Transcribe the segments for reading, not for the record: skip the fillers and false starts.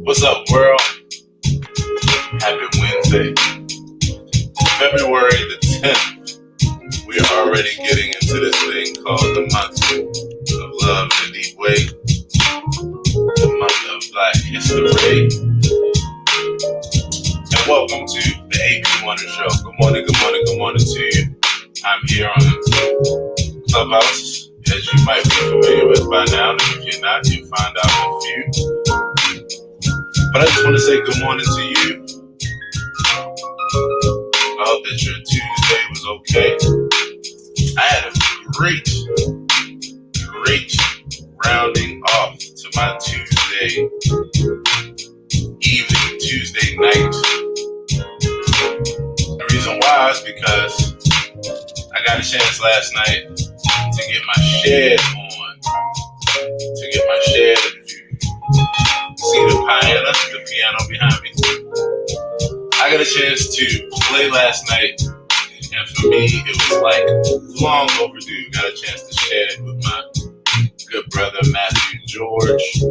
What's up, world? Happy Wednesday, February the 10th. We are already getting into this thing called the month of love in a deep way, the month of Black History. And welcome to the AP Wonder Show. Good morning to you. I'm here on Clubhouse, as you might be familiar with by now. And if you're not, you'll find out in a few. But I just want to say good morning to you. I hope that your Tuesday was okay. I had a great rounding off to my Tuesday evening, Tuesday night. The reason why is because I got a chance last night to get my shed on. See the piano behind me. I got a chance to play last night, and for me, it was like long overdue. Got a chance to share it with my good brother Matthew George.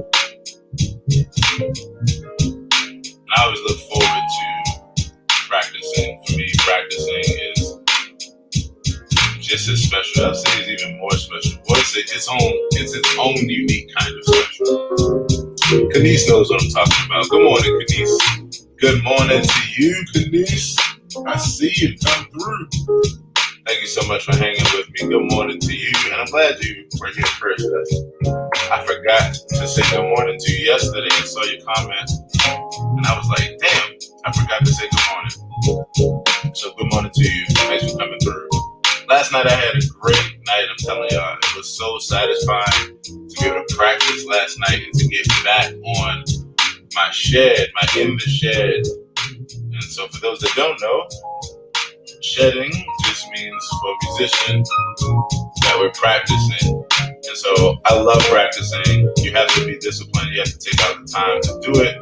I always look forward to practicing. For me, practicing is just as special. I'd say it's even more special. Well, it's its own unique kind of special. Kenise knows what I'm talking about. Good morning, Kenise. Good morning to you, Kenise. I see you come through. Thank you so much for hanging with me. Good morning to you. And I'm glad you were here first. I forgot to say good morning to you yesterday and saw your comment. And I was like, damn, I forgot to say good morning. So good morning to you. Thanks for coming through. Last night I had a great night, I'm telling y'all. It was so satisfying to be able to practice last night and to get back on my shed, my in the shed. And so for those that don't know, shedding just means for a musician that we're practicing. And so I love practicing. You have to be disciplined. You have to take out the time to do it.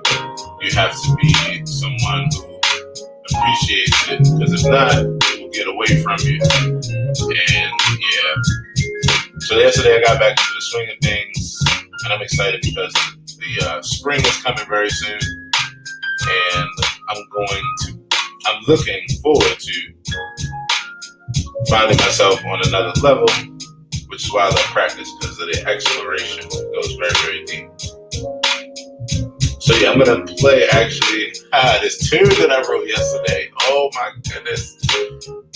You have to be someone who appreciates it, because if not, it will get away from you. And yeah, so yesterday I got back into the swing of things, and I'm excited because the spring is coming very soon, and I'm looking forward to finding myself on another level, which is why I love practice, because of the exploration. It goes very, very deep. So yeah, I'm gonna play actually this tune that I wrote yesterday. Oh my goodness.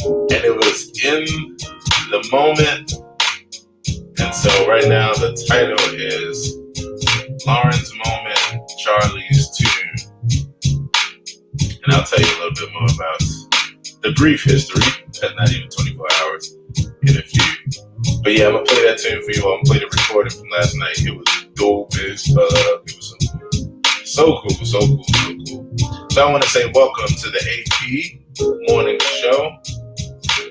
And it was in the moment. And so right now the title is Lauren's Moment, Charlie's Tune. And I'll tell you a little bit more about the brief history. That's not even 24 hours in a few. But yeah, I'm gonna play that tune for you all. I'm gonna play the recording from last night. It was dope as fuck. It was so cool. So I want to say welcome to the AP Morning Show.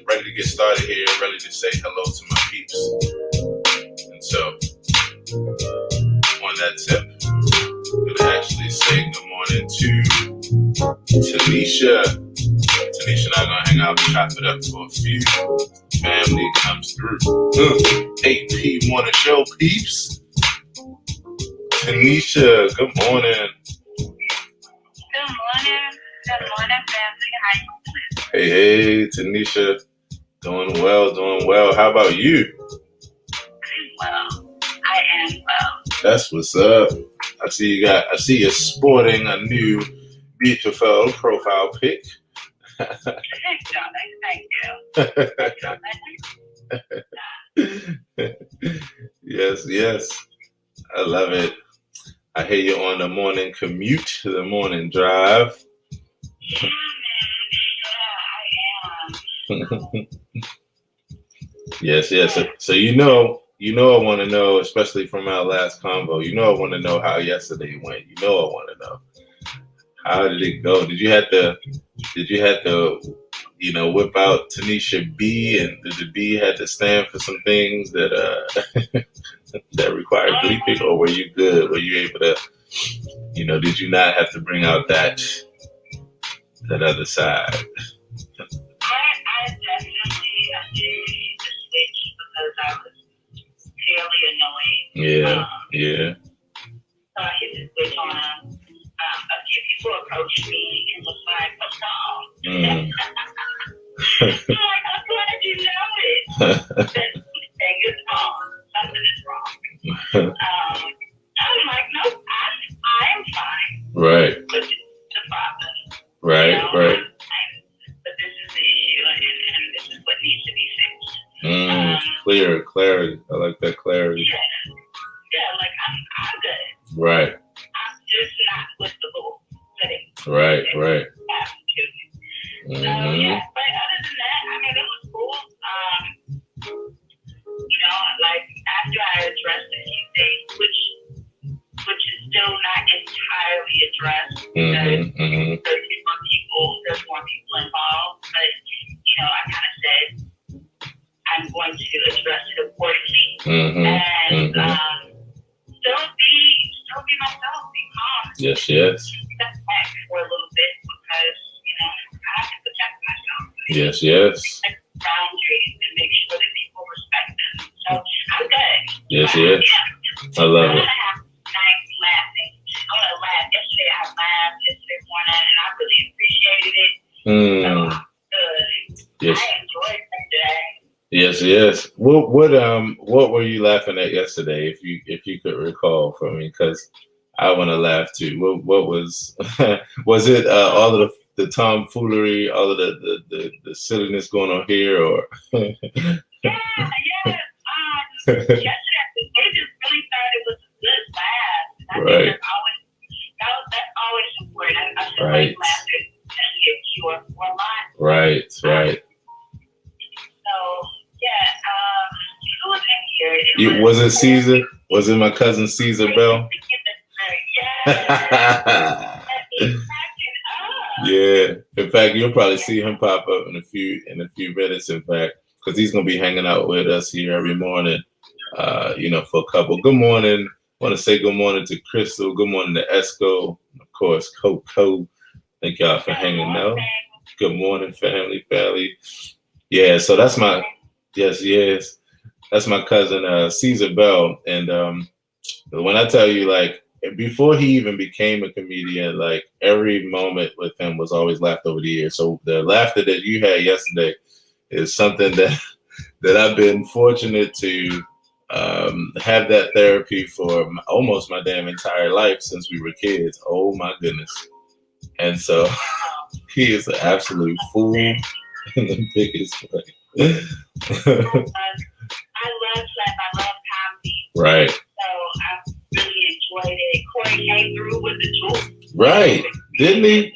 Ready to get started here. Ready to say hello to my peeps. And so, on that tip, I'm going to actually say good morning to Tanisha. Tanisha and I are going to hang out and chop it up for a few. Family comes through. AP Morning Show peeps. Tanisha, good morning. Good morning, family. How you doing? Hey, Tanisha. Doing well. How about you? I am well. That's what's up. I see you sporting a new beautiful profile pic. Thank you. Yes. I love it. I hear you on the morning commute, the morning drive. Yeah, I am. Yes. So you know I want to know, especially from our last convo. I want to know how yesterday went. I want to know, how did it go? Did you have to whip out Tanisha B, and did the B had to stand for some things that that required bleeping, or were you good? Were you able to, did you not have to bring out that other side? I definitely changed the switch because I was fairly annoyed. Yeah. So I hit the switch on. I people approach me and was like, "What's wrong?" I'm like, "I'm glad you noticed that something is wrong. Something is wrong." I'm like, "No, I am fine." Right. But this is the problem. Right. You know, Right. but this is the issue, and this is what needs to be fixed. Clarity. I like that clarity. Yeah, like I'm good. Right. I'm just not with the bull today. Right. Right. So yeah, but other than that, I mean, it was cool. You know, like after I addressed a few things, which is still not entirely addressed because there's more people involved. But you know, I kind of said I'm going to address it accordingly and still be myself, be calm. Yes. Step back for a little bit because you know I have to protect myself. Yes. Protect boundaries and make sure that people respect them. So I'm good. Yes. Yeah. I love it. Nice laughing. I'm gonna laugh. Yesterday I laughed yesterday morning and I really appreciated it. So good. Yes. I enjoyed it today. Yes. What were you laughing at yesterday? If you could recall for me, because I want to laugh too. What was was it all of the tomfoolery, all of the silliness going on here, or? Yes. Yesterday it just really started with a good laugh. I think that's always important. I feel like laughter can be a cure for a lot. Right. So yeah, who was in here? Was it Caesar? Was it my cousin Caesar Bell? Yeah. In fact, you'll probably see him pop up in a few minutes. In fact, because he's gonna be hanging out with us here every morning. You know, for a couple. Good morning. I want to say good morning to Crystal. Good morning to Esco. Of course, Coco. Thank y'all for hanging out. Good morning, family. Yeah. So that's my yes. That's my cousin Caesar Bell. And when I tell you, like, before he even became a comedian, like every moment with him was always laughed over the years. So the laughter that you had yesterday is something that I've been fortunate to have that therapy for almost my damn entire life since we were kids. Oh my goodness. And so he is an absolute fool in the biggest way. I love comedy. Right. So I really enjoyed it. Corey came through with the truth. Right. Didn't he?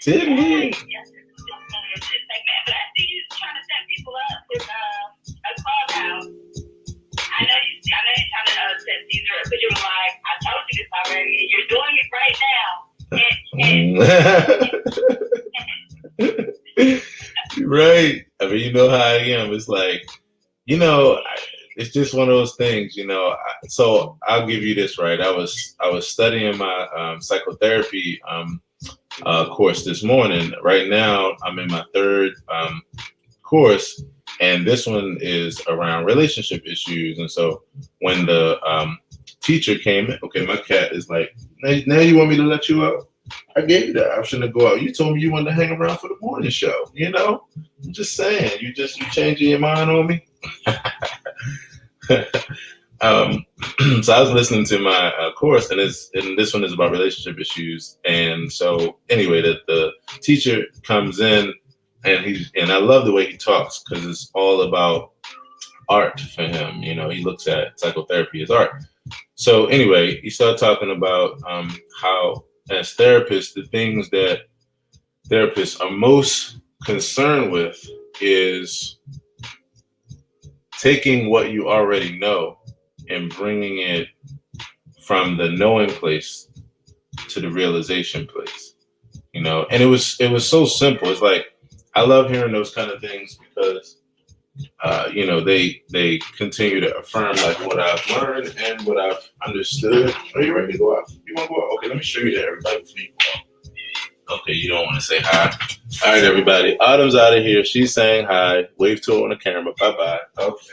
Didn't he? Yes, but I see you trying to set people up with a Clubhouse. I know you're trying to set Caesar up, but you were like, I told you this already. You're doing it right now. Right. I mean, you know how I am. It's like, you know, it's just one of those things, you know. So I'll give you this, right? I was studying my psychotherapy course this morning. Right now, I'm in my third course, and this one is around relationship issues. And so when the teacher came in, okay, my cat is like, now you want me to let you out? I gave you the option to go out. You told me you wanted to hang around for the morning show. You know, I'm just saying, you changing your mind on me. So I was listening to my course, and this one is about relationship issues. And so anyway, the teacher comes in, and I love the way he talks because it's all about art for him. You know, he looks at psychotherapy as art. So anyway, he started talking about how, as therapists, the things that therapists are most concerned with is taking what you already know and bringing it from the knowing place to the realization place. You know, and it was so simple. It's like, I love hearing those kind of things because you know, they continue to affirm like what I've learned and what I've understood. Are you ready to go out? You want to go out? Okay, let me show you to everybody before you go out. Okay, you don't want to say hi. All right, everybody. Autumn's out of here. She's saying hi. Wave to her on the camera. Bye-bye. Okay.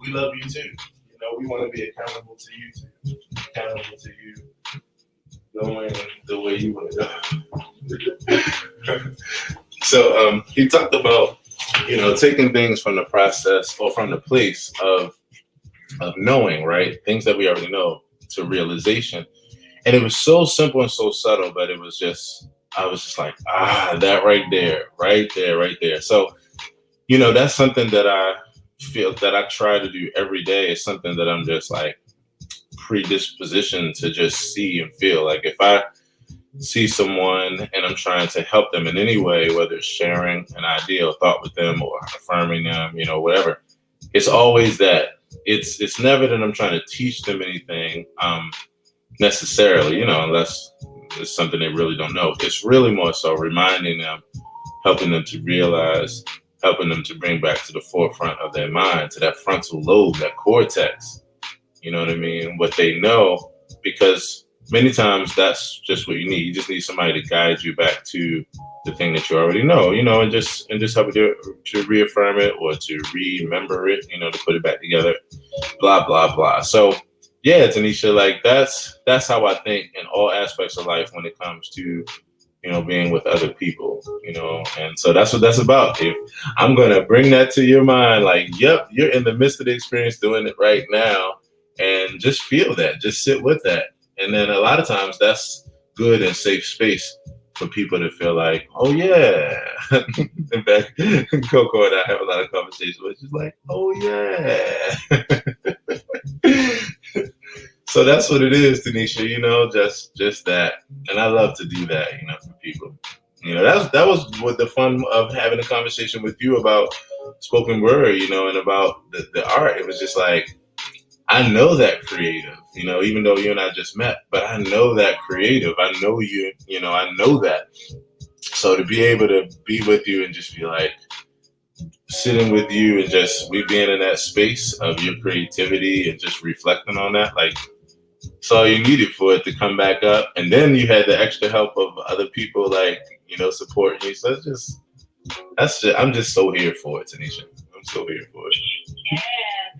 We love you too. You know, we want to be accountable to you too. Accountable to you. going the way you want to go. So he talked about, taking things from the process or from the place of knowing, right? Things that we already know to realization. And it was so simple and so subtle, but it was just, I was just like, that right there, right there, right there. So, that's something that I feel that I try to do every day. Is something that I'm just like predispositioned to just see and feel. Like if I see someone and I'm trying to help them in any way, whether it's sharing an idea or thought with them or affirming them, whatever, it's always that. It's never that I'm trying to teach them anything necessarily, unless it's something they really don't know. It's really more so reminding them, helping them to realize, helping them to bring back to the forefront of their mind, to that frontal lobe, that cortex, you know what I mean? What they know, because many times that's just what you need. You just need somebody to guide you back to the thing that you already know, and just help you to reaffirm it or to remember it, to put it back together, blah, blah, blah. So yeah, Tanisha, like that's how I think in all aspects of life when it comes to, being with other people, and so that's what that's about. If I'm going to bring that to your mind, like, yep, you're in the midst of the experience doing it right now, and just feel that, just sit with that. And then a lot of times that's good and safe space for people to feel like, oh yeah. In fact, Coco and I have a lot of conversations where she's like, oh yeah. So that's what it is, Tanisha, just that. And I love to do that, for people. That was what the fun of having a conversation with you about spoken word, and about the art. It was just like, I know that creative, even though you and I just met, but I know that creative. I know you, I know that. So to be able to be with you and just be like, sitting with you and just we being in that space of your creativity and just reflecting on that, like, it's all you needed for it to come back up. And then you had the extra help of other people, like, supporting you. So I'm just so here for it, Tanisha. I'm so here for it. Yeah,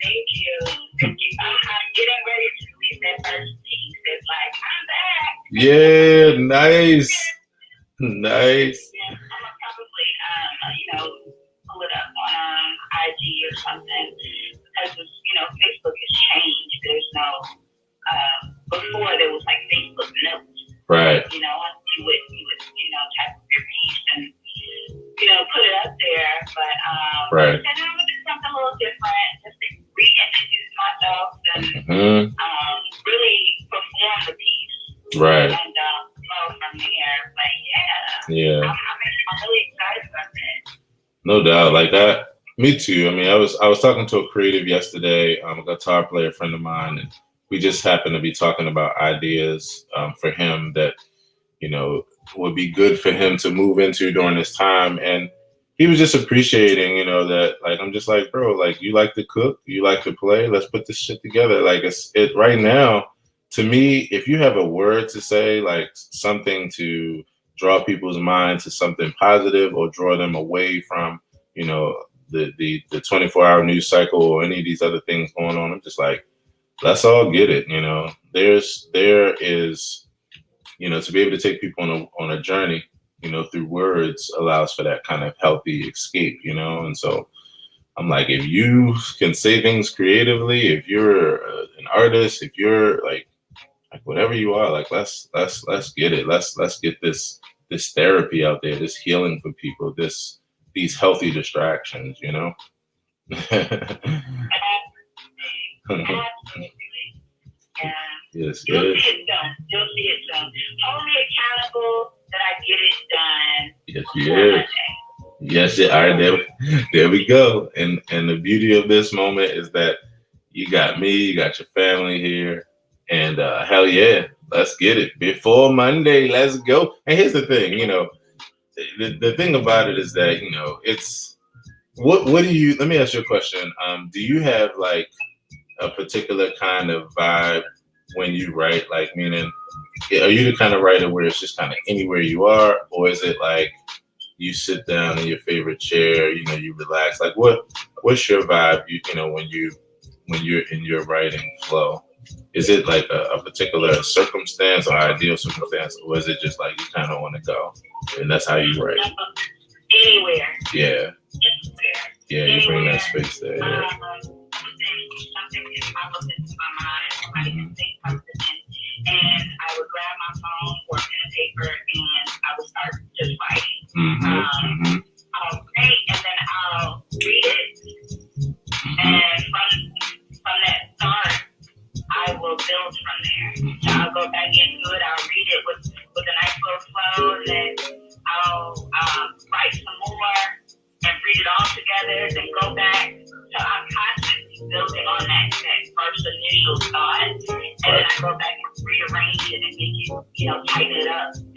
thank you. Thank you. I'm getting ready to release that first piece. It's like, I'm back. Yeah, nice. Nice. Yeah, I'm gonna probably, pull it up on IG or something because Facebook has changed. There's no before there was like Facebook notes. Right. You would type up your piece and put it up there. But right. I said I'm gonna do something a little different, just to reintroduce myself and really perform the piece. Right. And go from there. But yeah. I'm really excited about that. No doubt, like that. Me too. I mean, I was talking to a creative yesterday, a guitar player friend of mine, and we just happened to be talking about ideas for him that, would be good for him to move into during this time. And he was just appreciating, that, like, I'm just like, bro, like, you like to cook, you like to play, let's put this shit together. Like, it right now, to me, if you have a word to say, like something to draw people's mind to something positive or draw them away from, the 24-hour news cycle or any of these other things going on, I'm just like, let's all get it. There is, to be able to take people on a journey, through words allows for that kind of healthy escape, and so I'm like, if you can say things creatively, if you're an artist, if you're like whatever you are, like let's get it. Let's get this therapy out there, this healing for people, these healthy distractions, Yes, You'll see it done. Hold me accountable that I get it done. Yes, yes. Yes, yeah. All right, there we go. And the beauty of this moment is that you got me, you got your family here, and hell yeah, let's get it before Monday. Let's go. And here's the thing, the thing about it is that it's what do you? Let me ask you a question. Do you have like a particular kind of vibe when you write? Like, meaning, are you the kind of writer where it's just kind of anywhere you are, or is it like you sit down in your favorite chair, you relax? Like, what's your vibe? When you're in your writing flow? Is it like a particular circumstance or ideal circumstance, or is it just like you kind of want to go, and that's how you write? Anywhere. Yeah. Yeah, you bring that space there. Yeah. Something can pop up into my mind. Somebody can say something, and I would grab my phone or pen and paper, and I would start just writing. I'll write, and then I'll read it, and from that start, I will build from there. So I'll go back into it. I'll read it with a nice little flow, and then I'll write some more and read it all together, then go back. So I'm constantly building on that first initial thought, and then I go back and rearrange it and make it, tighten it up and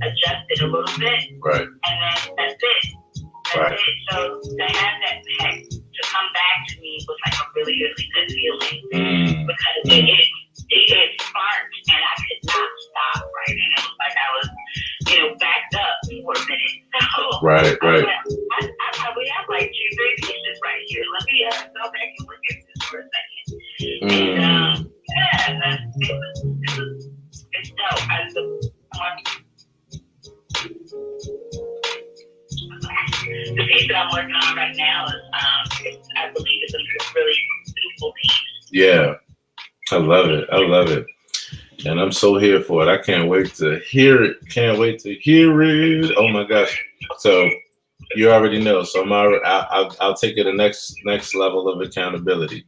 adjust it a little bit. Right. And then that's it. That's it. So to have that text to come back to me was like a really, really good feeling because it sparked and I could not stop writing. It was like I was, backed up for a minute. So right. I probably have like 2-3 pieces right here. Let me go back and look at this for a second. And it's dope. The piece that I'm working on right now is, I believe, is a really beautiful piece. Yeah, I love it. And I'm so here for it. I can't wait to hear it. Oh my gosh. So you already know. So I'll take it the next level of accountability.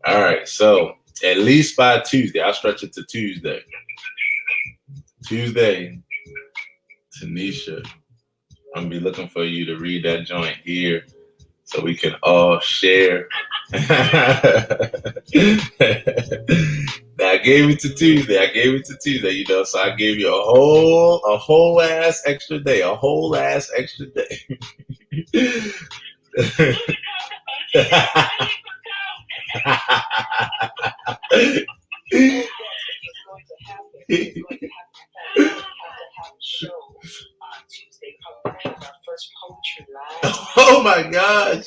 All right. So at least by Tuesday, I'll stretch it to Tuesday. Tanisha, I'm gonna be looking for you to read that joint here so we can all share. Now, I gave it to Tuesday, so I gave you a whole ass extra day. Oh my God,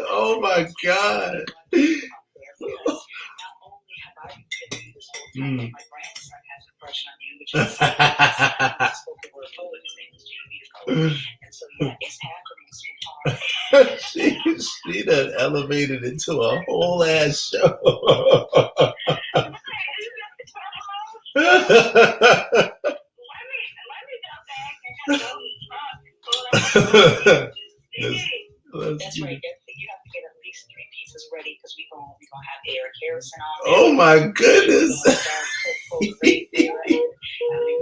oh my God. My grandson has a crush on you, which is spoken word poet. His name is Jamie and so it's happening so far. She done elevated into a whole ass show. Let me go back and that's right. You have to get at least 3 pieces ready because we're gonna have Eric Harrison on there. Oh my goodness.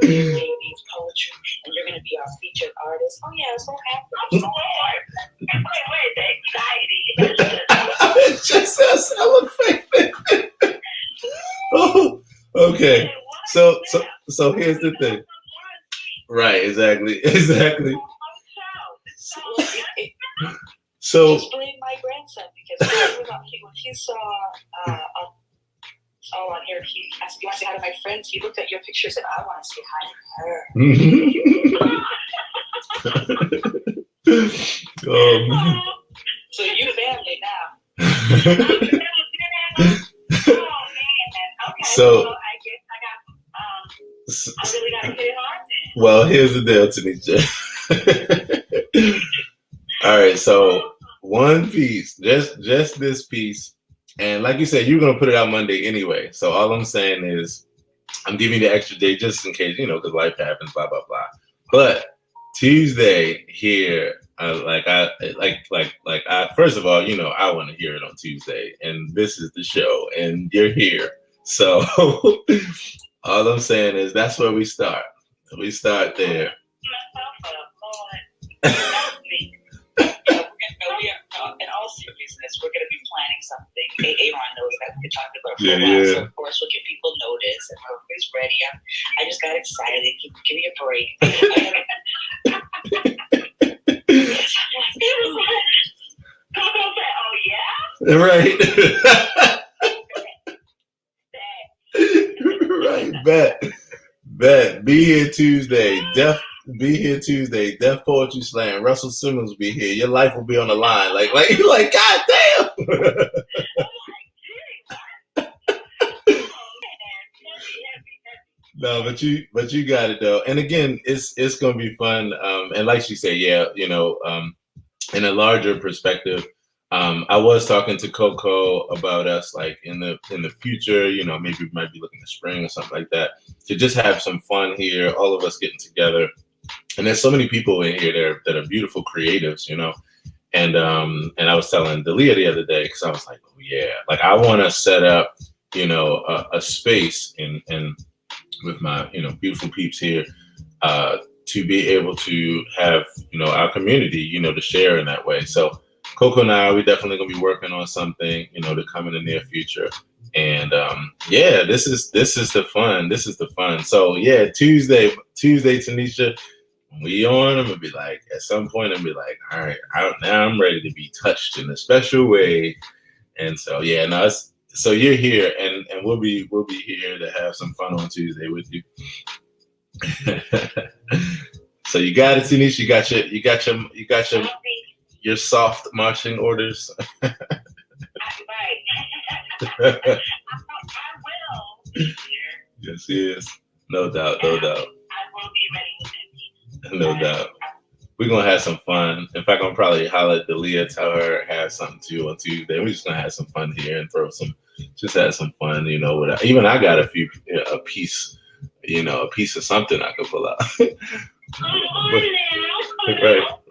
Jamie's poetry, and you're gonna be our featured artist. Oh yeah, so happy. Wait, the anxiety. It's just us elevating. Oh, okay. So here's the thing. Right, exactly. So just blame my grandson because when he saw all on here, he asked, "You want to say hi to my friends?" He looked at your pictures and I want to say hi to her. So you family now. Okay. So I guess I really gotta hit it hard then. Well, here's the deal, Tanisha. All right, so one piece, just this piece, and like you said, you're gonna put it out Monday anyway. So all I'm saying is, I'm giving you the extra day just in case, because life happens, blah blah blah. But Tuesday here, first of all, I want to hear it on Tuesday, and this is the show, and you're here. So all I'm saying is that's where we start. We start there. In all seriousness, we're going to be planning something. Aaron knows that we can talk about it for a while, so of course we'll give people notice, and everybody's ready. I just got excited. Give me a break. Oh yeah, right. Right, bet. Be here Tuesday. Be here Tuesday. Def Poetry Slam. Russell Simmons will be here. Your life will be on the line. Like, God damn. No, but you got it though. And again, it's gonna be fun. And like she said, yeah, in a larger perspective, I was talking to Coco about us like in the future, maybe we might be looking to spring or something like that, to just have some fun here, all of us getting together. And there's so many people in here that are beautiful creatives, and I was telling Dalia the other day, because I was like, oh yeah, like I want to set up, a space in with my beautiful peeps here, to be able to have our community to share in that way. So Coco and I, we definitely gonna be working on something to come in the near future. And yeah, this is the fun. This is the fun. So yeah, Tuesday, Tanisha, when we on, I'm gonna be like, at some point, I'm gonna be like, all right, now I'm ready to be touched in a special way. And so yeah, no, so you're here, and we'll be here to have some fun on Tuesday with you. So you got it, Tanisha. You got your soft marching orders. Right. I will be here. Yes. No doubt. No doubt. I will be ready with that piece. No doubt. We're gonna have some fun. In fact, I'm probably holler at Dalia, tell her have something too on Tuesday. We're just gonna have some fun here and just have some fun. Even I got a piece of something I could pull out.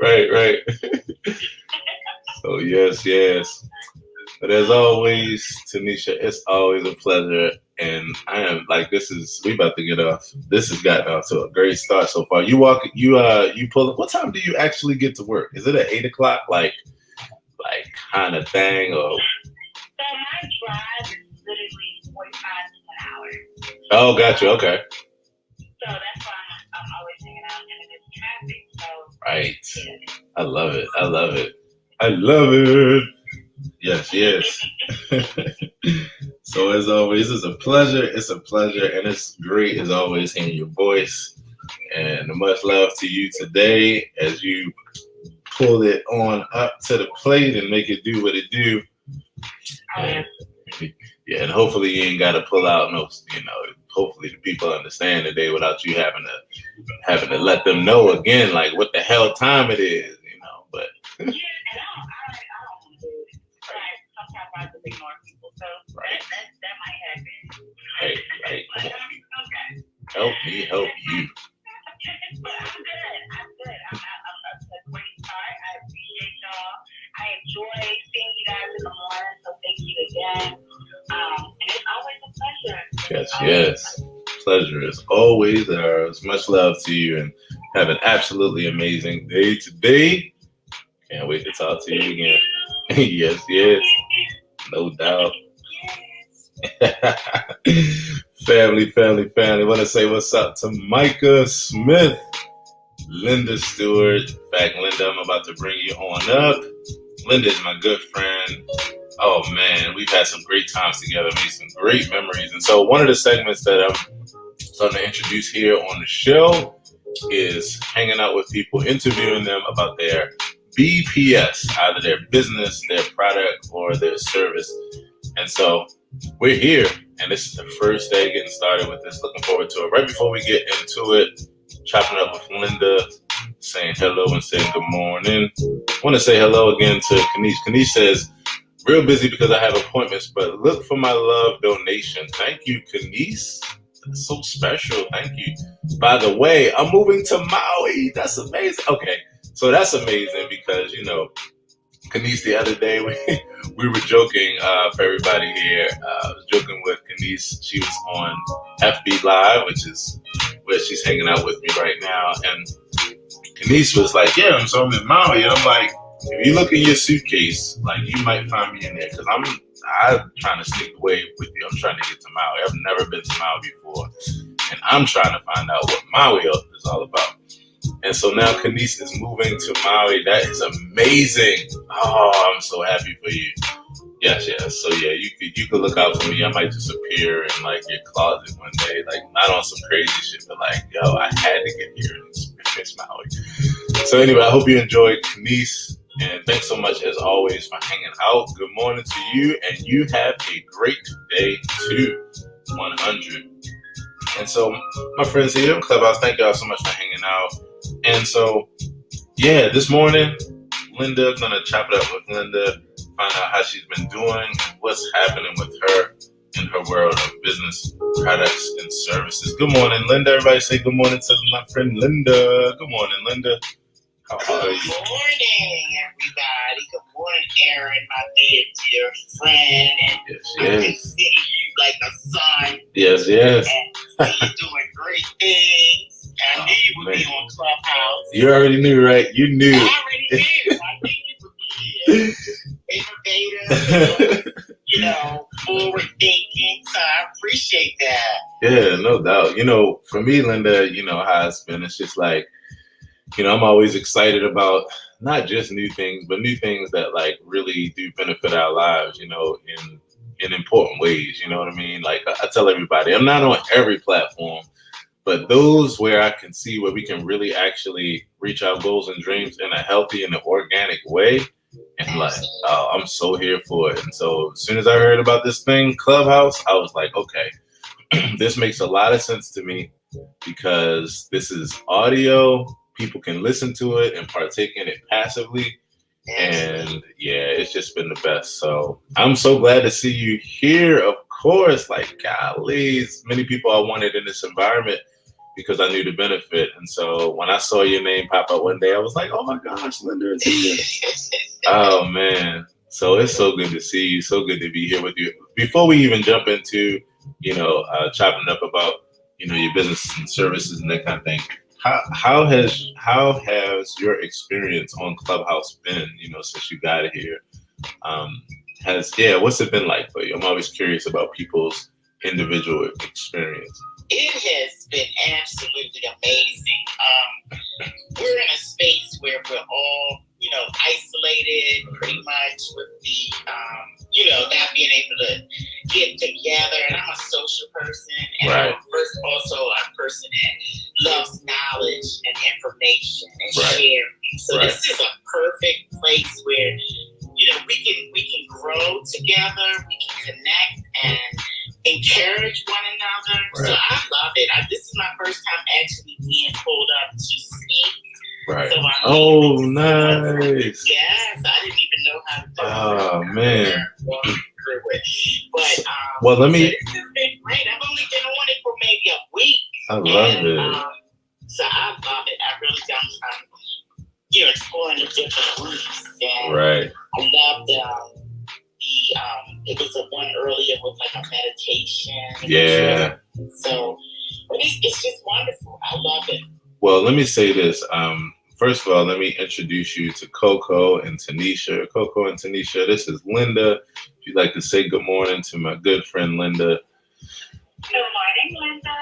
Right. So yes. But as always, Tanisha, it's always a pleasure. And I am like, we about to get off. This has gotten off to a great start so far. You pull up. What time do you actually get to work? Is it at 8:00, like kind of thing, or? So my drive is literally 45 to an hour. Oh, gotcha. Okay. So that's why I'm always hanging out in this traffic. So right. Yeah. I love it. Yes. So as always, it's a pleasure. And it's great as always hearing your voice. And much love to you today as you pull it on up to the plate and make it do what it do. And, yeah, and hopefully you ain't got to pull out hopefully the people understand today without you having to let them know again, like what the hell time it is, but. Yeah, and I don't want to do it. Right. Sometimes I just ignore people, so right. that might happen. Hey, come on. Okay. Help you. But I'm good. I'm a great start. I appreciate y'all. I enjoy seeing you guys in the morning, so thank you again. And it's always a pleasure. Yes. Pleasure is always ours. Much love to you, and have an absolutely amazing day today. Can't wait to talk to you again. Yes. No doubt. Family. Want to say what's up to Micah Smith, Linda Stewart. In fact, Linda, I'm about to bring you on up. Linda is my good friend. Oh man, we've had some great times together, made some great memories. And so one of the segments that I'm starting to introduce here on the show is hanging out with people, interviewing them about their BPS, either their business, their product, or their service. And so we're here, and this is the first day getting started with this. Looking forward to it. Right before we get into it, chopping up with Linda, saying hello and saying good morning. I want to say hello again to Kanish. Kanish says, real busy because I have appointments, but look for my love donation. Thank you, Kanish. That's so special. Thank you. By the way, I'm moving to Maui. That's amazing. Okay. So that's amazing because, Kanice, the other day, we were joking for everybody here. I was joking with Kanice. She was on FB Live, which is where she's hanging out with me right now. And Kanice was like, yeah, I'm in Maui. And I'm like, if you look in your suitcase, like you might find me in there because I'm trying to sneak away with you. I'm trying to get to Maui. I've never been to Maui before. And I'm trying to find out what Maui is all about. And so now Kanice is moving to Maui. That is amazing. Oh, I'm so happy for you. Yes. So yeah, you could look out for me. I might just appear in like your closet one day, like not on some crazy shit, but like, yo, I had to get here and experience Maui. So anyway, I hope you enjoyed Kanice, and thanks so much as always for hanging out. Good morning to you, and you have a great day too. 100. And so my friends here in Clubhouse, thank y'all so much for hanging out. And so, yeah, this morning, Linda, gonna chop it up with Linda, find out how she's been doing, what's happening with her in her world of business, products, and services. Good morning, Linda. Everybody say good morning to my friend Linda. Good morning, Linda. How are you? Good morning, everybody. Good morning, Aaron, my dear friend. And I consider you like a son. Yes. And you're doing great things. I knew you would be on Clubhouse. You already knew, right? You knew. I already knew. I knew you would be innovative, forward thinking. So I appreciate that. Yeah, no doubt. For me, Linda, how it's been. It's just like, I'm always excited about not just new things, but new things that like really do benefit our lives, in important ways. You know what I mean? Like I tell everybody, I'm not on every platform, but those where I can see where we can really actually reach our goals and dreams in a healthy and an organic way. And like, I'm so here for it. And so as soon as I heard about this thing, Clubhouse, I was like, okay, this makes a lot of sense to me because this is audio. People can listen to it and partake in it passively. And yeah, it's just been the best. So I'm so glad to see you here. Of course, like, golly, many people I wanted in this environment because I knew the benefit. And so when I saw your name pop up one day, I was like, oh my gosh, Linda is here. Oh man. So it's so good to see you. So good to be here with you. Before we even jump into, chopping up about, your business and services and that kind of thing. How has your experience on Clubhouse been, since you got here? What's it been like for you? I'm always curious about people's individual experience. It has been absolutely amazing. We're in a space where we're all, isolated pretty much with the, not being able to get together. And I'm a social person, and I'm also a person that loves knowledge and information and sharing. So this is a perfect place where, we can grow together, we can connect and encourage one another. So I love it. This is my first time actually being pulled up to speak. Right. So nice. Yes, I didn't even know how to do it. Oh, man. But, well, let me. So this has been great. I've only been on it for maybe a week. I love it. So I love it. I really got exploring the different groups. And I loved it was a one earlier with like a meditation. Yeah. So, but it's just wonderful. I love it. Well, let me say this. First of all, let me introduce you to Coco and Tanisha. Coco and Tanisha, this is Linda. If you'd like to say good morning to my good friend Linda. Good morning, Linda.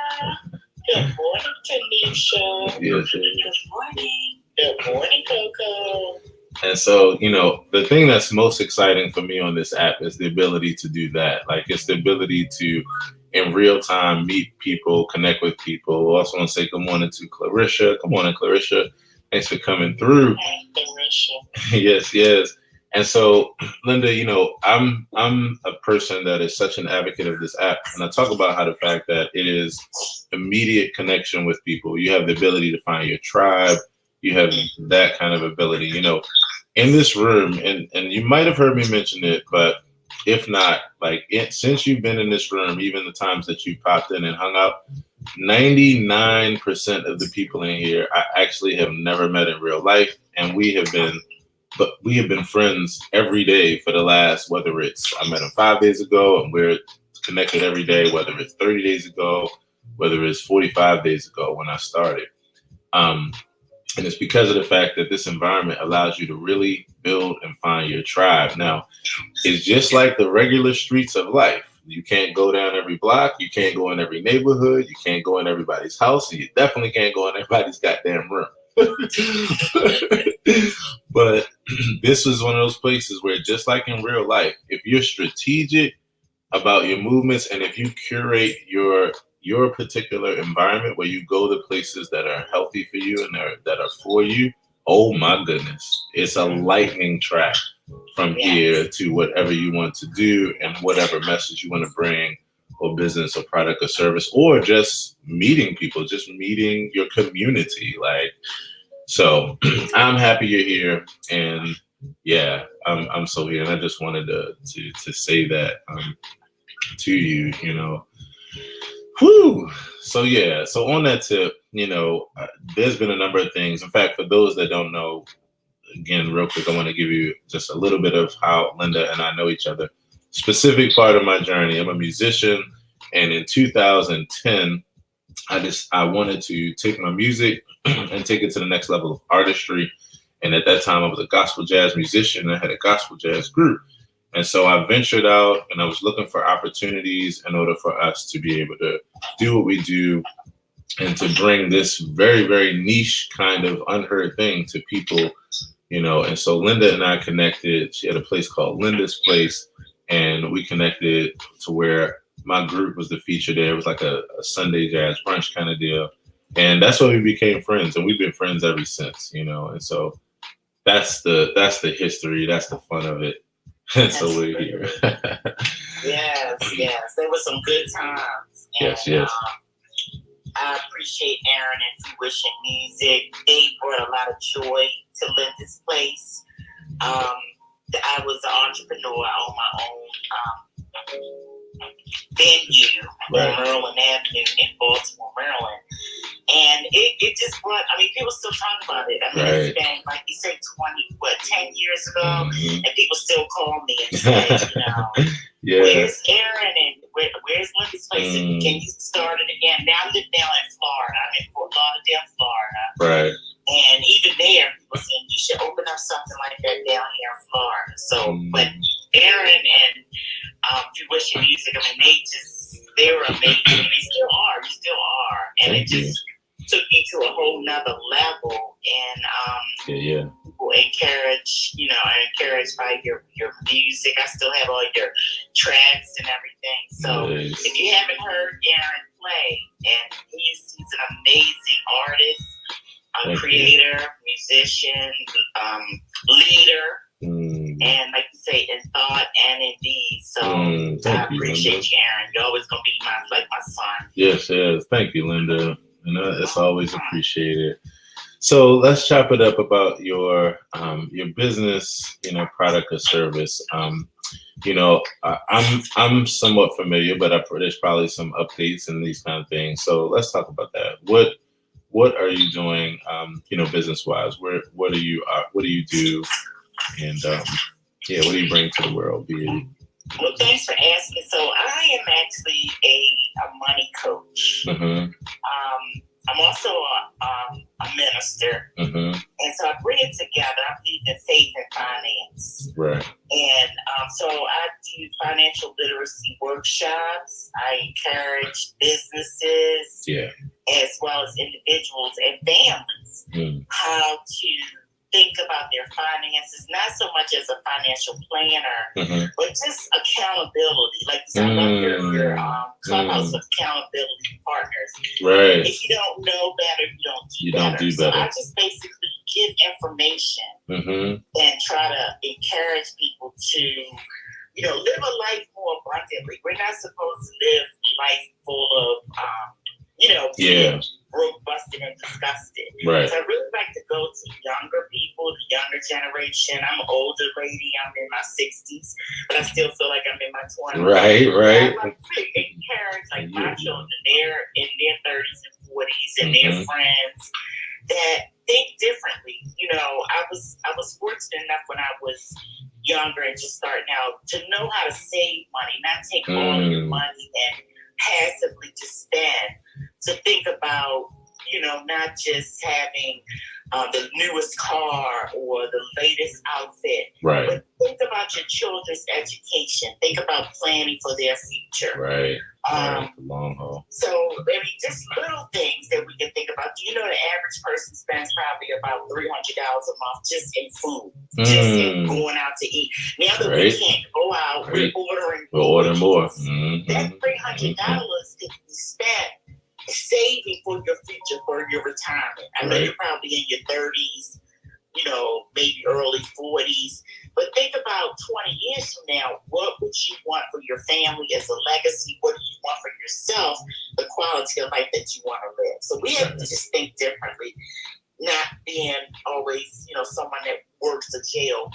Good morning, Tanisha. Yes. Good morning. Good morning, Coco. And so, the thing that's most exciting for me on this app is the ability to do that. Like, it's the ability to, in real time, meet people, connect with people. I also want to say good morning to Clarissa. Good morning, Clarissa. Thanks for coming through. Hey, Clarissa. Yes. And so, Linda, I'm a person that is such an advocate of this app. And I talk about how the fact that it is immediate connection with people. You have the ability to find your tribe. You have that kind of ability, in this room. And you might have heard me mention it, but if not, since you've been in this room, even the times that you popped in and hung out, 99% of the people in here I actually have never met in real life. And we have been friends every day for the last, whether it's I met him 5 days ago and we're connected every day, whether it's 30 days ago, whether it's 45 days ago when I started. And it's because of the fact that this environment allows you to really build and find your tribe. Now, it's just like the regular streets of life. You can't go down every block. You can't go in every neighborhood. You can't go in everybody's house. And you definitely can't go in everybody's goddamn room. But this is one of those places where, just like in real life, if you're strategic about your movements and if you curate your particular environment where you go to places that are healthy for you and that are for you, oh my goodness, it's a lightning track from here to whatever you want to do and whatever message you want to bring or business or product or service, or just meeting people, just meeting your community. Like, so I'm happy you're here, and yeah, I'm so here, and I just wanted to say that to you, you know. Whew. So yeah, so on that tip, you know, there's been a number of things. In fact, for those that don't know, again, real quick, I want to give you just a little bit of how Linda and I know each other. Specific part of my journey. I'm a musician, and in 2010, I wanted to take my music and take it to the next level of artistry. And at that time, I was a gospel jazz musician. I had a gospel jazz group. And so I ventured out and I was looking for opportunities in order for us to be able to do what we do and to bring this very, very niche kind of unheard thing to people, you know. And so Linda and I connected. She had a place called Linda's Place, and we connected to where my group was the feature there. It was like a Sunday jazz brunch kind of deal. And that's when we became friends, and we've been friends ever since, you know. And so that's the history, that's the fun of it. And so we're here. Yes. There were some good times. And, Yes. I appreciate Aaron and Fruition Music. They brought a lot of joy to Linda's Place. I was an entrepreneur on my own venue on Maryland Avenue in Baltimore, Maryland. And it just brought, I mean, people still talk about it. I mean, it's been, like you said, 10 years ago, and people still call me and say, you know, where's Aaron and where's Linda's Place? And can you start it again? Now I live down in Florida. I'm in Fort Lauderdale, Florida. Right. And even there, people saying you should open up something like that down here in Florida. So, but Aaron and Fruition Music, I mean, they were amazing. And they still are. You still are. And it just took me to a whole nother level. And people encourage, you know, are encouraged by your music. I still have all your tracks and everything. So if you haven't heard Aaron play, and he's an amazing artist, a creator, musician, leader, and like you say, in thought and in deed. So I appreciate you, Aaron. You're always gonna be my son. Yes. Thank you, Linda. You know, it's always appreciated. So let's chop it up about your business, you know, product or service. You know, I'm somewhat familiar, but there's probably some updates and these kind of things. So let's talk about that. What are you doing, you know, business wise? What do you do, and what do you bring to the world? Well, thanks for asking. So I am actually a money coach. I'm also a minister, and so I bring it together. I believe in faith and finance, right? And so I do financial literacy workshops. I encourage businesses, as well as individuals and families, how to think about their finances, not so much as a financial planner, but just accountability. Like I love your Clubhouse accountability partners. Right. If you don't know better, you don't do better. So I just basically give information and try to encourage people to, you know, live a life more abundantly. We're not supposed to live life full of, being broke, busted, and disgusted. Right. So I really like to go to younger people, the younger generation. I'm an older lady. I'm in my 60s, but I still feel like I'm in my 20s. Right. I like to encourage my children. They're in their 30s and 40s, and their friends that think differently. You know, I was fortunate enough when I was younger and just starting out to know how to save money, not take all of your money and passively just spend. To think about, you know, not just having the newest car or the latest outfit, but think about your children's education. Think about planning for their future. Right. The long haul. So, I mean, just little things that we can think about. Do you know the average person spends probably about $300 a month just in food, just in going out to eat? Now that we can't go out, we're ordering more. That $300 can be spent saving for your future, for your retirement. I know you're probably in your 30s, you know, maybe early 40s. But think about 20 years from now, what would you want for your family as a legacy? What do you want for yourself? The quality of life that you want to live. So we have to just think differently, not being always, someone that works a job,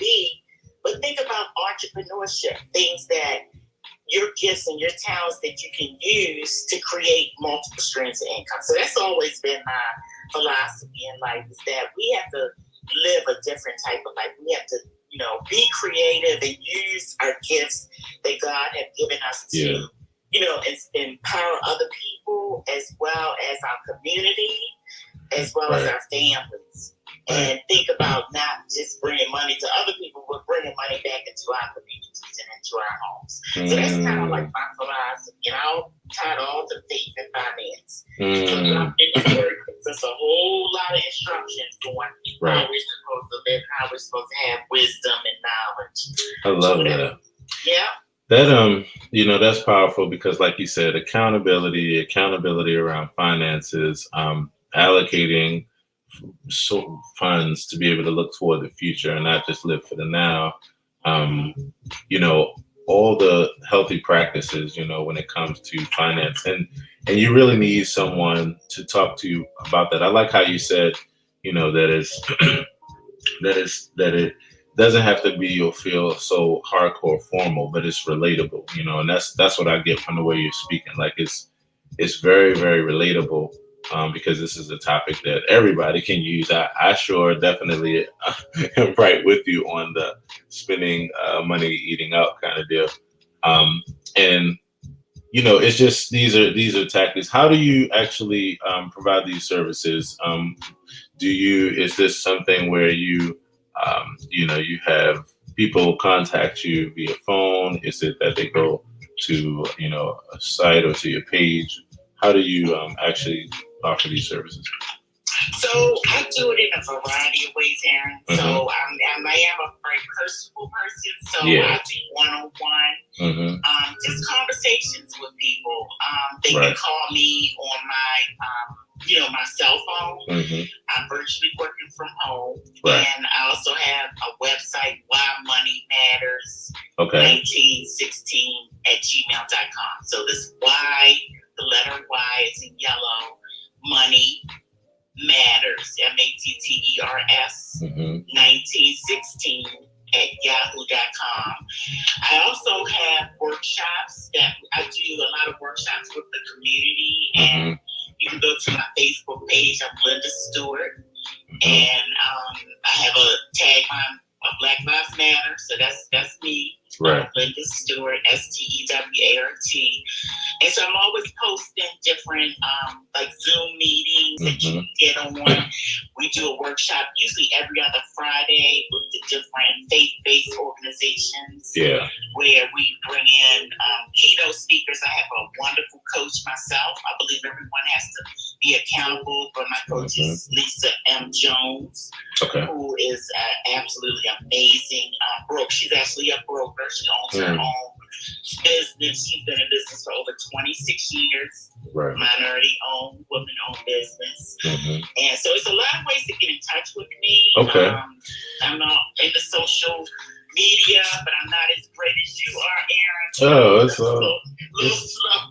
but think about entrepreneurship, things that your gifts and your talents that you can use to create multiple streams of income. So that's always been my philosophy in life, is that we have to live a different type of life. We have to, be creative and use our gifts that God has given us to, empower other people as well as our community, as well as our families. And think about not just bringing money to other people, but bringing money back into our communities and into our homes. So that's kind of like my philosophy. I'll tie it all to faith and finance. So there's a whole lot of instructions on how we're supposed to live, how we're supposed to have wisdom and knowledge. I love that. Yeah. That that's powerful, because like you said, accountability around finances, allocating funds to be able to look toward the future and not just live for the now. All the healthy practices, when it comes to finance, and you really need someone to talk to you about that. I like how you said, that it doesn't have to be or feel so hardcore formal, but it's relatable, and that's what I get from the way you're speaking. Like it's very, very relatable. Because this is a topic that everybody can use. I sure definitely am right with you on the spending money eating out kind of deal. And it's just these are tactics. How do you actually provide these services? Is this something where you you have people contact you via phone? Is it that they go to a site or to your page? How do you actually offer these services? So I do it in a variety of ways, Aaron. Mm-hmm. So I am a very personable person. So I do one-on-one, just conversations with people. They can call me on my, my cell phone. I'm virtually working from home. And I also have a website, Why Money Matters 1916 @gmail.com. So this Y, the letter Y is in yellow. Money Matters, MATTERS, 1916 @yahoo.com. I also have workshops that I do a lot of workshops with the community, and you can go to my Facebook page. I'm Linda Stewart, and I have a tagline of Black Lives Matter, so that's me. Linda Stewart, STEWART. And so I'm always posting different like Zoom meetings that you can get on. We do a workshop usually every other Friday with the different faith-based organizations. Where we bring in keynote speakers. I have a wonderful coach myself. I believe everyone has to be accountable, but my coach is Lisa M. Jones, who is absolutely amazing. She's actually a broker. She owns her own business. She's been in business for over 26 years. Minority-owned, women-owned business. And so it's a lot of ways to get in touch with me. I'm not in the social media, but I'm not as great as you are, Aaron. Oh, it's all.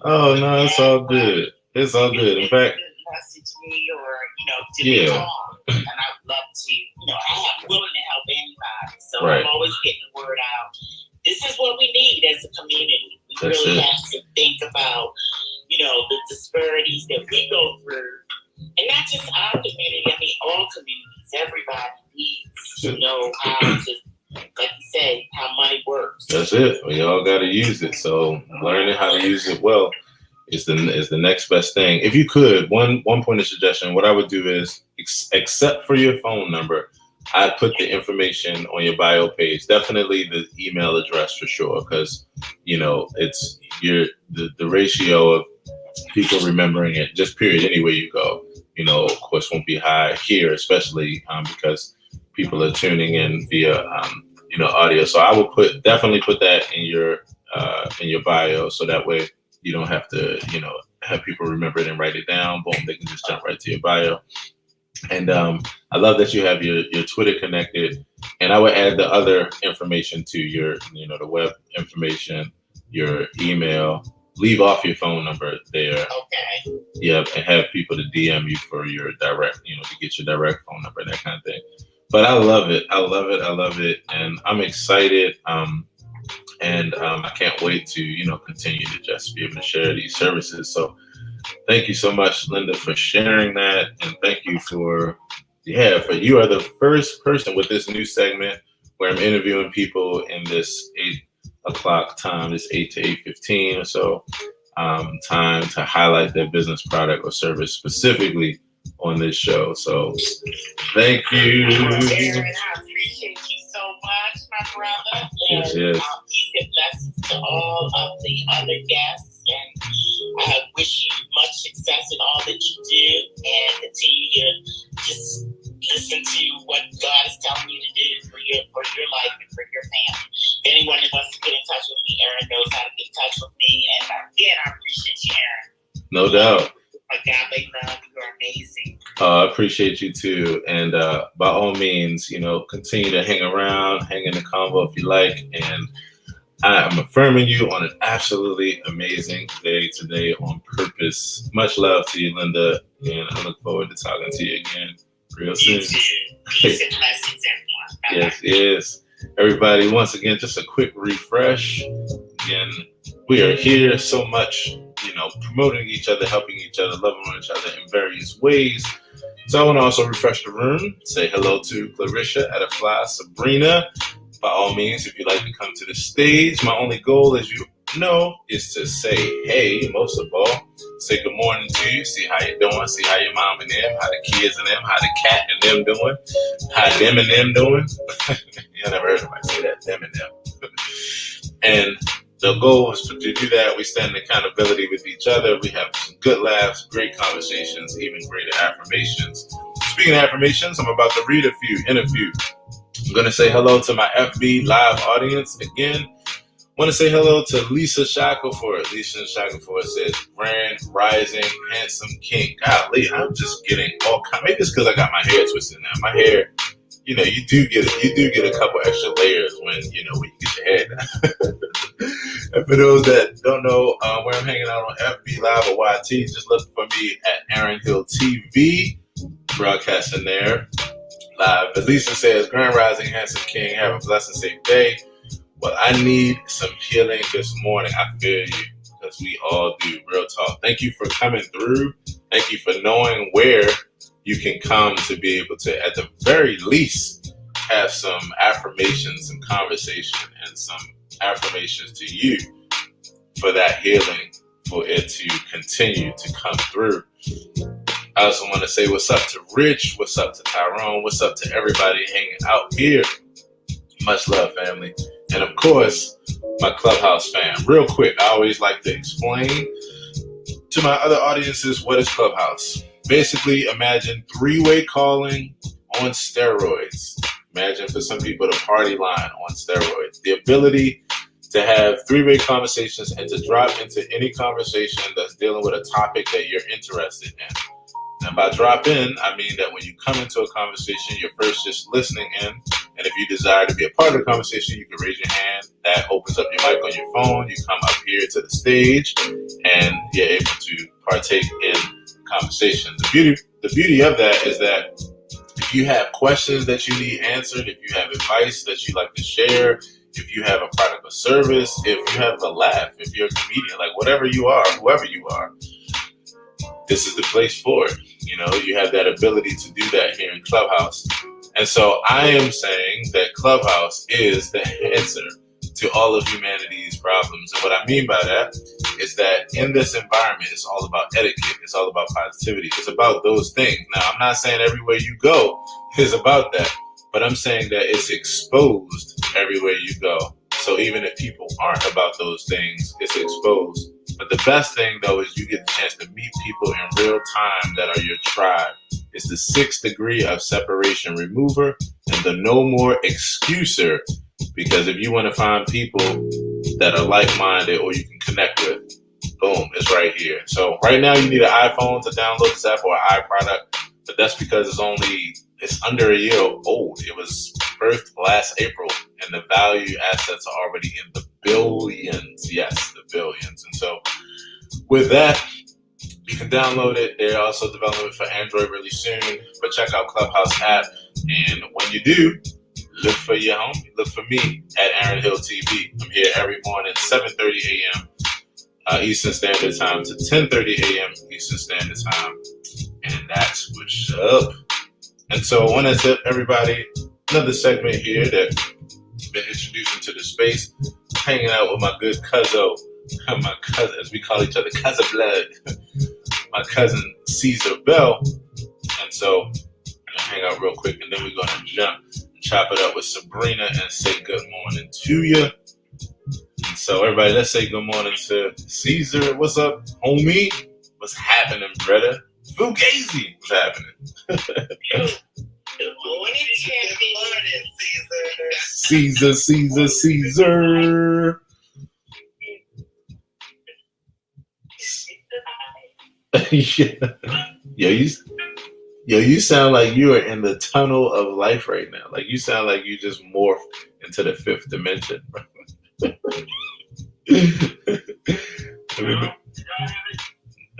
Oh no, it's all good. It's all good. In fact, message me or give me a call, and I'd love to. I'm willing to help anybody. So I'm always getting the word out. This is what we need as a community. We really have to think about, the disparities that we go through, and not just our community. I mean, all communities. Everybody needs to know how to, like you say, how money works. That's it. We all got to use it. So learning how to use it well is the next best thing. If you could, one point of suggestion, what I would do is, except for your phone number, I put the information on your bio page. Definitely the email address for sure, because it's the ratio of people remembering it, just period, anywhere you go, of course won't be high here, especially because people are tuning in via audio. So I will definitely put that in your bio, so that way you don't have to have people remember it and write it down. Boom, they can just jump right to your bio. And I love that you have your Twitter connected. And I would add the other information to your, the web information, your email. Leave off your phone number there. Okay. Yep, and have people to DM you for your direct, to get your direct phone number, that kind of thing. But I love it. I love it. I love it. And I'm excited. And I can't wait to, continue to just be able to share these services. So thank you so much, Linda, for sharing that. And thank you for you are the first person with this new segment where I'm interviewing people in this 8 o'clock time, this 8 to 8:15 or so time to highlight their business, product, or service specifically on this show. So thank you. Aaron, I appreciate you so much, my brother. Yes. Peace and blessings to all of the other guests. And I wish you much success in all that you do, and continue to just listen to what God is telling you to do for your life and for your family. If anyone who wants to get in touch with me, Aaron knows how to get in touch with me. And again, I appreciate you, Aaron. No doubt. Agape love, you are amazing. I appreciate you too. And by all means, continue to hang around, hang in the convo if you like. And I'm affirming you on an absolutely amazing day today on purpose. Much love to you, Linda. And I look forward to talking to you again real soon. Peace and blessings, everyone. Yes. Everybody, once again, just a quick refresh. Again, we are here so much, promoting each other, helping each other, loving on each other in various ways. So I want to also refresh the room, say hello to Clarissa, Edify, Sabrina. By all means, if you'd like to come to the stage, my only goal, as you know, is to say hey, most of all. Say good morning to you, see how you're doing, see how your mom and them, how the kids and them, how the cat and them doing, how them and them doing. You never heard somebody say that, them and them. And the goal is to do that. We stand in accountability with each other. We have some good laughs, great conversations, even greater affirmations. Speaking of affirmations, I'm about to read a few. I'm going to say hello to my FB live audience again. Want to say hello to Lisa Shackelford. Lisa Shackelford says, Grand Rising Handsome King. Golly, I'm just getting all kinds. Maybe it's because I got my hair twisted now. My hair, you do get a couple extra layers when you get your hair done. And for those that don't know where I'm hanging out on FB Live or YT, just look for me at Aaron Hill TV, broadcasting there live. But Lisa says, Grand Rising Handsome King, have a blessed and safe day. Well, I need some healing this morning. I feel you, because we all do. Real talk. Thank you for coming through. Thank you for knowing where you can come to be able to, at the very least, have some affirmations and conversation and some affirmations to you for that healing, for it to continue to come through. I also want to say what's up to Rich, what's up to Tyrone, what's up to everybody hanging out here. Much love, family. And of course, my Clubhouse fam. Real quick, I always like to explain to my other audiences what is Clubhouse. Basically, imagine three-way calling on steroids. Imagine for some people the party line on steroids. The ability to have three-way conversations and to drop into any conversation that's dealing with a topic that you're interested in. And by drop in, I mean that when you come into a conversation, you're first just listening in. And if you desire to be a part of the conversation, you can raise your hand. That opens up your mic on your phone. You come up here to the stage and you're able to partake in conversation. The beauty of that is that if you have questions that you need answered, if you have advice that you like to share, if you have a product or service, if you have a laugh, if you're a comedian, like whatever you are, whoever you are, this is the place for it. You have that ability to do that here in Clubhouse. And so I am saying that Clubhouse is the answer to all of humanity's problems. And what I mean by that is that in this environment, it's all about etiquette. It's all about positivity. It's about those things. Now, I'm not saying everywhere you go is about that, but I'm saying that it's exposed everywhere you go. So even if people aren't about those things, it's exposed. But the best thing, though, is you get the chance to meet people in real time that are your tribe. It's the 6th degree of separation remover and the no more excuser. Because if you want to find people that are like-minded or you can connect with, boom, it's right here. So right now you need an iPhone to download this app or an iProduct. but that's because it's under a year old. It was birthed last April, and the value assets are already in the billions. Yes, the billions. And so with that, you can download it. They're also developing it for Android really soon. But check out Clubhouse app. And when you do, look for your home. Look for me at Aaron Hill TV. I'm here every morning, 7:30 a.m. Eastern Standard Time to 10:30 a.m. Eastern Standard Time. And that's what's up. And so I want to tip everybody another segment here that I've been introducing to the space. Hanging out with my good cousin, as we call each other, cousin blood. My cousin Caesar Bell. And so I'm gonna hang out real quick, and then we're gonna jump and chop it up with Sabrina and say good morning to you. And so everybody, let's say good morning to Caesar. What's up, homie? What's happening, brother? Fugazi, what's happening? Good morning, Caesar. Caesar. You sound like you are in the tunnel of life right now. Like you sound like you just morphed into the fifth dimension.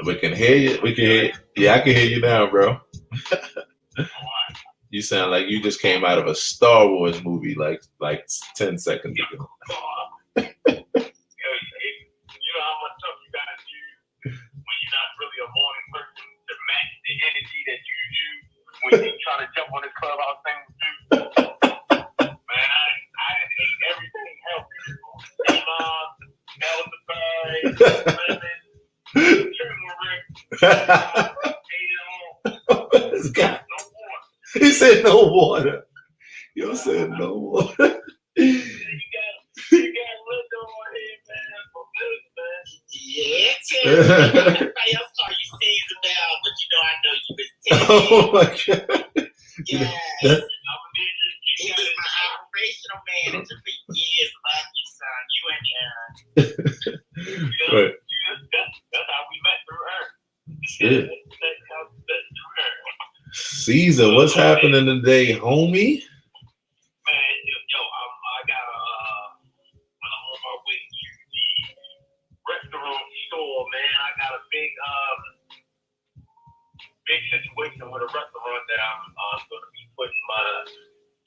We can hear you. We can hear you. Yeah, I can hear you now, bro. You sound like you just came out of a Star Wars movie like 10 seconds ago. Really a morning person to match the energy that you do when you try to jump on this Clubhouse thing. Man, I didn't eat everything healthy this morning. Turmeric, This guy. He said no water. You said no water. You got look on here, man. For good, man. Yeah, everybody else call you Caesar Bell, but I know you was telling. Oh my God. Yes. He was my operational manager for years, like you, son. You and Aaron. Right. That's how we met through her. Shit. That's how we met through her. Caesar, what's happening today, homie? Man, I got I'm on my way to the restaurant store, man. I got a big situation with a restaurant that I'm going to be putting my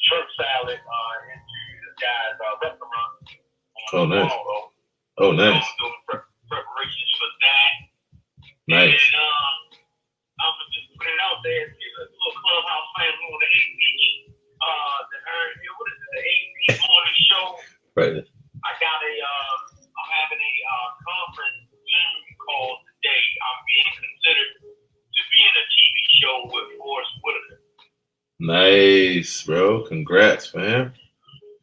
shrimp salad into the guy's restaurant. Oh, nice. Tomorrow. Oh, nice. I'm doing preparations for that. Nice. And I'm just putting it out there. It's a little Clubhouse family on the 8 beach. What is it? The 8 beach morning show. Right. I got I'm having a conference Zoom call today. I'm being considered to be in a TV show with Forrest Whitaker. Nice, bro. Congrats, man.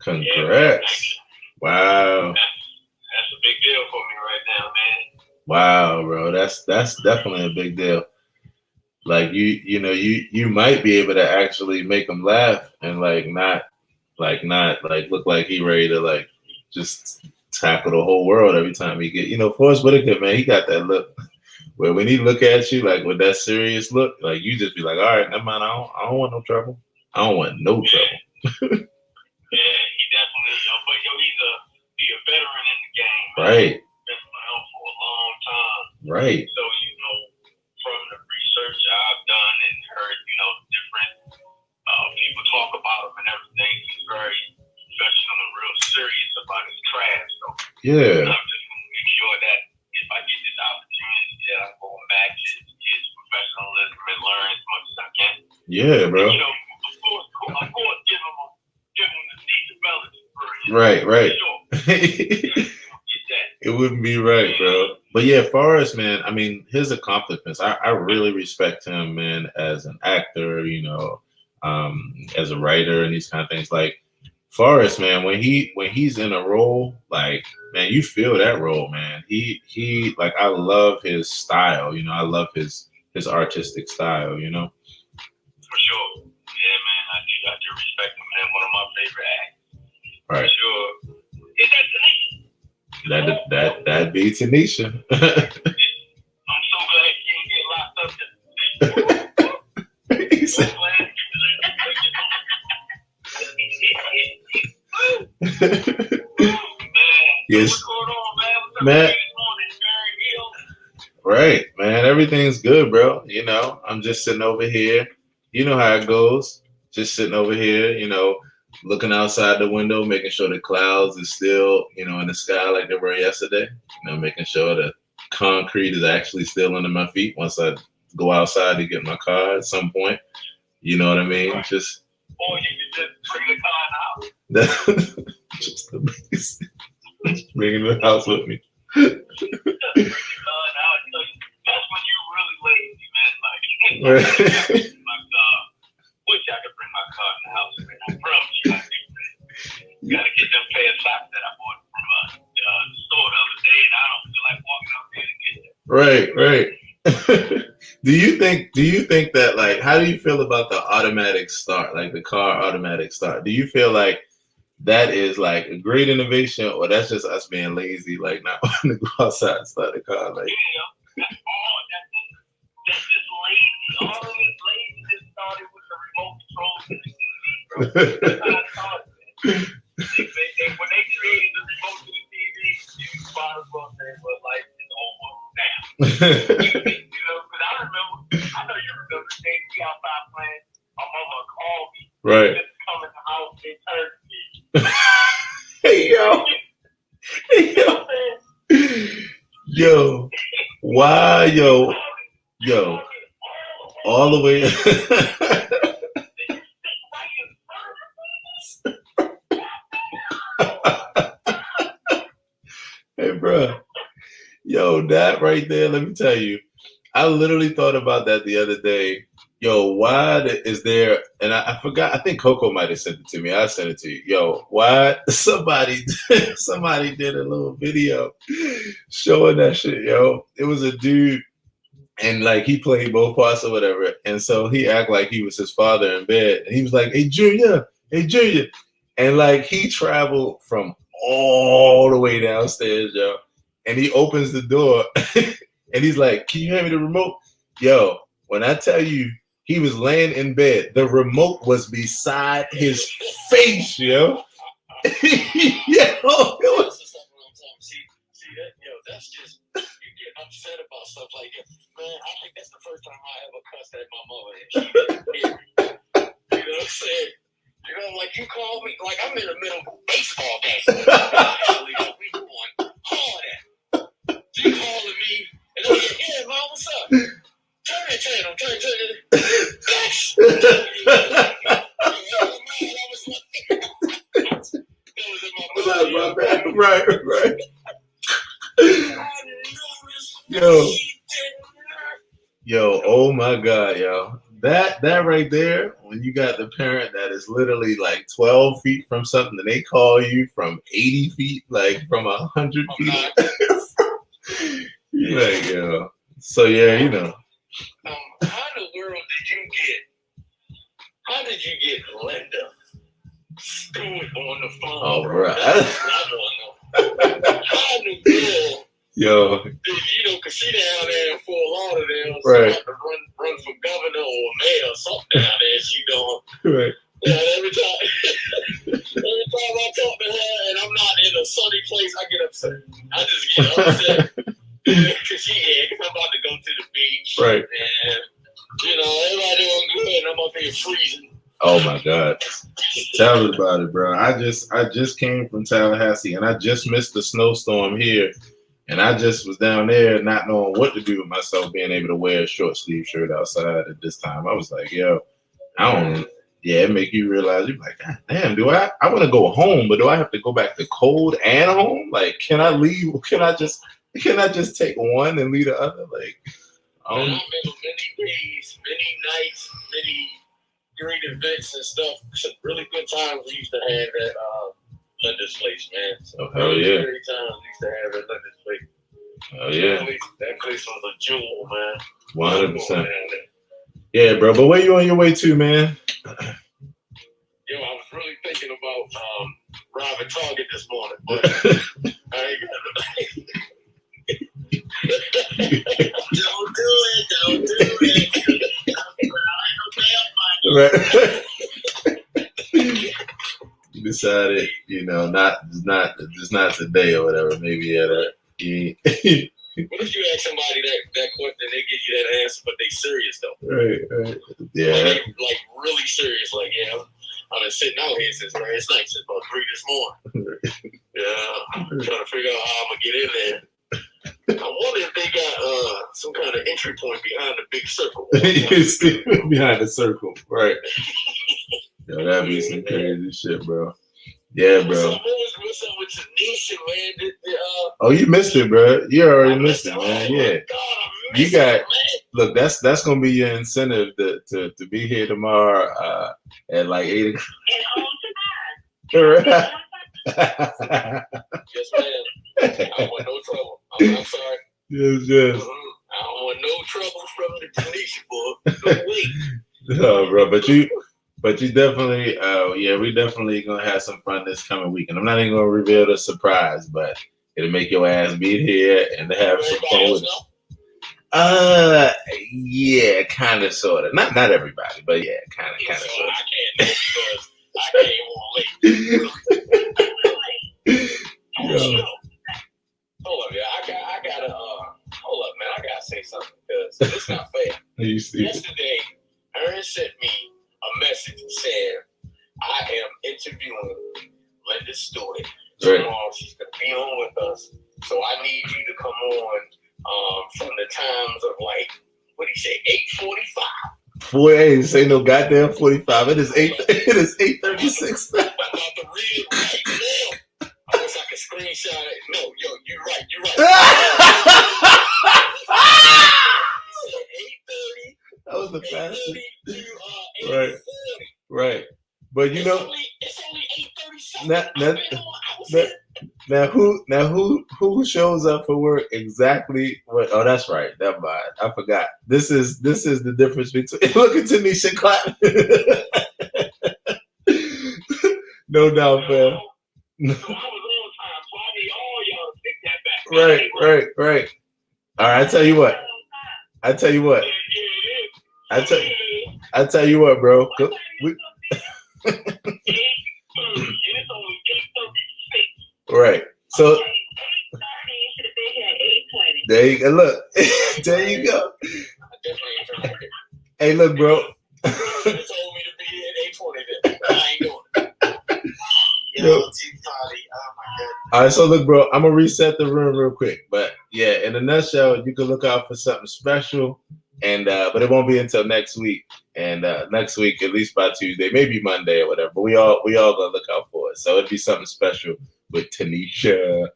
Congrats. Yeah, wow. That's a big deal for me right now, man. Wow, bro. That's definitely a big deal. Like you might be able to actually make him laugh and not look like he ready to just tackle the whole world every time he get Forrest Whitaker, man, he got that look where when he look at you with that serious look, you just be like, all right, never mind, I don't want no trouble. I don't want no trouble. Yeah, he definitely but he's a veteran in the game, man. Right. Been around for a long time. Right. So, from the research I've done and heard, different people talk about him and everything, he's very professional and real serious about his craft. So yeah. I'm just going to make sure that if I get this opportunity, that I go and match his professionalism and learn as much as I can. Yeah, bro. And, of course, give him the Caesar Bell experience. Right. Sure. It wouldn't be right, bro. But yeah, Forrest, man, I mean, his accomplishments, I really respect him, man, as an actor, as a writer and these kind of things. Like Forrest, man, when he's in a role, man, you feel that role, man. He I love his style, I love his artistic style, For sure. Yeah, man, I do respect him, man. One of my favorite actors. Right. For sure. Is that Tanisha? That'd be Tanisha. I'm so glad she didn't get locked up. Yes. What's going on, man? What's up, man? Right, man. Everything's good, bro. You know, I'm just sitting over here. You know how it goes. Just sitting over here, you know, looking outside the window, making sure the clouds is still, you know, in the sky like they were yesterday. You know, making sure the concrete is actually still under my feet once I go outside to get my car at some point. You know what I mean? Right. Just. Or you can just bring the car in the house. Just bringing the house with me. Bring the car in the house. So that's when you're really lazy, man. Like, my car. Wish I could bring my car in the house, man. I promise you I do, man. You gotta get them pair of socks that I bought from the store the other day, and I don't feel like walking out there to get them. Right. Do you think that, like, how do you feel about the automatic start, like the car automatic start? Do you feel like that is like a great innovation, or that's just us being lazy, like not wanting to go outside and start the car? Like, yeah, that's all. That's just lazy. All of this laziness started with the remote control to the TV, bro. That's how it started, man. When they created the remote to the TV, you might as well say, well, life is almost now. You know, because I know you remember the day we outside playing. My mama called me. right. Just come in the house and turn me. Hey yo, why yo, all the way. Hey, bro. Yo, that right there, let me tell you, I literally thought about that the other day. Yo, why is there, and I forgot, I think Coco might have sent it to me. I sent it to you. Yo, why somebody did a little video showing that shit, yo. It was a dude, and like he played both parts or whatever. And so he acted like he was his father in bed. And he was like, hey, Junior. And like he traveled from all the way downstairs, yo. And he opens the door and he's like, can you hand me the remote? Yo, when I tell you, he was laying in bed. The remote was beside his face, yo. That's just, you get upset about stuff like that. Man, I think that's the first time I ever cussed at my mother. And she didn't hear me. You know what I'm saying? You know, like you call me, like I'm in the middle of a baseball game. Actually, we going hard at. She calling me, and I'm like, yeah, mom, what's up? Turn that channel. Yes! That was in my mind. Right. Yo, oh my God, yo. That right there, when you got the parent that is literally like 12 feet from something and they call you from 80 feet, like from 100 feet. You're like, yo. So yeah, you know. How in the world did you get Linda Stewart on the phone? Oh, bro. How in the world? Yo. You know, because she down there in Fort Lauderdale, so right. have to run for governor or mayor or something down there. She going. Right. Yeah, every time I talk to her and I'm not in a sunny place, I get upset. I just get upset. Because I'm about to go to the beach. Right. And, you know, everybody doing good and I'm up here freezing. Oh my God. Tell us about it, bro. I just came from Tallahassee and I just missed the snowstorm here. And I just was down there not knowing what to do with myself, being able to wear a short sleeve shirt outside at this time. I was like, yo, it make you realize, you're like, God damn, I want to go home, but do I have to go back to cold and home? Like, can I leave? Can I just take one and leave the other? Like, I remember many days, many nights, many great events and stuff. Some really good times we used to have at Linda's place, man. So hell yeah. Great times we used to have at Linda's place. Oh yeah. That place was a jewel, man. 100%. Yeah, bro. But where you on your way to, man? Yo, I was really thinking about robbing Target this morning, but I ain't Don't do it. Right. You just decided, not just not today or whatever. Maybe at a. What if you ask somebody that question, they give you that answer, but they serious though? Right. Yeah. Like really serious. Like, yeah, I've been sitting out here since last night, since about 3 this morning. Yeah, I'm trying to figure out how I'm gonna get in there. I wonder if they got some kind of entry point behind the big circle. Behind the circle, right? Yo, that'd be some crazy shit, bro. Yeah, bro. What's up with Tanisha, man? Oh, you missed it, bro. You already missed it, man. Yeah. God, you got look. That's gonna be your incentive to be here tomorrow at like 8 o'clock. Yes, ma'am. I don't want no trouble. I'm sorry. Yes. I don't want no trouble from the Tanisha boy. No way. No, bro. But you definitely, we definitely gonna have some fun this coming week. And I'm not even gonna reveal the surprise, but it'll make your ass be here and have some fun with us. Yeah, kind of, sort of. Not everybody, but yeah, kind of, sort of. I can't because I came on late. Hold up, yeah. I gotta hold up, man. I gotta say something because it's not fair. Yesterday, Aaron sent me a message saying I am interviewing Linda Stewart. Tomorrow she's gonna be on with us. So I need you to come on from the times of like, what do you say, 8:45? 48, say no goddamn 45. It is 8:36. I'm about to read it right now. I wish I could screenshot it. No, you're right. 8:30. That was the fastest. To Right. But it's only 8:37. Now who shows up for work exactly what? Oh, that's right. Never mind. I forgot. This is the difference between look at Tanisha clap. No doubt, fam. Right. All right. I tell you what, bro. Right. So there you go. Look, there you go. Hey, look, bro. You told me to be here at 8:20. I ain't doing it. All right, so look, bro, I'm gonna reset the room real quick, but yeah, in a nutshell, you can look out for something special, and but it won't be until next week, and next week at least by Tuesday, maybe Monday or whatever. But we all gonna look out for it, so it'd be something special with Tanisha.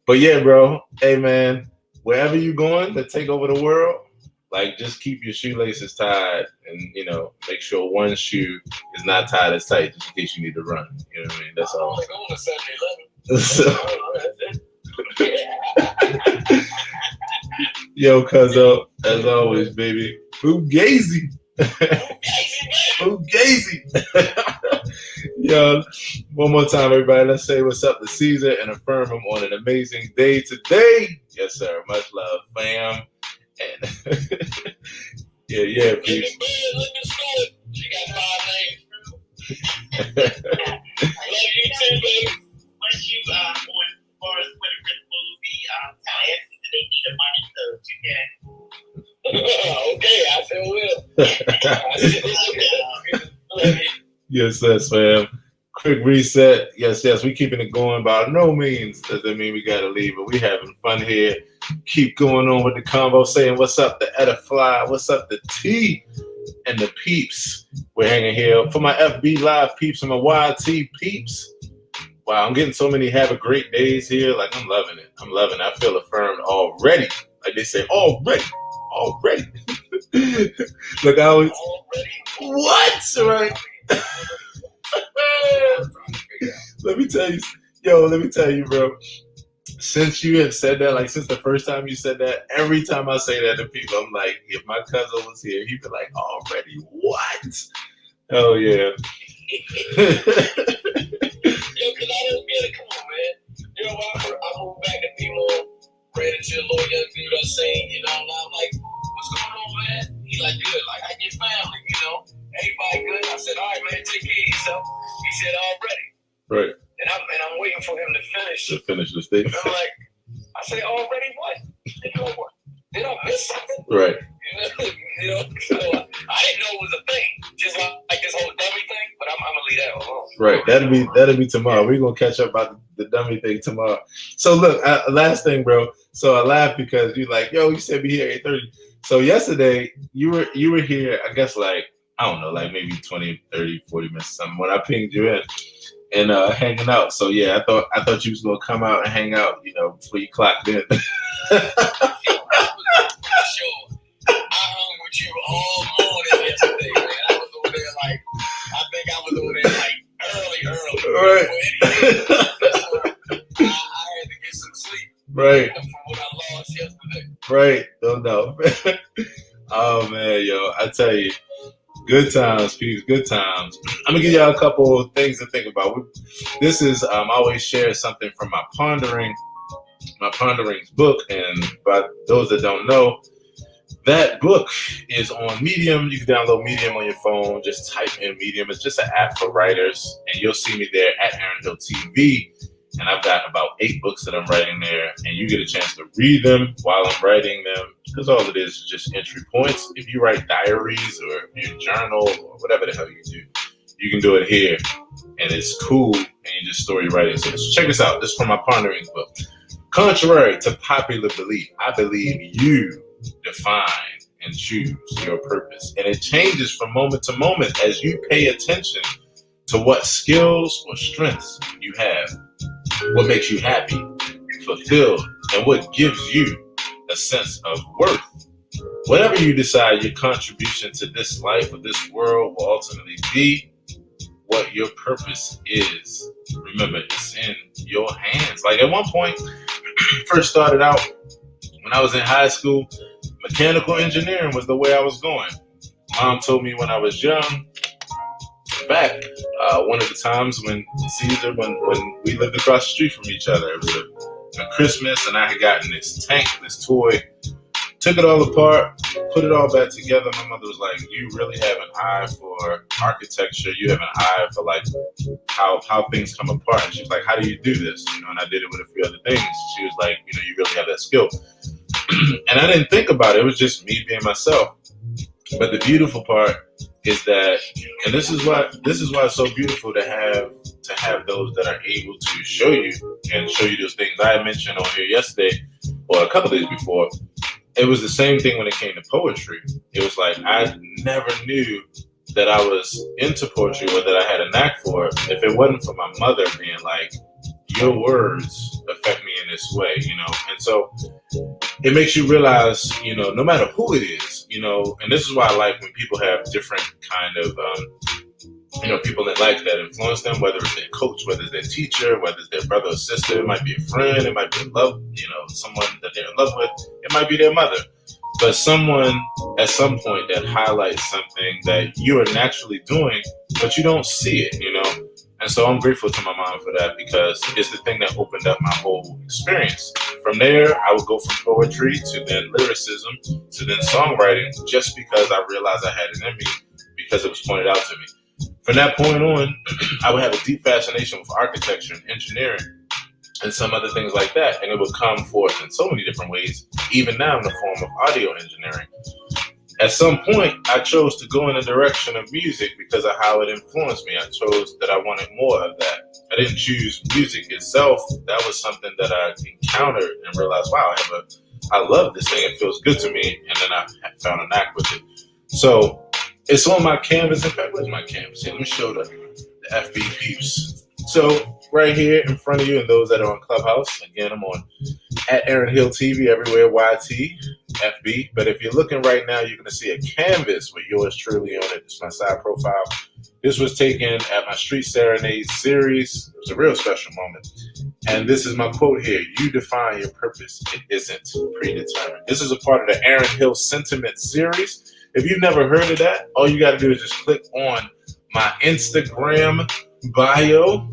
But yeah, bro, hey man, wherever you going to take over the world, like just keep your shoelaces tied, and make sure one shoe is not tied as tight, just in case you need to run. You know what I mean? That's all. Yo, cuzzo, as always, baby. Fugazi. Fugazi. Yo, one more time, everybody. Let's say what's up to Caesar and affirm him on an amazing day today. Yes, sir. Much love, fam. And yeah, peace. She got 5 names. Love you too, baby. Once you on as far as when the principal will be asking that they need the money, so you can. Okay, I sure will. Yes, fam. Quick reset. Yes, we keeping it going. By no means does that mean we gotta leave, but we having fun here. Keep going on with the convo, saying what's up to Edify, what's up to T and the peeps. We're hanging here for my FB Live peeps and my YT peeps. Wow, I'm getting so many have a great days here. Like, I'm loving it. I feel affirmed already. Like they say, already. Look, I always what? Right? Let me tell you, bro. Since you have said that, like since the first time you said that, every time I say that to people, I'm like, if my cousin was here, he'd be like, already what? Oh yeah. Yo, cause I don't get it. Come on, man. I moved back to people, ran into a little young dude I seen, and I'm like, what's going on, man? He like, good. Like, I get family, everybody good. I said, all right, man, take care of yourself. He said, already. Right. finish. To finish the statement. I'm like, I say, already what? Did I miss something? Right. So I didn't know it was a thing. Just like this whole dummy thing, but I'm gonna leave that alone. Right. That'll be tomorrow. We're gonna catch up about the dummy thing tomorrow. So look, last thing, bro. So I laughed because you're like, yo, you said be here at 8:30. So yesterday you were here, I guess like, I don't know, like maybe 20, 30, 40 minutes or something when I pinged you in and hanging out. So yeah, I thought you was gonna come out and hang out, before you clocked in. I hung with you all morning yesterday, man. I was over there like, I think I was over there like early. Right. I had to get some sleep. Right. From what I lost yesterday. Right. Don't know. Oh man, yo, I tell you, good times, peeps, good times. I'm gonna give y'all a couple of things to think about. This is I always share something from my ponderings book, and by those that don't know, that book is on Medium. You can download Medium on your phone. Just type in Medium. It's just an app for writers, and you'll see me there at Aaron Hill TV. And I've got about 8 books that I'm writing there, and you get a chance to read them while I'm writing them, because all it is just entry points. If you write diaries or if you journal or whatever the hell you do, you can do it here, and it's cool, and you just story writing. So check this out. This is from my ponderings book. Contrary to popular belief, I believe you define and choose your purpose, and it changes from moment to moment as you pay attention to what skills or strengths you have, what makes you happy, fulfilled, and what gives you a sense of worth. Whatever you decide your contribution to this life or this world will ultimately be, what your purpose is, remember, it's in your hands. Like at one point, first started out when I was in high school, mechanical engineering was the way I was going. Mom told me when I was young, back one of the times when Caesar, when we lived across the street from each other, it was a Christmas, and I had gotten this tank, this toy, took it all apart, put it all back together. My mother was like, you really have an eye for architecture. You have an eye for like how things come apart. And she was like, how do you do this? And I did it with a few other things. She was like, you really have that skill. And I didn't think about it. It was just me being myself. But the beautiful part is that, and this is why it's so beautiful to have those that are able to show you those things. I had mentioned on here yesterday or a couple days before. It was the same thing when it came to poetry. It was like I never knew that I was into poetry or that I had a knack for it if it wasn't for my mother being like, your words affect me in this way, And so it makes you realize, no matter who it is, and this is why I like when people have different kind of, people in life that influence them, whether it's their coach, whether it's their teacher, whether it's their brother or sister, it might be a friend, it might be love, someone that they're in love with, it might be their mother. But someone at some point that highlights something that you are naturally doing, but you don't see it, And so I'm grateful to my mom for that, because it's the thing that opened up my whole experience. From there, I would go from poetry to then lyricism to then songwriting, just because I realized I had it in me, because it was pointed out to me. From that point on, I would have a deep fascination with architecture and engineering and some other things like that. And it would come forth in so many different ways, even now in the form of audio engineering. At some point, I chose to go in the direction of music because of how it influenced me. I chose that I wanted more of that. I didn't choose music itself. That was something that I encountered and realized, wow, I love this thing. It feels good to me. And then I found a knack with it. So it's on my canvas. In fact, where's my canvas? Here, let me show the FB peeps. So right here in front of you, and those that are on Clubhouse, again, I'm on at Aaron Hill TV everywhere, YT, FB. But if you're looking right now, you're going to see a canvas with yours truly on it. It's my side profile. This was taken at my Street Serenade series. It was a real special moment. And this is my quote here. You define your purpose. It isn't predetermined. This is a part of the Aaron Hill Sentiment series. If you've never heard of that, all you got to do is just click on my Instagram bio.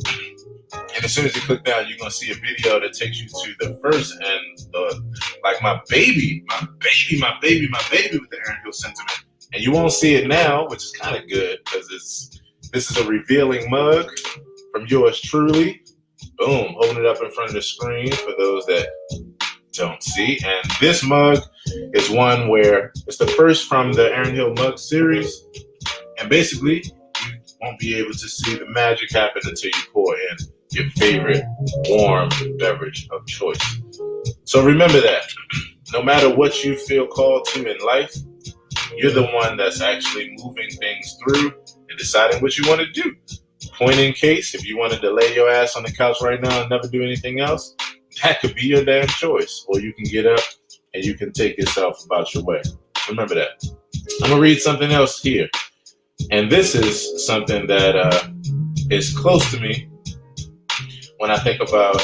And as soon as you click down, you're going to see a video that takes you to the first and my baby with the Aaron Hill Sentiment. And you won't see it now, which is kind of good, because this is a revealing mug from yours truly. Boom, holding it up in front of the screen for those that don't see. And this mug is one where it's the first from the Aaron Hill mug series. And basically, you won't be able to see the magic happen until you pour in your favorite warm beverage of choice. So remember that no matter what you feel called to in life, you're the one that's actually moving things through and deciding what you want to do. Point in case, if you wanted to lay your ass on the couch right now and never do anything else, that could be your damn choice. Or you can get up and you can take yourself about your way. Remember that. I'm going to read something else here. And this is something that is close to me when I think about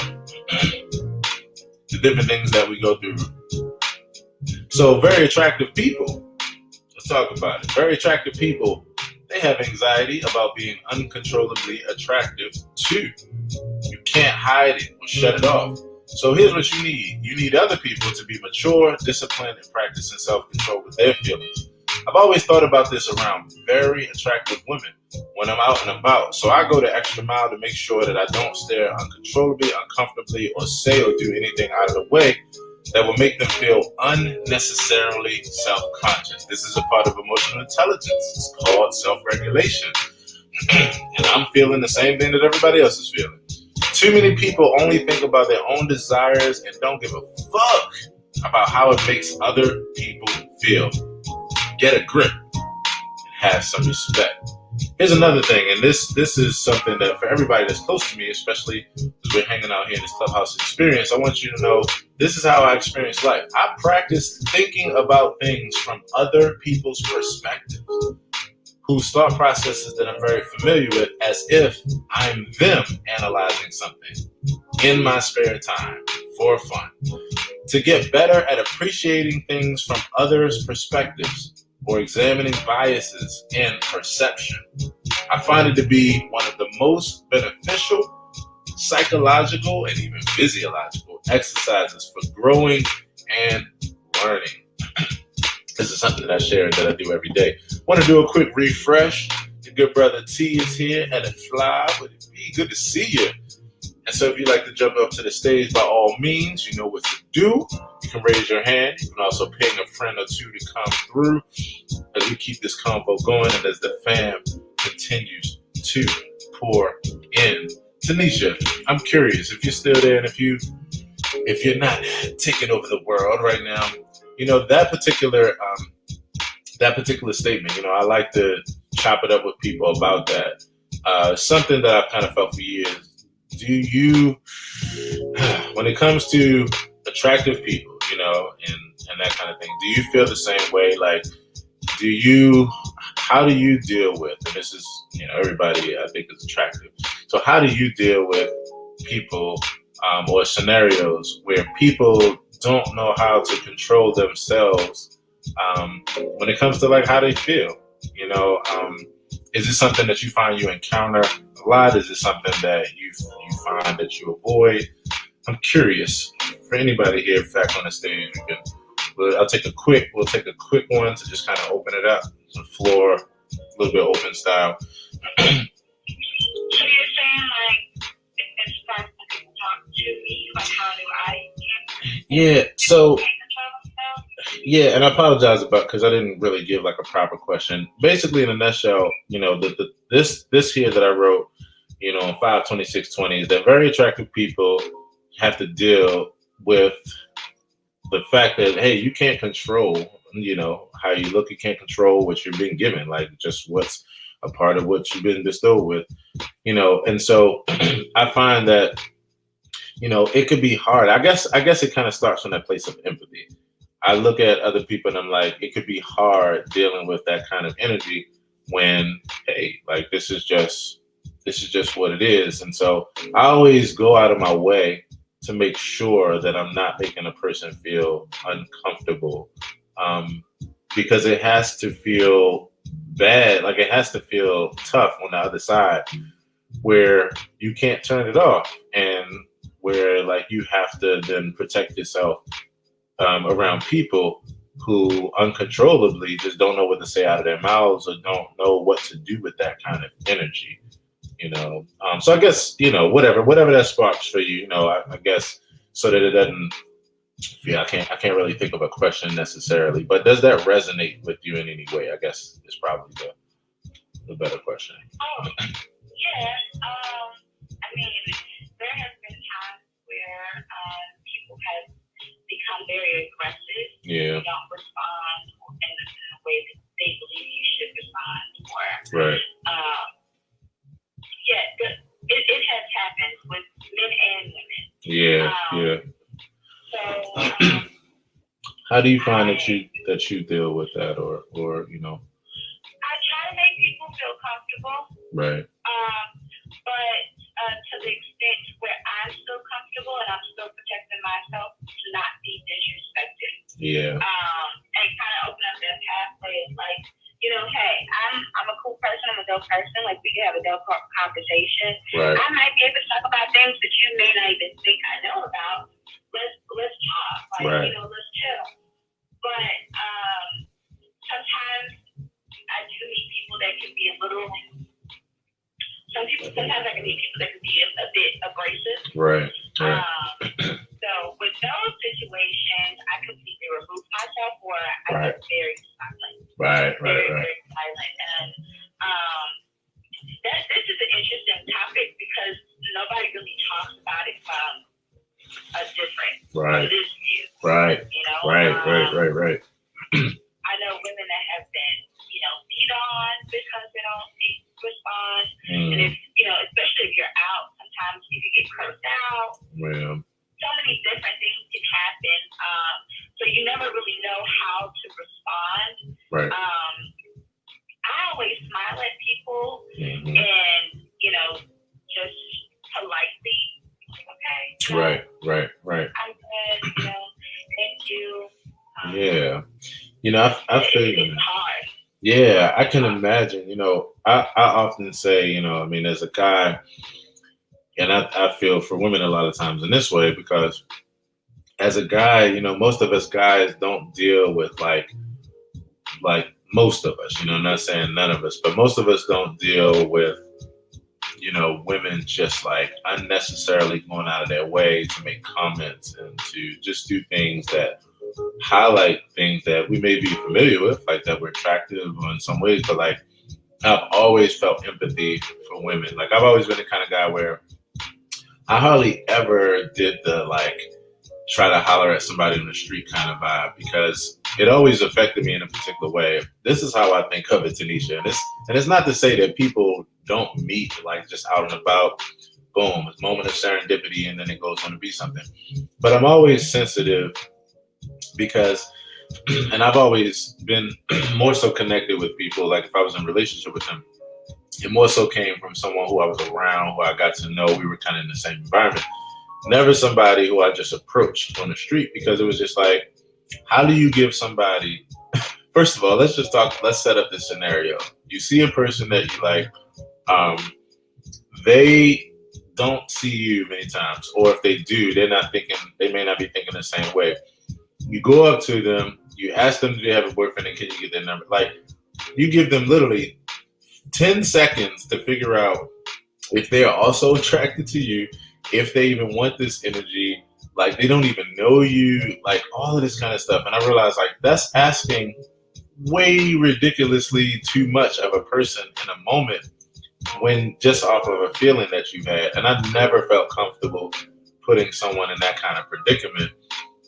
the different things that we go through. So very attractive people, let's talk about it. Very attractive people, they have anxiety about being uncontrollably attractive too. You can't hide it or shut it off. So here's what you need. You need other people to be mature, disciplined, and practicing self-control with their feelings. I've always thought about this around very attractive women when I'm out and about. So I go the extra mile to make sure that I don't stare uncontrollably, uncomfortably, or say or do anything out of the way that will make them feel unnecessarily self-conscious. This is a part of emotional intelligence. It's called self-regulation. And I'm feeling the same thing that everybody else is feeling. Too many people only think about their own desires and don't give a fuck about how it makes other people feel. Get a grip and have some respect. Here's another thing, and this is something that for everybody that's close to me, especially as we're hanging out here in this Clubhouse experience, I want you to know this is how I experience life. I practice thinking about things from other people's perspectives, whose thought processes that I'm very familiar with, as if I'm them analyzing something in my spare time for fun. To get better at appreciating things from others' perspectives or examining biases in perception, I find it to be one of the most beneficial psychological and even physiological exercises for growing and learning. This is something that I share and that I do every day. Want to do a quick refresh. Your good brother T is here at a fly. Would it be good to see you? And so if you'd like to jump up to the stage, by all means, you know what to do. You can raise your hand. You can also ping a friend or two to come through as we keep this convo going and as the fam continues to pour in. Tanisha, I'm curious if you're still there and if you're not taking over the world right now. You know, that particular statement, you know, I like to chop it up with people about that. Something that I've kind of felt for years. Do you, when it comes to attractive people, you know, and that kind of thing, do you feel the same way? Like, how do you deal with, and this is, you know, everybody I think is attractive. So how do you deal with people or scenarios where people don't know how to control themselves when it comes to like how they feel? You know, is it something that you find you encounter a lot? Is it something that you find that you avoid? I'm curious for anybody here back on the stage. We'll take a quick one to just kind of open it up. The floor, a little bit open style. So you're saying like it's fun to talk to me, like how do I? Yeah. So. Yeah, and I apologize because I didn't really give like a proper question. Basically, in a nutshell, you know, this here that I wrote, you know, on 5/26/20 is that very attractive people have to deal with the fact that, hey, you can't control, you know, how you look. You can't control what you're being given, like just what's a part of what you've been bestowed with, you know. And so I find that, you know, it could be hard. I guess it kind of starts from that place of empathy. I look at other people and I'm like, it could be hard dealing with that kind of energy when, hey, like this is just what it is. And so I always go out of my way to make sure that I'm not making a person feel uncomfortable, because it has to feel bad. Like it has to feel tough on the other side where you can't turn it off and where like you have to then protect yourself around people who uncontrollably just don't know what to say out of their mouths or don't know what to do with that kind of energy, you know. So I guess, you know, whatever that sparks for you, you know, I guess so that it doesn't feel, I can't really think of a question necessarily, but does that resonate with you in any way? I guess is probably the better question. Oh, yeah. I mean, there have been times where people have become very aggressive. Yeah. You don't respond in the way that they believe you should respond. Or, right. It has happened with men and women. Yeah. So, how do you find that you deal with that, or you know? I try to make people feel comfortable. Right. But to the extent where I'm still comfortable and I'm still protecting myself to not be disrespected. Yeah. And kind of open up that pathway of like, you know, hey, I'm a cool person, I'm a dope person, like we can have a dope conversation. Right. I might be able to talk about things that you may not even think I know about. Let's talk. Like, right. You know, let's chill. But sometimes I do meet people that can be a little. Sometimes I can meet people that can be a bit abrasive. Right. So with those situations, I completely remove myself, or I get very silent. Right. Very silent. And this is an interesting topic because nobody really talks about it from a different this view. Right. You know. Right. I know women that have been, you know, beat on because they don't respond. And if, you know, especially if you're out, sometimes you can get cursed out. Yeah. So many different things can happen. So you never really know how to respond. Right. I always smile at people mm-hmm. and, you know, just politely, okay. So Right. I'm good, you know, thank you. Yeah. You know, I feel you. It's hard. Yeah, I can imagine. You know, I often say, you know, I mean, as a guy, and I feel for women a lot of times in this way, because as a guy, you know, most of us guys don't deal with like most of us, you know, I'm not saying none of us, but most of us don't deal with, you know, women just like unnecessarily going out of their way to make comments and to just do things that highlight things that we may be familiar with, like that we're attractive or in some ways, but like I've always felt empathy for women. Like I've always been the kind of guy where I hardly ever did the like try to holler at somebody on the street kind of vibe, because it always affected me in a particular way. This is how I think of it, Tanisha. And it's not to say that people don't meet like just out and about, boom, a moment of serendipity and then it goes on to be something. But I'm always sensitive because, and I've always been more so connected with people, like if I was in a relationship with them, it more so came from someone who I was around, who I got to know. We were kind of in the same environment. Never somebody who I just approached on the street, because it was just like, how do you give somebody, first of all, let's set up this scenario. You see a person that you like, they don't see you many times, or if they do, they may not be thinking the same way. You go up to them, you ask them, do they have a boyfriend, and can you get their number? Like, you give them literally 10 seconds to figure out if they are also attracted to you, if they even want this energy, like they don't even know you, like all of this kind of stuff. And I realized like that's asking way ridiculously too much of a person in a moment, when just off of a feeling that you've had. And I've never felt comfortable putting someone in that kind of predicament,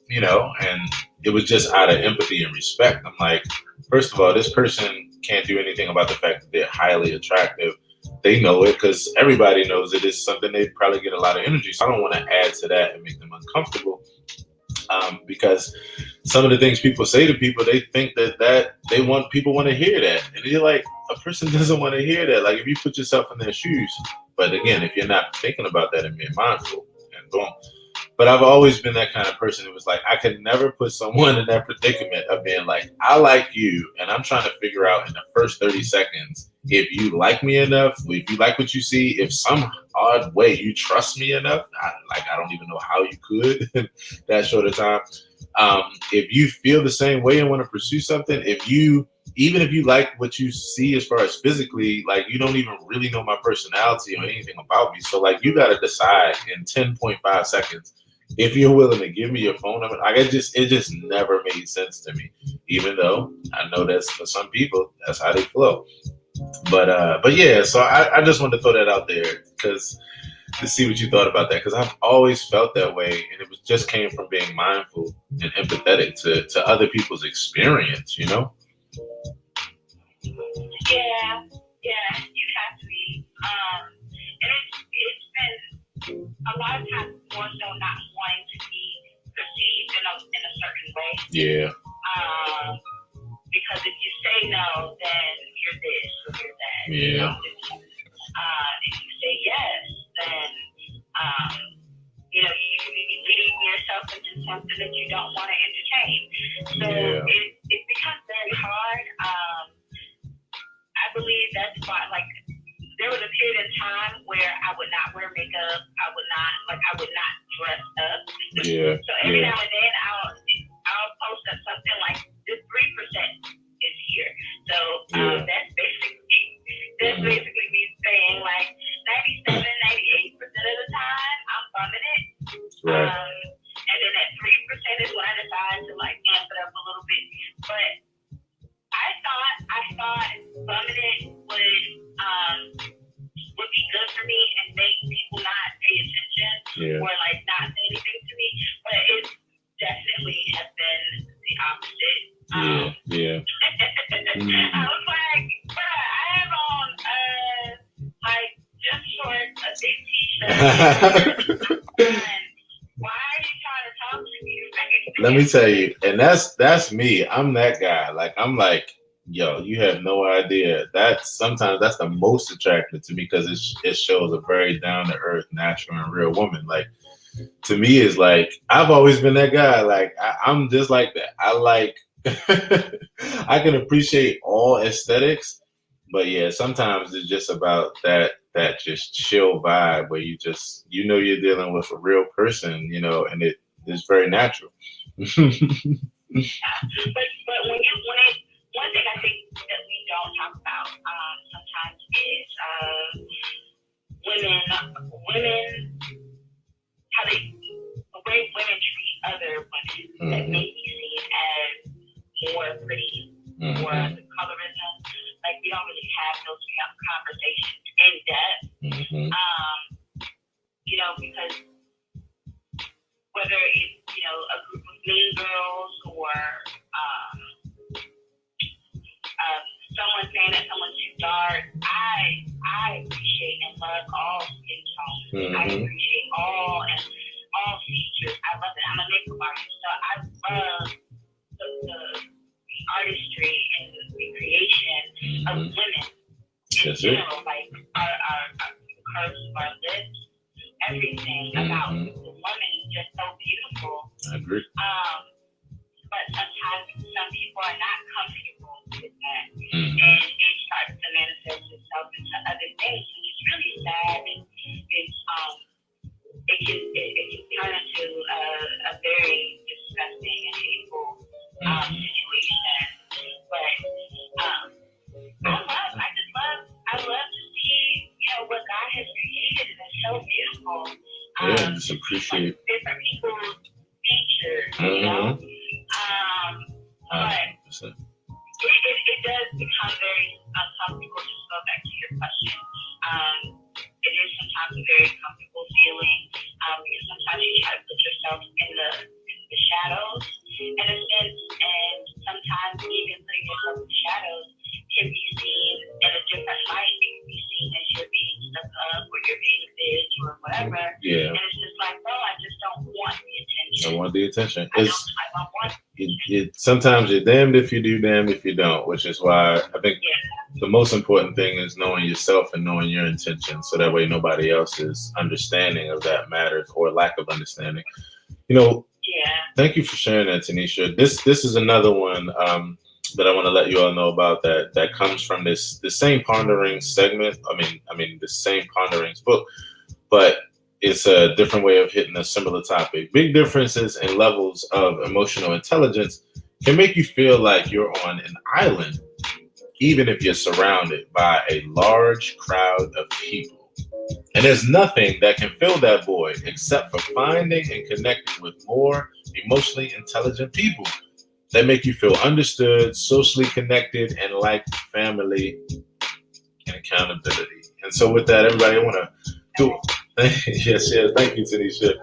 you know, and it was just out of empathy and respect. I'm like, first of all, this person can't do anything about the fact that they're highly attractive. They know it because everybody knows it is something they probably get a lot of energy. So I don't want to add to that and make them uncomfortable, because some of the things people say to people, they think that people want to hear that. And you're like, a person doesn't want to hear that. Like if you put yourself in their shoes, but again, if you're not thinking about that and being mindful, and boom. But I've always been that kind of person. It was like, I could never put someone in that predicament of being like, I like you, and I'm trying to figure out in the first 30 seconds, if you like me enough, if you like what you see, if some odd way you trust me enough, I don't even know how you could in that short of time. If you feel the same way and want to pursue something, if you even if you like what you see as far as physically, like you don't even really know my personality or anything about me. So like you got to decide in 10.5 seconds if you're willing to give me your phone number. Like it just never made sense to me, even though I know that's for some people, that's how they flow. But yeah, so I just wanted to throw that out there because to see what you thought about that, because I've always felt that way, and it was just came from being mindful and empathetic to other people's experience, you know? Yeah, you have to be. And it's been a lot of times more so not wanting to be perceived in a certain way. Yeah. Because if you say no, then you're this or you're that. Yeah. You know? If you say yes, then you leading yourself into something that you don't want to entertain. So it becomes very hard. I believe that's why, like, there was a period of time where I would not wear makeup. I would not dress up. Yeah. So every now and then I'll post up something like this 3% is here. So that's basically me saying like 97, 98% of the time I'm bumming it. Right. And then that 3% is when I decide to like amp it up a little bit. But I thought bumming it would be good for me and make people not pay attention or like not say anything to me. But it definitely has been the opposite. I was like, bruh, I have on like just shorts, a big t-shirt. Why are you trying to talk to me? Let me tell you, and that's me. I'm that guy. Like I'm like, yo, you have no idea. Sometimes that's the most attractive to me because it shows a very down to earth, natural, and real woman. Like to me, is like I've always been that guy. Like I'm just like that. I like I can appreciate all aesthetics, but yeah, sometimes it's just about that just chill vibe where you just you're dealing with a real person, and it is very natural. But when one thing I think that we don't talk about sometimes is women how the way women treat other women that may be seen as more pretty or the colorism. Like we don't really have those conversations in depth. Because whether it's a group of mean girls or someone saying that someone's too dark, I appreciate and love all skin tones. I appreciate all features. I love it. I'm a makeup artist, so I love the artistry and the creation of women in general, like our curves of our lips, everything about the woman is just so beautiful. I agree. But sometimes some people are not comfortable with that, and it starts to manifest itself into other things, which is really sad. And it can turn into a very disgusting and hateful situation. But I love to see what God has created, and it's so beautiful. Just appreciate different people's features, but it does become very uncomfortable. Just go back to your question. It is sometimes a very comfortable feeling because sometimes you try to put yourself in the shadows in a sense, and sometimes even putting yourself in the shadows can be seen in a different light. It can be seen as you're being stuck up or you're being a bitch or whatever. Yeah. And it's just like, no, I just don't want the attention. I want the attention. I don't want it. Sometimes you're damned if you do, damned if you don't, which is why I think the most important thing is knowing yourself and knowing your intentions, so that way nobody else's understanding of that matters or lack of understanding. Thank you for sharing that, Tanisha. This is another one that I want to let you all know about that comes from this same pondering segment. I mean the same ponderings book, but it's a different way of hitting a similar topic. Big differences in levels of emotional intelligence can make you feel like you're on an island even if you're surrounded by a large crowd of people. And there's nothing that can fill that void except for finding and connecting with more emotionally intelligent people that make you feel understood, socially connected, and like family and accountability. And so with that, everybody, I want to do yes, thank you, Tanisha.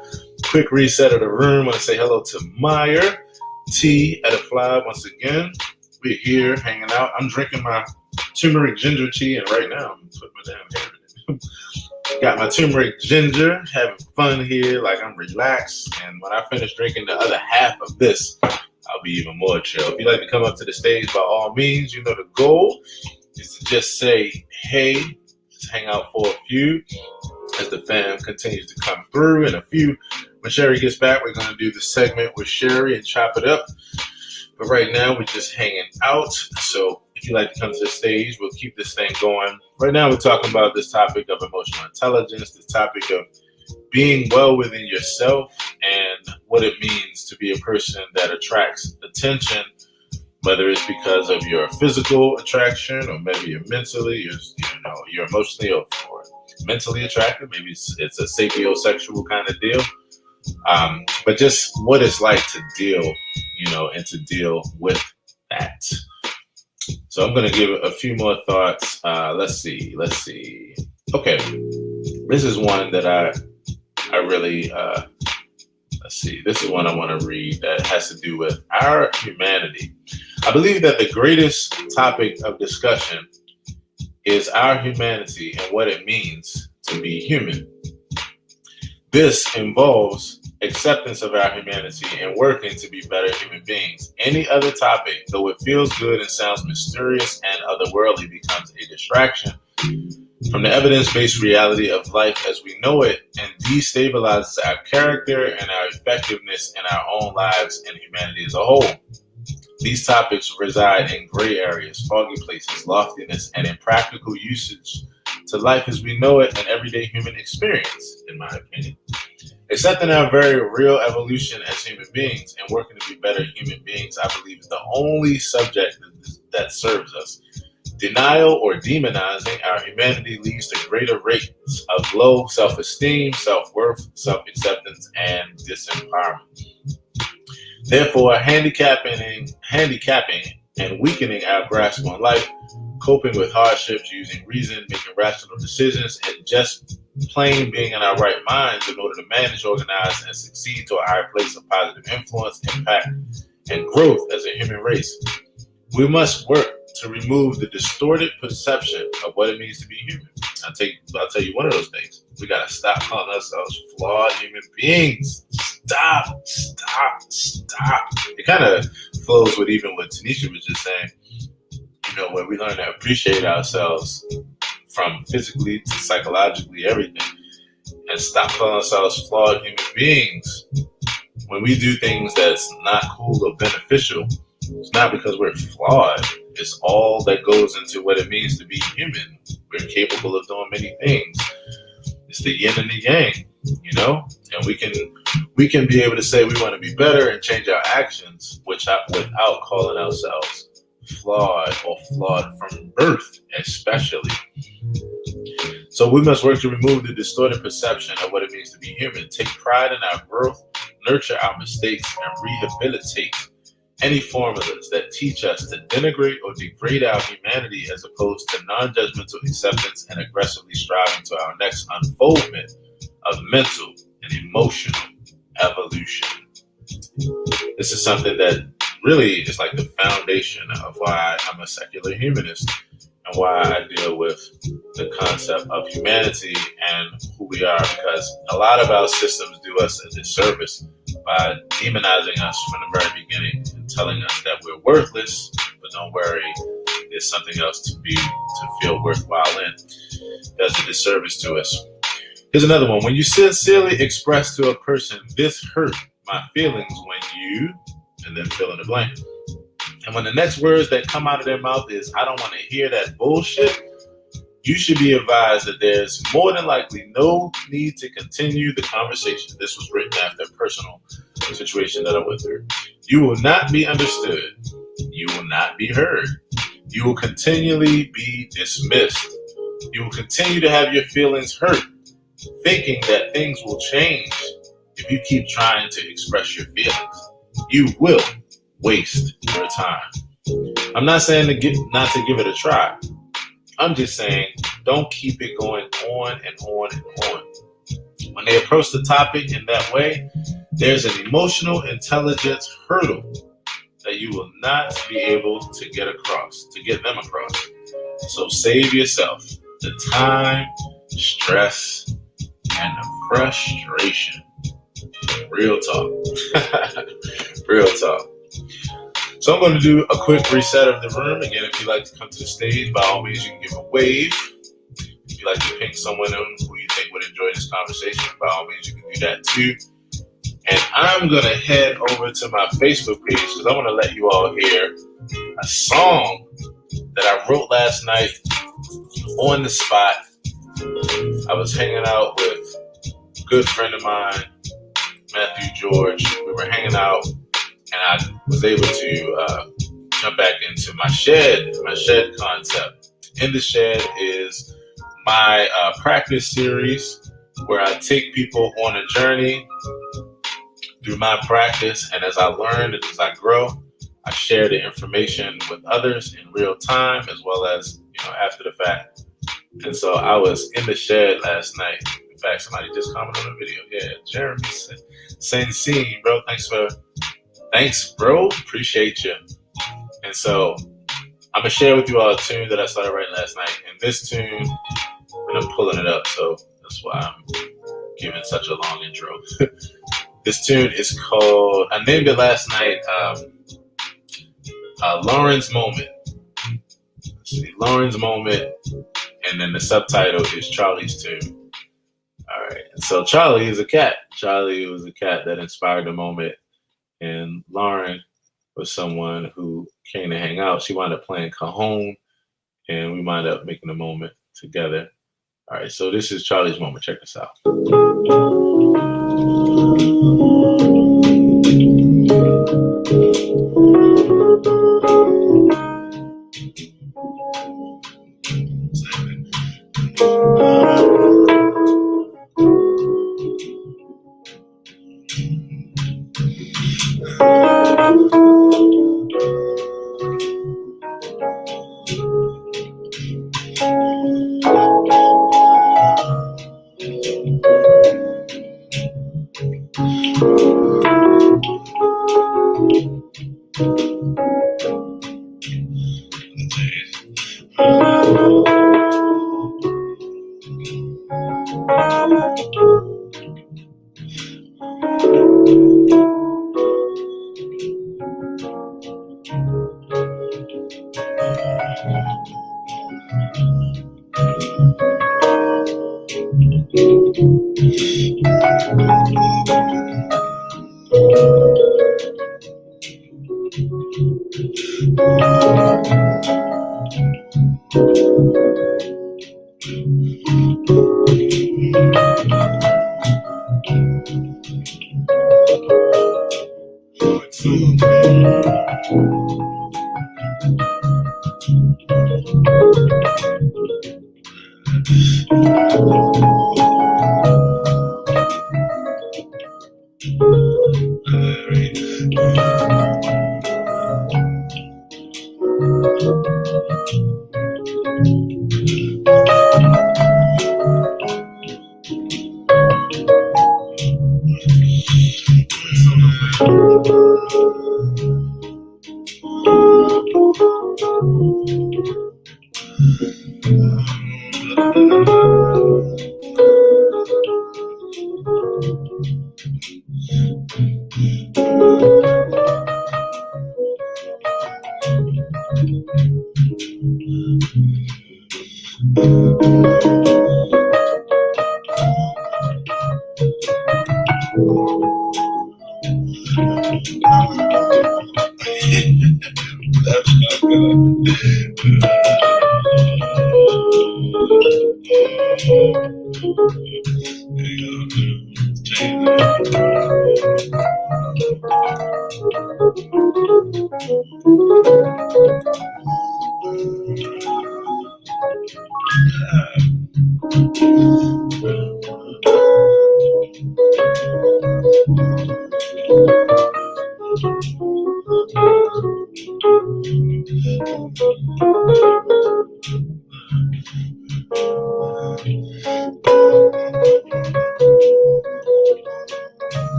Quick reset of the room. I want to say hello to Meyer, T at a fly once again. We're here hanging out. I'm drinking my turmeric ginger tea, and right now I'm putting my damn hair in it. Got my turmeric ginger, having fun here, like I'm relaxed. And when I finish drinking the other half of this, I'll be even more chill. If you'd like to come up to the stage, by all means, you know the goal is to just say, hey, just hang out for a few as the fam continues to come through. In a few, when Sherry gets back, we're going to do the segment with Sherry and chop it up. But right now, we're just hanging out. So if you'd like to come to the stage, we'll keep this thing going. Right now, we're talking about this topic of emotional intelligence, this topic of being well within yourself and what it means to be a person that attracts attention, whether it's because of your physical attraction or maybe you're mentally, you're emotionally or mentally attracted. Maybe it's a sapiosexual kind of deal. But just what it's like to deal, and to deal with that. So I'm going to give a few more thoughts. Let's see. Okay. This is one that I really, let's see. This is one I want to read that has to do with our humanity. I believe that the greatest topic of discussion is our humanity and what it means to be human. This involves acceptance of our humanity and working to be better human beings. Any other topic, though it feels good and sounds mysterious and otherworldly, becomes a distraction from the evidence-based reality of life as we know it and destabilizes our character and our effectiveness in our own lives and humanity as a whole. These topics reside in gray areas, foggy places, loftiness, and impractical usage to life as we know it and everyday human experience, in my opinion. Accepting our very real evolution as human beings and working to be better human beings, I believe, is the only subject that serves us. Denial or demonizing our humanity leads to greater rates of low self-esteem, self-worth, self-acceptance, and disempowerment. Therefore, handicapping and weakening our grasp on life, coping with hardships, using reason, making rational decisions, and just plain being in our right minds in order to manage, organize, and succeed to a higher place of positive influence, impact, and growth as a human race. We must work to remove the distorted perception of what it means to be human. I'll tell you one of those things. We got to stop calling ourselves flawed human beings. Stop. It kind of flows with even what Tanisha was just saying. When we learn to appreciate ourselves from physically to psychologically, everything, and stop calling ourselves flawed human beings. When we do things that's not cool or beneficial, it's not because we're flawed. It's all that goes into what it means to be human. We're capable of doing many things. It's the yin and the yang, and we can be able to say we want to be better and change our actions without calling ourselves flawed or flawed from birth, especially. So we must work to remove the distorted perception of what it means to be human, take pride in our growth, nurture our mistakes, and rehabilitate any formulas that teach us to denigrate or degrade our humanity as opposed to non-judgmental acceptance and aggressively striving to our next unfoldment of mental and emotional evolution. This is something that really is like the foundation of why I'm a secular humanist and why I deal with the concept of humanity and who we are, because a lot of our systems do us a disservice by demonizing us from the very beginning and telling us that we're worthless, but don't worry, there's something else to feel worthwhile in. Does a disservice to us. Here's another one. When you sincerely express to a person, this hurt my feelings when you, and then fill in the blank. And when the next words that come out of their mouth is, I don't want to hear that bullshit, you should be advised that there's more than likely no need to continue the conversation. This was written after a personal situation that I went through. You will not be understood. You will not be heard. You will continually be dismissed. You will continue to have your feelings hurt, thinking that things will change if you keep trying to express your feelings. You will waste your time. I'm not saying not to give it a try. I'm just saying don't keep it going on and on and on. When they approach the topic in that way, there's an emotional intelligence hurdle that you will not be able to get them across. So save yourself the time, stress, and the frustration. Real talk. Real talk. So I'm going to do a quick reset of the room. Again, if you'd like to come to the stage, by all means, you can give a wave. If you'd like to ping someone in who you think would enjoy this conversation, by all means, you can do that too. And I'm going to head over to my Facebook page because I want to let you all hear a song that I wrote last night on the spot. I was hanging out with a good friend of mine, Matthew George. We were hanging out, and I was able to jump back into my shed concept. In the shed is my practice series where I take people on a journey through my practice, and as I learn and as I grow, I share the information with others in real time as well as after the fact. And so I was in the shed last night. In fact, somebody just commented on the video. Yeah, Jeremy same scene, bro. Thanks, bro. Appreciate you. And so I'm gonna share with you all a tune that I started writing last night. And this tune, and I'm pulling it up, so that's why I'm giving such a long intro. This tune is called, I named it last night, Lauren's Moment. Let's see, Lauren's Moment, and then the subtitle is Charlie's Tune. All right, so Charlie is a cat. Charlie was a cat that inspired the moment, and Lauren was someone who came to hang out. She wound up playing Cajon, and we wound up making a moment together. All right, so this is Charlie's Moment. Check this out.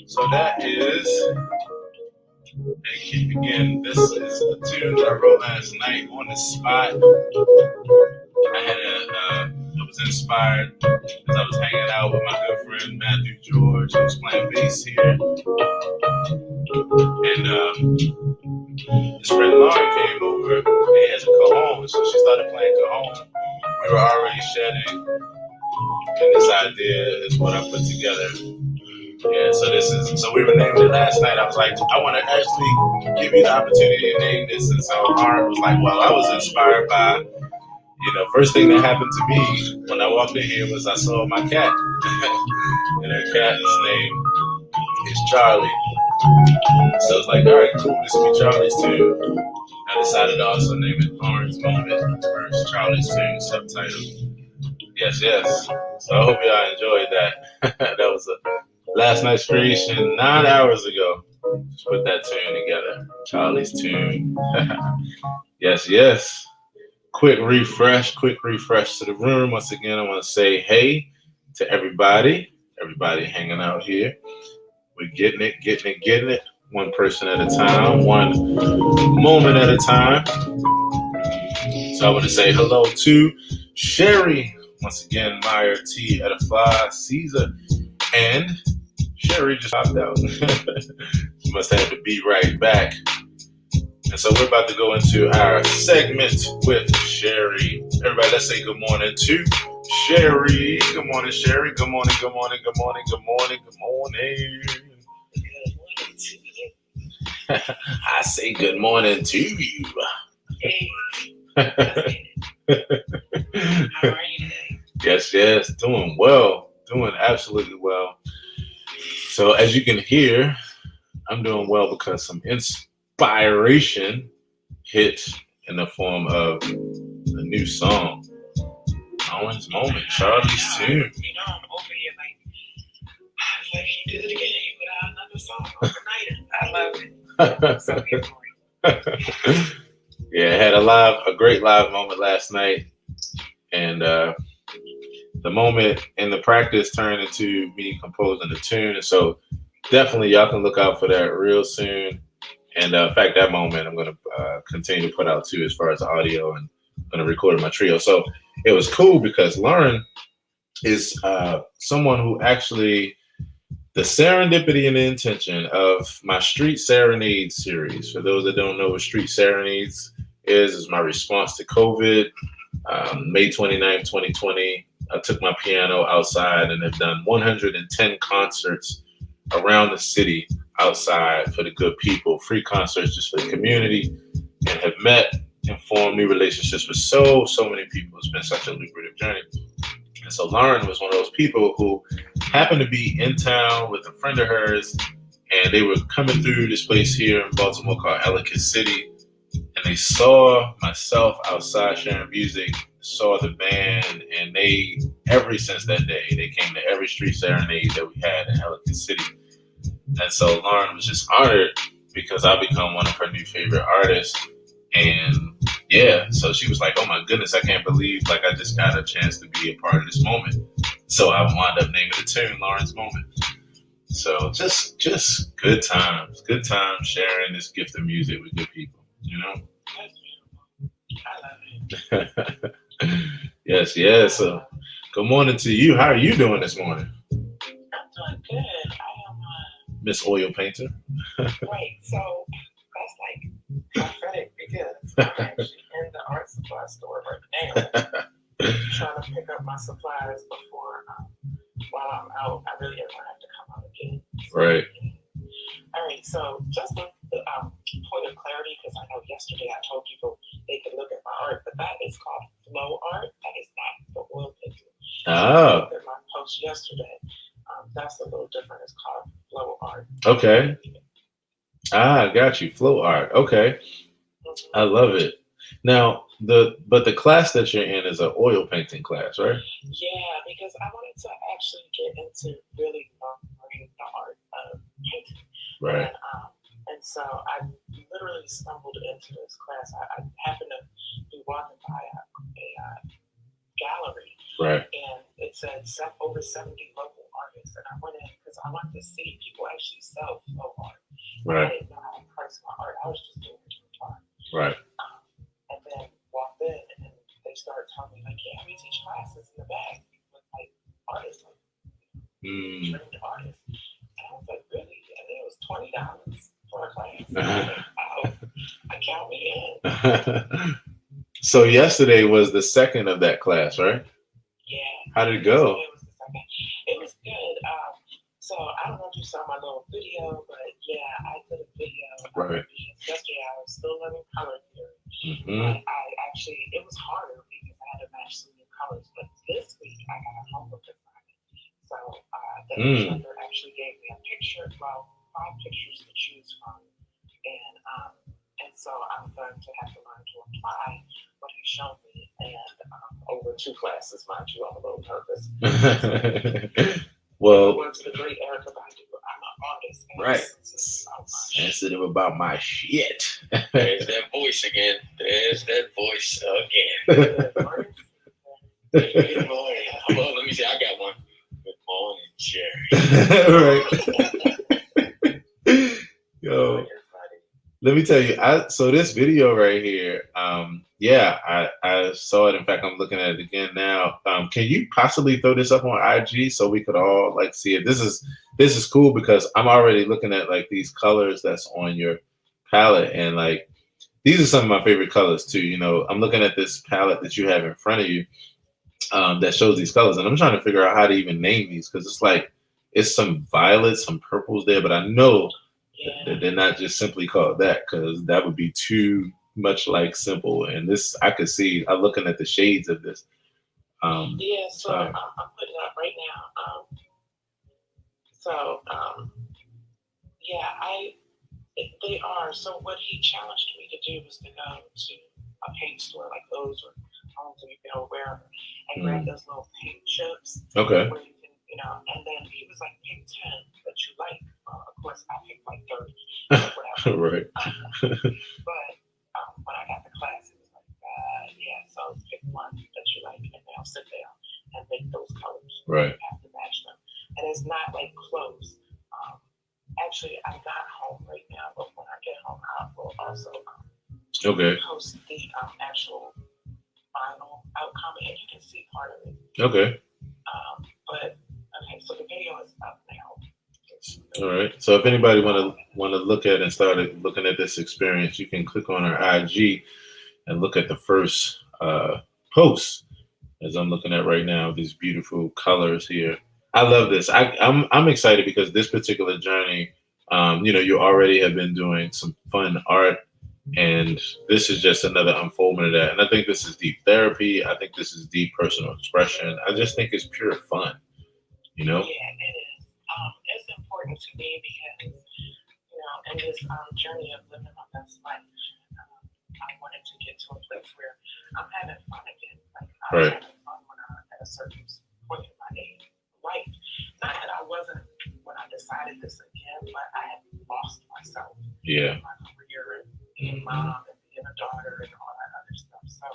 So that is, again, this is a tune that I wrote last night on the spot. I was inspired as I was hanging out with my good friend Matthew George, who was playing bass here. And his friend Lauren came over, and he has a cajon, so she started playing cajon. We were already shedding, and this idea is what I put together. Yeah, so we were naming it last night. I was like, I want to actually give you the opportunity to name this. And so Lauren was like, well, I was inspired by, first thing that happened to me when I walked in here was I saw my cat. And her cat's name is Charlie. So it's like, all right, cool, this will be Charlie's tune. I decided to also name it Lauren's Moment, first Charlie's tune, subtitle. Yes. So I hope y'all enjoyed that. That was last night's creation 9 hours ago. Just put that tune together. Charlie's tune. Yes. Quick refresh to the room. Once again, I want to say hey to everybody hanging out here. We're getting it. One person at a time, one moment at a time. So I want to say hello to Sherry. Once again, Meyer, T, Edify, Caesar, and Sherry just popped out. She must have to be right back. And so we're about to go into our segment with Sherry. Everybody, let's say good morning to Sherry. Good morning, Sherry. Good morning. I say good morning to you. Hey. How are you today? Yes. Doing well. Doing absolutely well. So as you can hear, I'm doing well because some inspiration hit in the form of a new song. Lauren's Moment, Charlie's tune. I'm over here like he did it again. He put out another song overnight. I love it. So beautiful. Yeah, I had a great live moment last night, and the moment in the practice turned into me composing the tune. And so definitely y'all can look out for that real soon. And in fact, that moment I'm going to continue to put out too as far as audio, and I'm going to record my trio. So it was cool because Lauren is someone who actually, the serendipity and the intention of my Street Serenades series. For those that don't know what Street Serenades is my response to COVID. May 29th, 2020, I took my piano outside and have done 110 concerts around the city outside for the good people, free concerts just for the community, and have met and formed new relationships with so many people. It's been such a lucrative journey. And so Lauren was one of those people who happened to be in town with a friend of hers, and they were coming through this place here in Baltimore called Ellicott City, and they saw myself outside sharing music, saw the band, and they, ever since that day, they came to every street serenade that we had in Ellicott City. And so Lauren was just honored because I become one of her new favorite artists. And yeah, so she was like, oh my goodness, I can't believe like I just got a chance to be a part of this moment. So I wound up naming the tune Lauren's Moment. So just good times sharing this gift of music with good people, you know? I love it. Yes. So good morning to you. How are you doing this morning? I'm doing good. I am Miss Oil Painter. Right. So that's like prophetic because I'm actually in the art supply store right now trying to pick up my supplies before while I'm out. I really don't have to come out again. So, right. All right. So just a point of clarity, because I know yesterday I told people they could look at my art, but that is called flow art. That is not the oil painting. Oh. Look at my post yesterday. That's a little different. It's called flow art. Okay. Got you. Flow art. Okay. Mm-hmm. I love it. Now, the class that you're in is an oil painting class, right? Yeah, because I wanted to actually get into really learning the art of painting. Right. And so I literally stumbled into this class. I happened to be walking by a gallery. Right. And it said over 70 local artists. And I went in because I wanted to see people actually sell flow art. Right. I didn't know how to price my art. I was just doing it for fun. Right. And then walked in and they started telling me, like, yeah, we teach classes in the back with like artists, like trained artists. And I was like, really? And it was $20 for a class. I count me in. So yesterday was the second of that class, right? Yeah. How did it go? It was the second. It was good. So I don't know if you saw my little video, but yeah, I did a video. Right. Because yesterday I was still learning color theory. Mm-hmm. But it was harder because I had to match some new colors. But this week I got a homework assignment. So the instructor actually gave me a picture, 5 pictures to choose from. And so I'm going to have to learn to apply what he showed me. And over 2 classes, mind you, I'm a little nervous. Well, what's the great Erica Badu? I'm an artist. Right. Sensitive about my shit. There's that voice again. There's that voice again. Good morning. Well, let me see. I got one. Good morning, Jerry. Right. Yo. Let me tell you, so this video right here, I saw it. In fact, I'm looking at it again now. Can you possibly throw this up on IG so we could all like see it? This is cool because I'm already looking at like these colors that's on your palette, and like these are some of my favorite colors too. You know, I'm looking at this palette that you have in front of you that shows these colors, and I'm trying to figure out how to even name these because it's like it's some violets, some purples there, but I know. Yeah. They're not just simply called that because that would be too much like simple. And this, I could see, I'm looking at the shades of this. I'm putting it up right now. They are. So what he challenged me to do was to go to a paint store like those or Homes or wherever and grab those little paint chips. Okay. Where you can, and then he was like, pick 10 that you like. Of course, I picked like 30. Right. But when I got the class, it was like, so pick one that you like, and now sit down and make those colors. Right. You have to match them. And it's not like close. Actually, I'm not home right now, but when I get home, I will also post the actual final outcome, and you can see part of it. Okay. So the video is up now. All right. So if anybody want to look at and start looking at this experience, you can click on our IG and look at the first post, as I'm looking at right now. These beautiful colors here. I love this. I'm excited because this particular journey, you already have been doing some fun art, and this is just another unfoldment of that. And I think this is deep therapy. I think this is deep personal expression. I just think it's pure fun. Yeah, it is. It's important to me because, in this journey of living my best life, I wanted to get to a place where I'm having fun again. Like I was having fun when I was at a certain point in my life. Not that I wasn't when I decided this again, but I had lost myself. Yeah. In my career and being mom and being a daughter and all that other stuff. So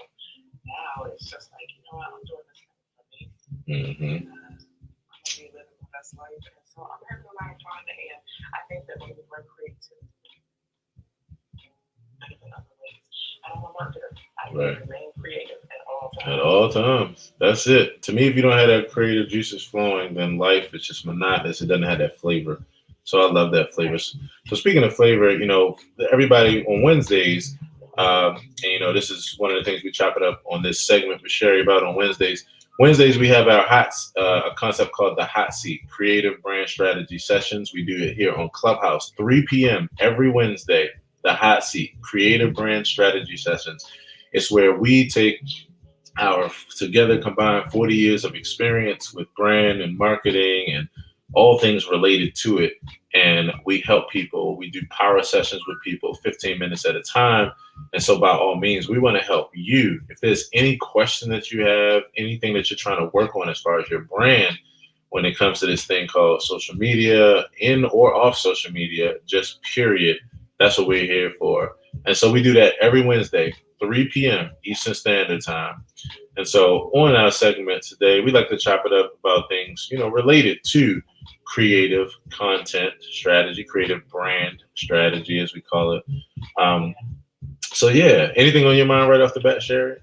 now it's just like, I'm doing this thing for me. Mm-hmm. Living my best life, and so I'm having a lot of fun, and I think that when we bring creativity, in other ways, and I'm a marketer. I remain creative at all times. At all times. That's it. To me, if you don't have that creative juices flowing, then life is just monotonous. It doesn't have that flavor. So I love that flavor. So speaking of flavor, you know, everybody on Wednesdays, and you know, this is one of the things we chop it up on this segment with Sherry about on Wednesdays. Wednesdays, we have our a concept called the hot seat, creative brand strategy sessions. We do it here on Clubhouse, 3 p.m. every Wednesday. The hot seat, creative brand strategy sessions. It's where we take our together combined 40 years of experience with brand and marketing and all things related to it. And we help people. We do power sessions with people 15 minutes at a time. And so by all means, we want to help you. If there's any question that you have, anything that you're trying to work on as far as your brand, when it comes to this thing called social media, in or off social media, just period, that's what we're here for. And so we do that every Wednesday, 3 p.m. Eastern Standard Time. And so on our segment today, we like to chop it up about things, you know, related to creative content strategy, creative brand strategy, as we call it. So yeah, anything on your mind right off the bat, Sherry?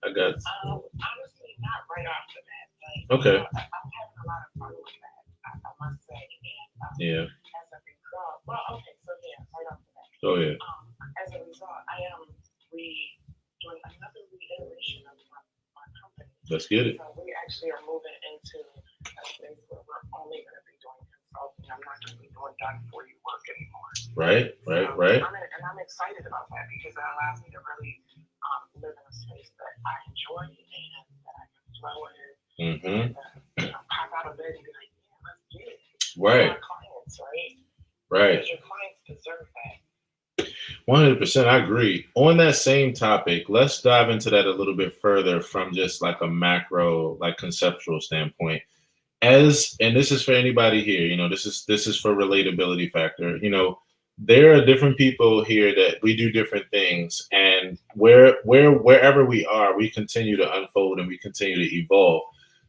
I got honestly, not right off the bat. But, okay. I'm having a lot of fun with that, I must say. And, yeah. As a result, well, okay, so yeah, right off the bat. Oh yeah. As a result, I am doing another reiteration of my company. Let's get it. So we actually are moving into a space where we're only going to be doing consulting. I'm not going to be doing done for you work anymore. Right. I'm excited about that because it allows me to really live in a space that I enjoy and that I can flow in. And pop out of bed and be like, yeah, let's get it. Right. Our clients, right? Right. Because your clients deserve that. 100%, I agree. On that same topic, let's dive into that a little bit further from just like a macro, like conceptual standpoint. And this is for anybody here, you know, this is for relatability factor. You know, there are different people here that we do different things, and wherever we are, we continue to unfold and we continue to evolve.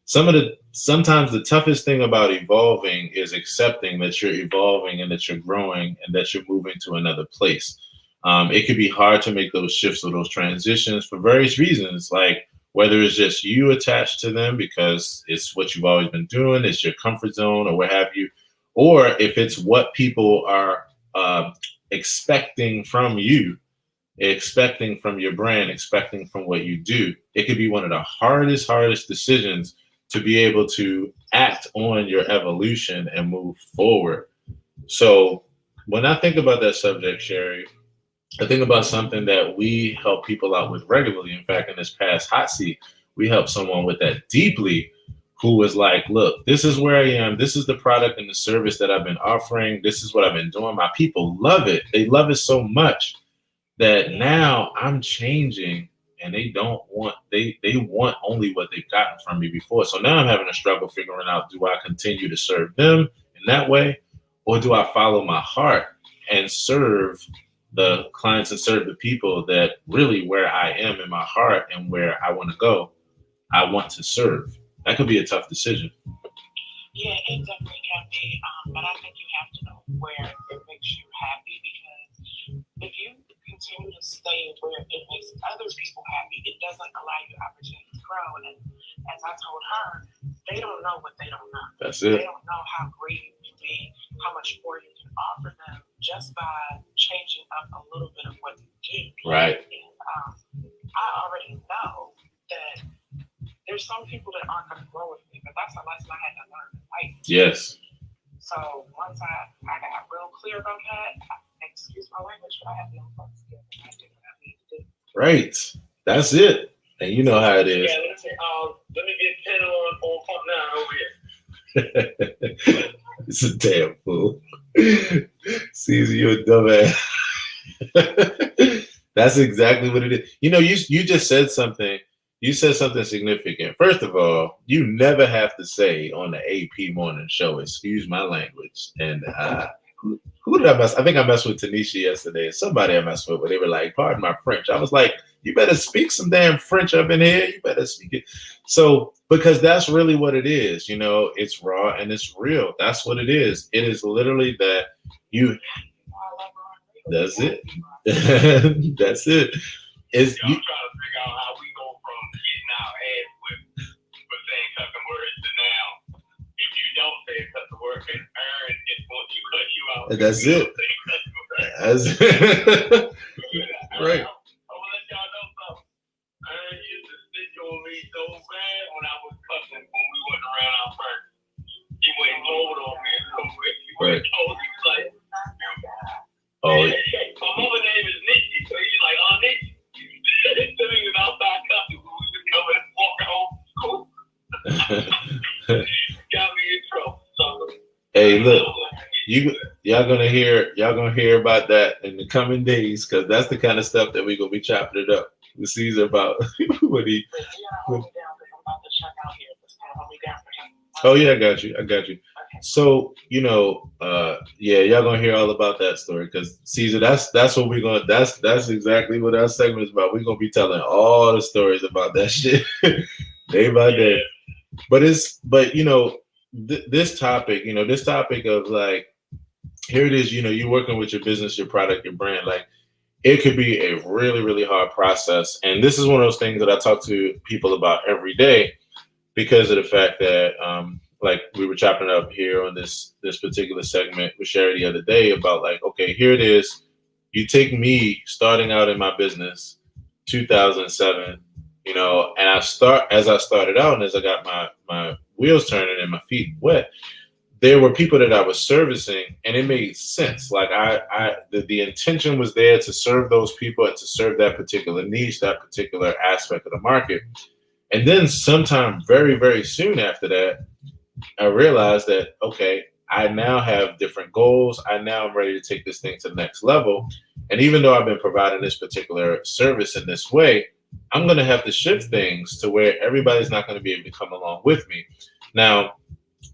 Sometimes the toughest thing about evolving is accepting that you're evolving and that you're growing and that you're moving to another place. It could be hard to make those shifts or those transitions for various reasons, like whether it's just you attached to them because it's what you've always been doing, it's your comfort zone or what have you, or if it's what people are expecting from you, expecting from your brand, expecting from what you do. It could be one of the hardest decisions to be able to act on your evolution and move forward. So when I think about that subject, Sherry, I think about something that we help people out with regularly. In fact, in this past hot seat, we helped someone with that deeply, who was like, look, this is where I am. This is the product and the service that I've been offering. This is what I've been doing. My people love it. They love it so much that now I'm changing and they want only what they've gotten from me before. So now I'm having a struggle figuring out, do I continue to serve them in that way? Or do I follow my heart and serve the clients and serve the people that really where I am in my heart and where I want to go, I want to serve? That could be a tough decision. Yeah, it definitely can be. But I think you have to know where it makes you happy, because if you continue to stay where it makes other people happy, it doesn't allow you opportunity to grow. And as I told her, they don't know what they don't know. That's it. They don't know how great you can be, how much more you can offer them just by changing up a little bit of what you do. Right. And I already know that there's some people that aren't going to grow with me, but that's a lesson I had to learn in life. Yes. So once I got real clear about that, excuse my language, but I have no fun skills. I do what I need to do. Right. That's it. And you know how it is. Yeah, let me get 10 on pump now over here. It's a damn fool. Caesar, you're a dumbass. That's exactly what it is. You know, you just said something. You said something significant. First of all, you never have to say on the AP morning show, excuse my language. And who did I mess? I think I messed with Tanisha yesterday. Somebody I messed with, where they were like, pardon my French. I was like, you better speak some damn French up in here. You better speak it. So, because that's really what it is. You know, it's raw and it's real. That's what it is. It is literally that you. That's it. That's it. It's I'm trying to figure out how we go from getting our ass whipped for saying cussing words to now, if you don't say a cussing word, it's earned, it's going to cut you That's it. That's it. Right. I want to let y'all know something. I used to stick on me so bad when I was cussing when we went around our first. He went load on me so quick. He went told me like, oh, yeah. My mother's name is Nikki, so he's like, oh, Nikki. So he was outside cussing when we was coming and walking home from school. Got me in trouble. So, hey, look, y'all gonna hear about that in the coming days, because that's the kind of stuff that we're gonna be chopping it up with Caesar about what he. Oh yeah, I got you. So y'all gonna hear all about that story, because Caesar, that's what we're gonna. That's exactly what our segment is about. We're gonna be telling all the stories about that shit day by day. But this topic of like, here it is, you're working with your business, your product, your brand, like it could be a really, really hard process. And this is one of those things that I talk to people about every day, because of the fact that, like we were chopping it up here on this particular segment with Sherry the other day about like, okay, here it is. You take me starting out in my business, 2007, and as I started out and as I got my wheels turning and my feet wet, there were people that I was servicing, and it made sense. Like the intention was there to serve those people and to serve that particular niche, that particular aspect of the market. And then sometime very, very soon after that, I realized that, okay, I now have different goals. I now am ready to take this thing to the next level. And even though I've been providing this particular service in this way, I'm going to have to shift things to where everybody's not going to be able to come along with me. Now,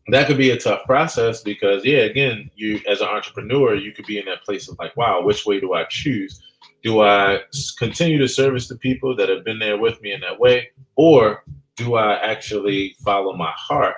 that could be a tough process because, again, you as an entrepreneur, you could be in that place of like, wow, which way do I choose? Do I continue to service the people that have been there with me in that way? Or do I actually follow my heart?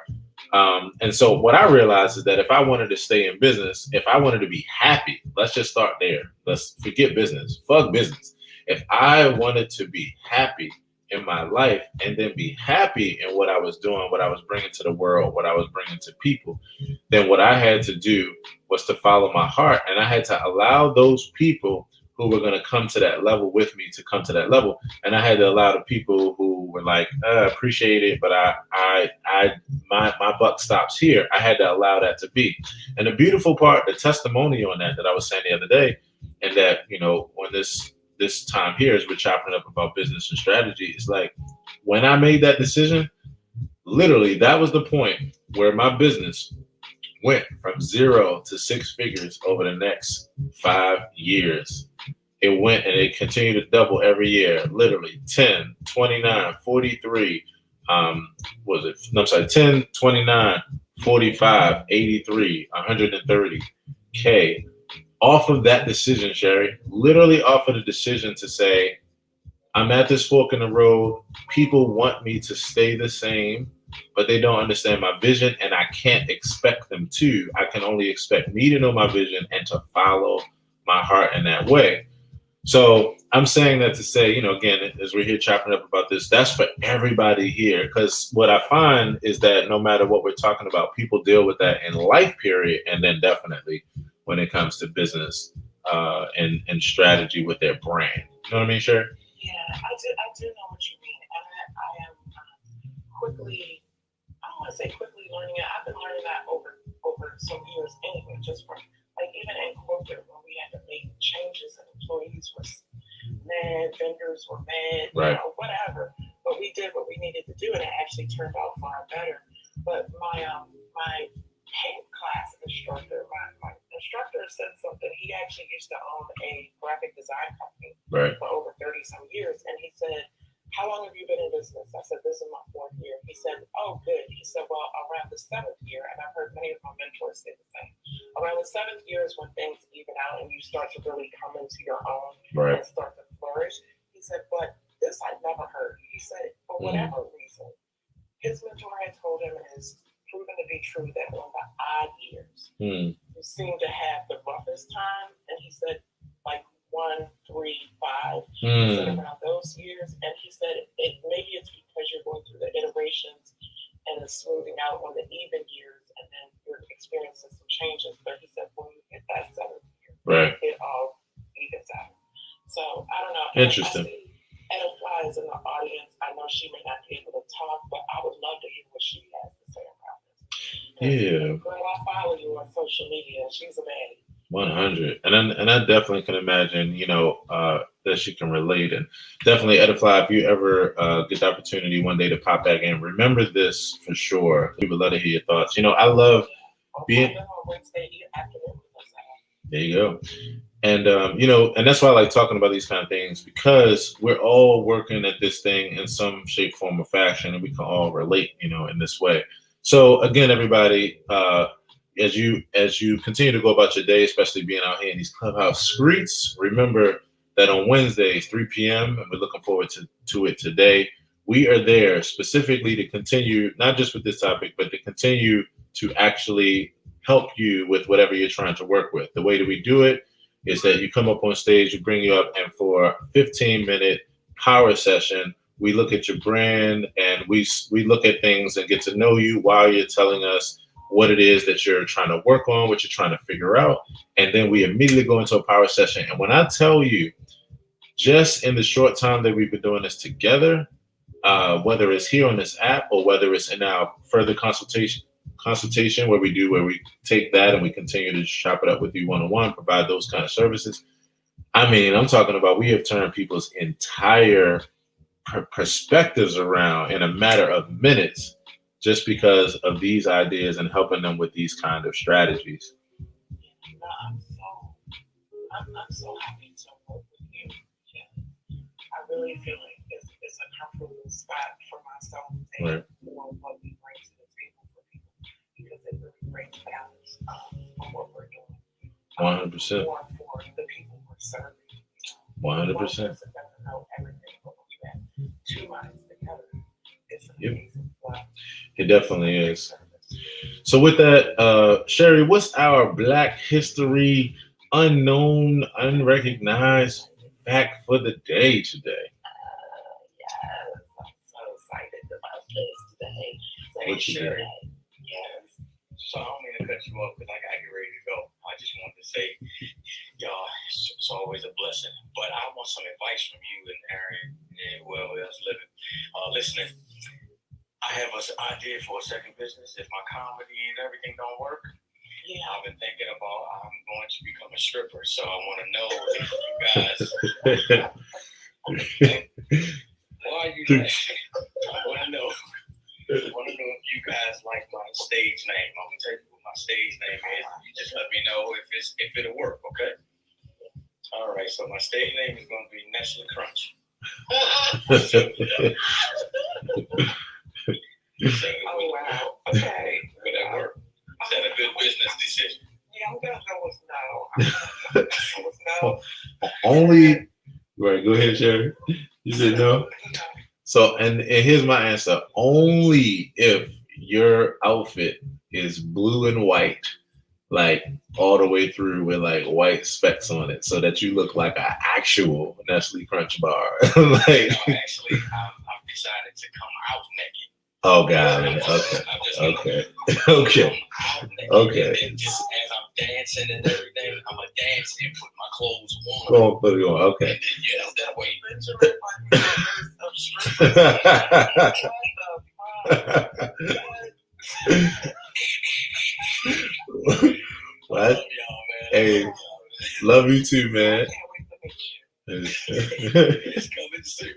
And so what I realized is that if I wanted to stay in business, if I wanted to be happy, let's just start there. Let's forget business. Fuck business. If I wanted to be happy in my life and then be happy in what I was doing, what I was bringing to the world, what I was bringing to people, then what I had to do was to follow my heart. And I had to allow those people who were going to come to that level with me to come to that level. And I had to allow the people who were like, appreciate it, but my buck stops here. I had to allow that to be. And the beautiful part, the testimony on that I was saying the other day, and that, when this time here as we're chopping up about business and strategy, is like, when I made that decision, literally that was the point where my business went from 0 to 6 figures over the next 5 years. It went and it continued to double every year, literally 10, 29, 43, 10, 29, 45, 83, 130K. Off of that decision, Sherry, literally off of the decision to say, I'm at this fork in the road. People want me to stay the same, but they don't understand my vision, and I can't expect them to. I can only expect me to know my vision and to follow my heart in that way. So I'm saying that to say, again, as we're here chopping up about this, that's for everybody here. Because what I find is that no matter what we're talking about, people deal with that in life period, and then definitely when it comes to business and strategy with their brand. You know what I mean, Sherry? Yeah, I do know what you mean. And I am quickly, I don't want to say quickly learning it. I've been learning that over some years anyway, just from like even in corporate when we had to make changes and employees were mad, vendors were mad, right, whatever. But we did what we needed to do, and it actually turned out far better. But my paint class instructor, my instructor said something. He actually used to own a graphic design company for over 30 some years, and he said, how long have you been in business? I said, this is my 4th year. He said, oh, good. He said, well, around the 7th year, and I've heard many of my mentors say the same. Around the 7th year is when things even out and you start to really come into your own and start to flourish. He said, but this I've never heard. He said, for whatever reason, his mentor had told him, and it's proven to be true, that on the odd years, you seem to have the roughest time. And he said, like 1, 3, 5. He said around those years, and he said maybe it's because you're going through the iterations and the smoothing out on the even years, and then you're experiencing some changes. But he said when you hit that Interesting. Etta Fly is in the audience. I know she may not be able to talk, but I would love to hear what she has to say about this. Yeah. Girl, I follow you on social media. She's a baddie. 100. And I definitely can imagine, that she can relate. And definitely, Edify, if you ever get the opportunity one day to pop back in, remember this for sure. We would love to hear your thoughts. I love being. There you go. And, and that's why I like talking about these kind of things, because we're all working at this thing in some shape, form, or fashion, and we can all relate, in this way. So again, everybody, as you continue to go about your day, especially being out here in these Clubhouse streets, remember that on Wednesdays, 3 p.m., and we're looking forward to it today, we are there specifically to continue, not just with this topic, but to continue to actually help you with whatever you're trying to work with. The way that we do it is that you come up on stage, we bring you up, and for a 15-minute power session, we look at your brand and we look at things and get to know you while you're telling us what it is that you're trying to work on, what you're trying to figure out. And then we immediately go into a power session. And when I tell you, just in the short time that we've been doing this together, whether it's here on this app or whether it's in our further consultation where we take that and we continue to chop it up with you one-on-one, provide those kind of services. I mean, I'm talking about we have turned people's entire perspectives around in a matter of minutes just because of these ideas and helping them with these kind of strategies. I'm so happy to work with you. I really feel like it's a comfortable spot for myself and for what we bring to the table for people, because it really brings balance on what we're doing. 100%. For the people we're serving. 100%. One person doesn't know everything, but when you have two minds together, it's amazing. Wow. It definitely is. So with that, Sherry, what's our Black History unknown, unrecognized fact for the day today? Yes, I'm so excited about this today. What you got? Yes. So I don't mean to cut you off because I got to get ready to go. I just wanted to say, y'all, it's always a blessing. But I want some advice from you and Aaron and whoever else listening. I have an idea for a second business. If my comedy and everything don't work, I've been thinking about I'm going to become a stripper. So I want to know if you guys. Why are you laughing? I want to know if you guys like my stage name. I'm gonna tell you what my stage name is. You just let me know if it'll work, okay? All right. So my stage name is gonna be Nestle Crunch. Oh wow. Okay. Would that work? Is that a good business decision? Yeah, I'm gonna go with no. Only. Right. Go ahead, Sherry. You said no. So, and here's my answer. Only if your outfit is blue and white, like all the way through with like white specks on it, so that you look like an actual Nestle Crunch bar. Like, no, actually, I've decided to come out naked. Oh God! Okay. And just as I'm dancing and everything, I'm gonna dance and put my clothes on. Put it on. Okay. And then, that way. What? Hey, love you too, man. It's coming soon.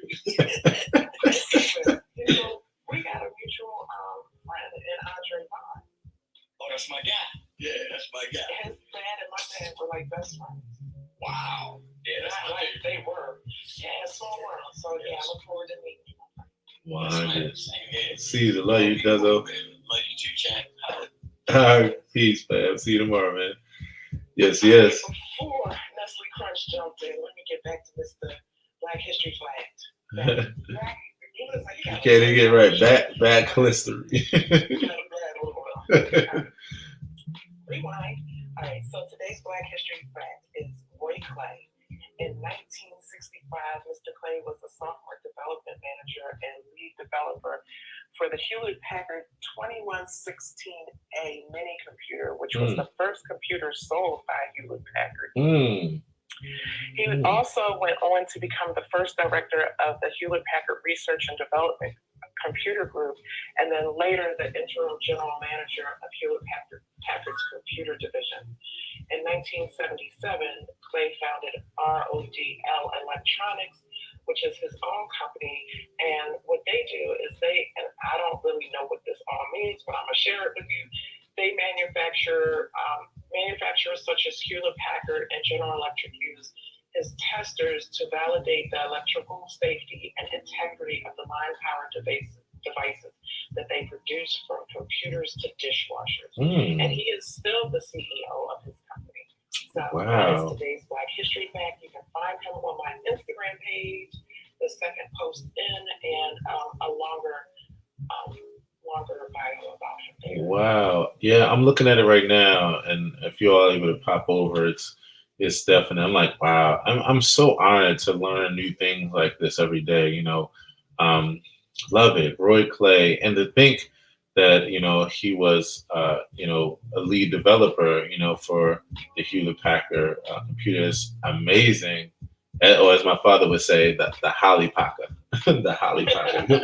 We got a mutual friend in Andre Vaughn. Oh, that's my guy. Yeah, that's my guy. His band and my band were like best friends. Wow. Yeah, that's my like they were. Yeah, small world. So yeah, I look forward to meeting you. Wow. See you. Love you, Cuzzo. Love you too, Chad. All right, peace, man. See you tomorrow, man. Yes. Before Nestle Crunch jumped in, let me get back to Mr. Black History Flag. You can't even get right. Back history. Rewind. All right, so today's Black History fact is Roy Clay. In 1965, Mr. Clay was a software development manager and lead developer for the Hewlett-Packard 2116A mini computer, which was the first computer sold by Hewlett-Packard. He also went on to become the first director of the Hewlett-Packard Research and Development Computer Group, and then later the interim general manager of Hewlett-Packard's computer division. In 1977, Clay founded RODL Electronics, which is his own company, and what they do is and I don't really know what this all means, but I'm gonna share it with you. They manufacturers such as Hewlett-Packard and General Electric use his testers to validate the electrical safety and integrity of the line power devices that they produce, from computers to dishwashers. And he is still the CEO of his company. So that is today's Black History Fact. You can find him on my Instagram page, the second post and a longer bio about him there. Wow. Yeah, I'm looking at it right now, and if you all are able to pop over, it's definitely. I'm like, wow. I'm so honored to learn new things like this every day. You know, love it, Roy Clay, and to think that he was a lead developer for the Hewlett-Packard computers. Amazing. Or as my father would say, the Holly Packer. The Holly Packer. Yeah,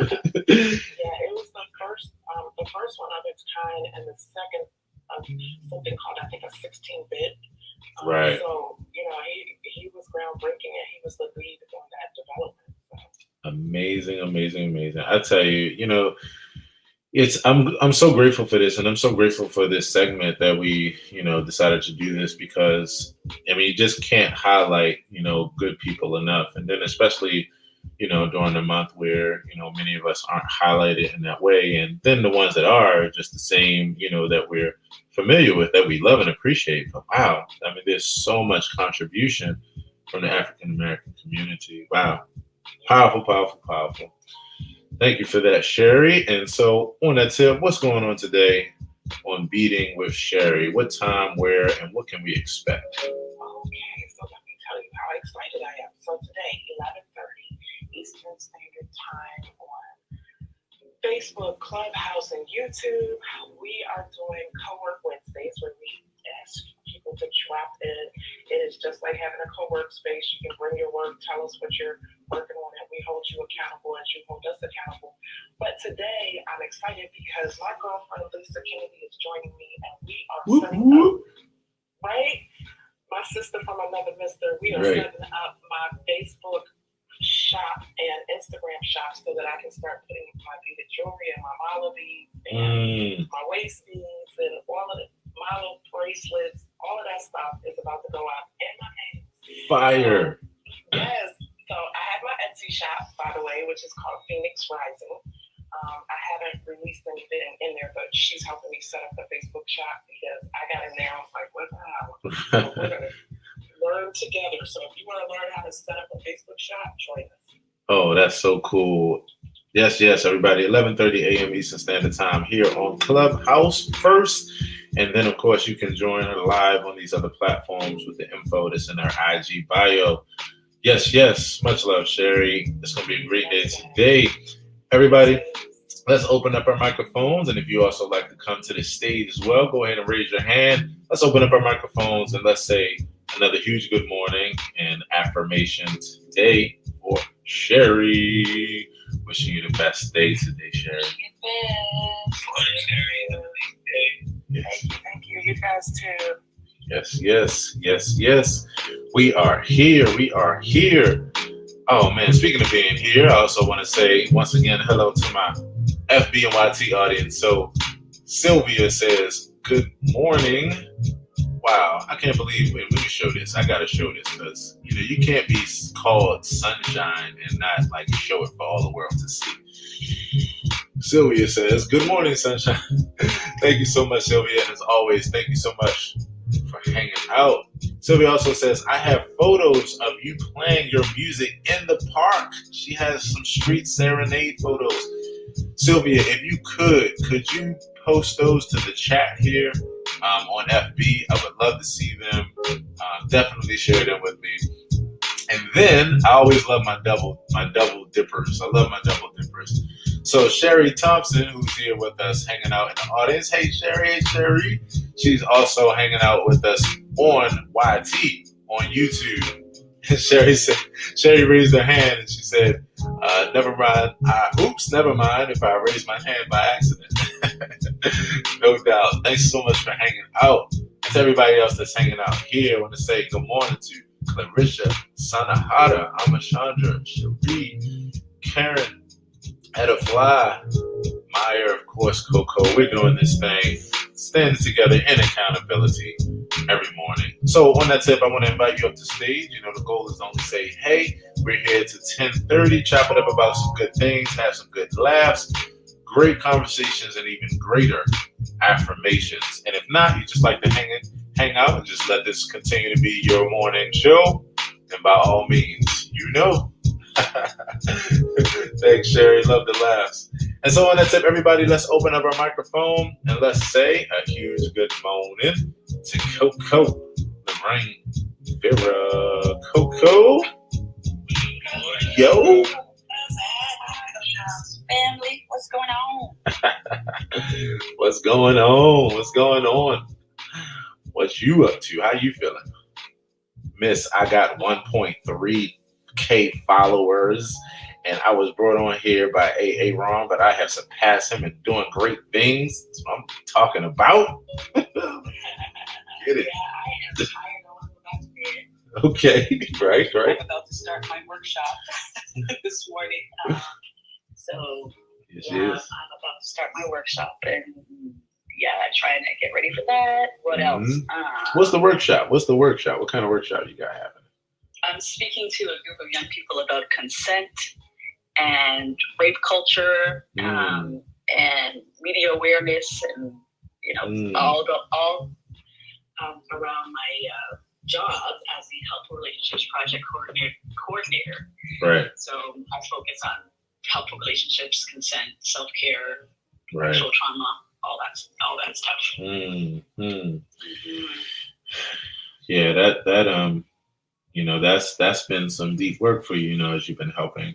it was the first one of its kind, and the second of something called, I think, a 16-bit. Right. So, he was groundbreaking, and he was the lead on that development. So. Amazing. I tell you, I'm so grateful for this, and I'm so grateful for this segment that we, decided to do this, because you just can't highlight, good people enough. And then especially, during the month where, many of us aren't highlighted in that way. And then the ones that are just the same, that we're familiar with, that we love and appreciate. But wow, there's so much contribution from the African American community. Wow. Powerful. Thank you for that, Sherry. And so on that tip, what's going on today on Beating with Sherry? What time, where, and what can we expect? Okay, so let me tell you how excited I am. So today, 11:30 Eastern Standard Time on Facebook, Clubhouse, and YouTube, we are doing Co-work Wednesdays, where we ask people to drop in. It is just like having a co-work space. You can bring your work, tell us what you're working on, and we hold you accountable as you hold us accountable. But today, I'm excited because my girlfriend, Lisa Kennedy, is joining me, and we are setting up, right? My sister from another mister, we are setting up my Facebook shop and Instagram shop so that I can start putting my beaded jewelry and my mala beads and my waist beads and all of the mala bracelets. All of that stuff is about to go out in my name. Fire. Yes. So I have my Etsy shop, by the way, which is called Phoenix Rising. I haven't released anything in there, but she's helping me set up the Facebook shop, because I got in there. I was like, what the hell? So we're going to learn together. So if you want to learn how to set up a Facebook shop, join us. Oh, that's so cool. Yes, everybody. 11:30 a.m. Eastern Standard Time here on Clubhouse first. And then, of course, you can join her live on these other platforms with the info that's in our IG bio. Yes. Much love, Sherry. It's going to be a great day today. Everybody, let's open up our microphones. And if you also like to come to the stage as well, go ahead and raise your hand. Let's open up our microphones and let's say another huge good morning and affirmation today for Sherry. Wishing you the best day today, Sherry. Thank you. You guys too. Yes. We are here. Oh man, speaking of being here, I also want to say once again hello to my FB and YT audience. So Sylvia says, good morning. Wow, I can't believe it. Let me show this. I gotta show this, because you can't be called sunshine and not show it for all the world to see. Sylvia says, good morning, sunshine. Thank you so much, Sylvia. And as always, thank you so much for hanging out. Sylvia also says, I have photos of you playing your music in the park. She has some street serenade photos. Sylvia, if you could you post those to the chat here on FB? I would love to see them. Definitely share them with me. And then I always love my double dippers. I love my double dippers. So Sherry Thompson, who's here with us, hanging out in the audience. Hey Sherry. She's also hanging out with us on YT, on YouTube. Sherry raised her hand and she said, never mind if I raise my hand by accident. No doubt. Thanks so much for hanging out. And to everybody else that's hanging out here, I want to say good morning to Clarissa, Sanahara, Amachandra, Cherie, Karen, Etta Fly, Meyer, of course, Coco. We're doing this thing, standing together in accountability every morning. So on that tip, I want to invite you up to stage. You know, the goal is to only say, hey, we're here to 10:30, chop it up about some good things, have some good laughs, great conversations, and even greater affirmations. And if not, you just like to hang out and just let this continue to be your morning show. And by all means, you know. Thanks, Sherry. Love the laughs. And so on that tip, everybody, let's open up our microphone and let's say a huge good morning to Coco, Lorraine, Vera, Coco. Yo. Family, what's going on? What's going on? What's going on? What you up to? How you feeling? Miss, I got 1.3K followers, and I was brought on here by AA Ron, but I have surpassed him and doing great things. That's what I'm talking about. Get it? Yeah, I am tired of about to bed. Okay, right. I'm about to start my workshop this morning. So, Yes, I'm about to start my workshop, and trying to get ready for that. What else? What's the workshop? What kind of workshop you got happening? I'm speaking to a group of young people about consent and rape culture, and media awareness, and all around my job as the Health Relationships Project coordinator. Right. So I focus on helpful relationships, consent, self-care, right, sexual trauma, all that stuff. Yeah, that's been some deep work for you, as you've been helping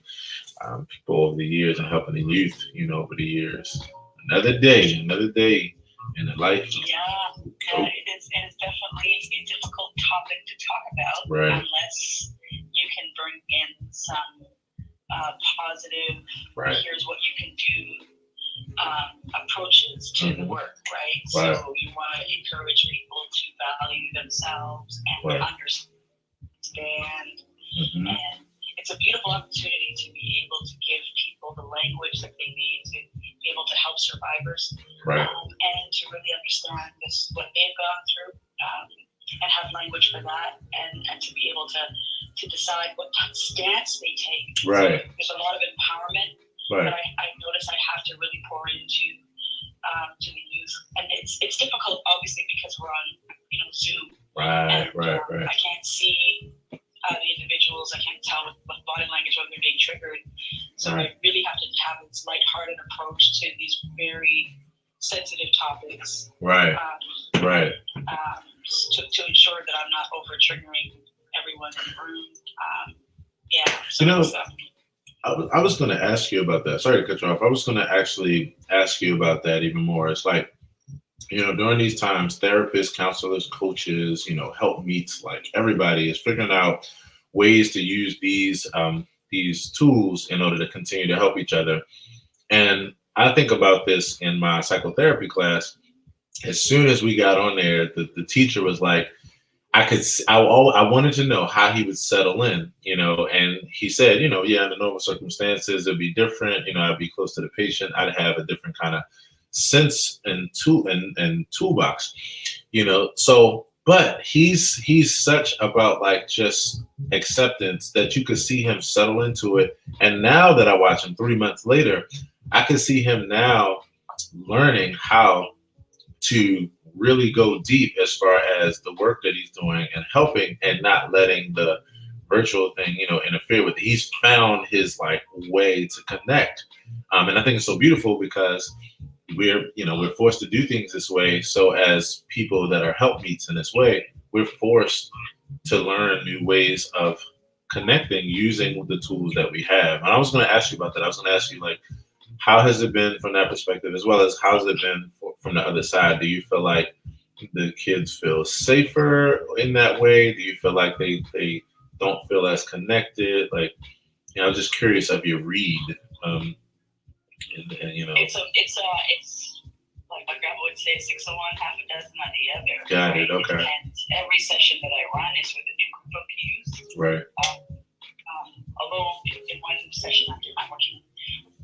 people over the years and helping the youth, over the years. Another day in the life. Yeah, it is definitely a difficult topic to talk about, right, unless you can bring in some positive, right, here's what you can do approaches to the work, right? So you want to encourage people to value themselves and understand. And it's a beautiful opportunity to be able to give people the language that they need to be able to help survivors, and to really understand what they've gone through, and have language for that, and to be able to decide what stance they take. Right. So there's a lot of empowerment. Right. But I notice I have to really pour into to the youth, and it's difficult, obviously, because we're on Zoom. Right. I can't see the individuals. I can't tell with body language when they're being triggered. So I really have to have this lighthearted approach to these very sensitive topics. Right. To ensure that I'm not over triggering everyone in the room. I was going to ask you about that. Sorry to cut you off. I was going to actually ask you about that even more. It's like, during these times, therapists, counselors, coaches, help meets, like everybody is figuring out ways to use these tools in order to continue to help each other. And I think about this in my psychotherapy class. As soon as we got on there, the teacher was like, I wanted to know how he would settle in, and he said, in the normal circumstances, it'd be different. I'd be close to the patient. I'd have a different kind of sense and toolbox, so, but he's such about like just acceptance that you could see him settle into it. And now that I watch him 3 months later, I can see him now learning how to really go deep as far as the work that he's doing and helping, and not letting the virtual thing, interfere with it. He's found his way to connect. And I think it's so beautiful because we're forced to do things this way. So as people that are helpmeets in this way, we're forced to learn new ways of connecting using the tools that we have. And I was going to ask you about that. I was going to ask you, how has it been from that perspective, as well as how's it been from the other side? Do you feel like the kids feel safer in that way? Do you feel like they don't feel as connected? Like, I was just curious of your read. And it's like my grandma would say, 6 of one, half a dozen on the other. Got it. Okay. And every session that I run is with a new group of views. Right. Although in one session I'm working with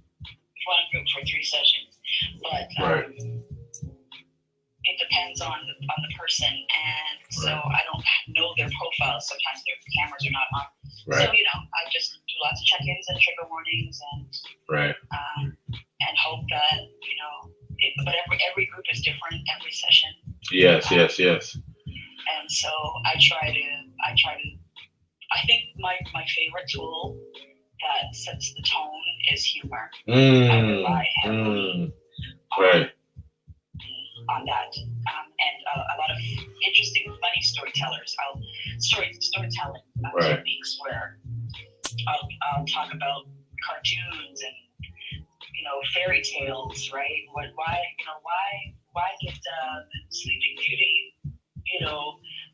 one group for 3 sessions, but right. It depends on the person, and so I don't know their profiles. Sometimes their cameras are not on. Right. So I just do lots of check-ins and trigger warnings, and right. And hope that but every group is different every session. Yes. And so I try to. I think my favorite tool that sets the tone is humor. I rely heavily on that, and a lot of interesting, funny storytellers. Storytelling techniques where I'll talk about cartoons and fairy tales, right? Why get the Sleeping Beauty,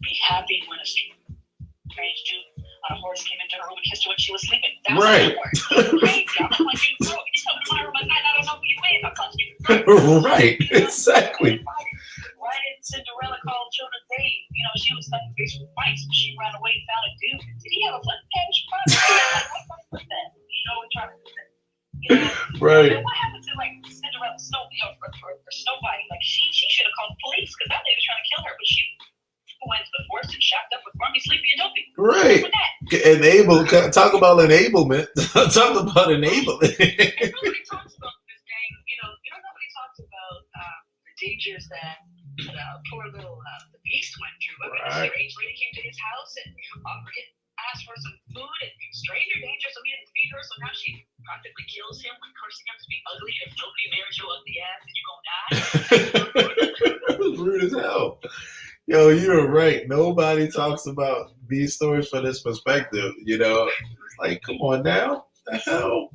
be happy when a strange dude on a horse came into her room and kissed her when she was sleeping? That was crazy. I'm not like you, bro. You tell me tomorrow at night, I don't know who you is. I'm touching you. Right. Exactly. Why did Cinderella call children Dave? She was stuck in the face with mice. She ran away and found a dude. Did he have a foot fetish? What's that? Trying to do that. Right. And what happened to Cinderella, or Snow White? Like she should have called the police because that lady was trying to kill her, but she went to the forest and shacked up with Grumpy, Sleepy, and Dopey. Right. Talk about enablement. Talk about enablement. Nobody talks about this thing. Nobody talks about the dangers that poor little the beast went through. I mean, the strange lady came to his house and asked for some food, and stranger danger, so he didn't feed her. So now she practically kills him with cursing him to be ugly. If nobody marries your ugly ass, then you're gonna die. That was rude as hell. Yo, you're right. Nobody talks about these stories from this perspective. Like, come on now. The hell?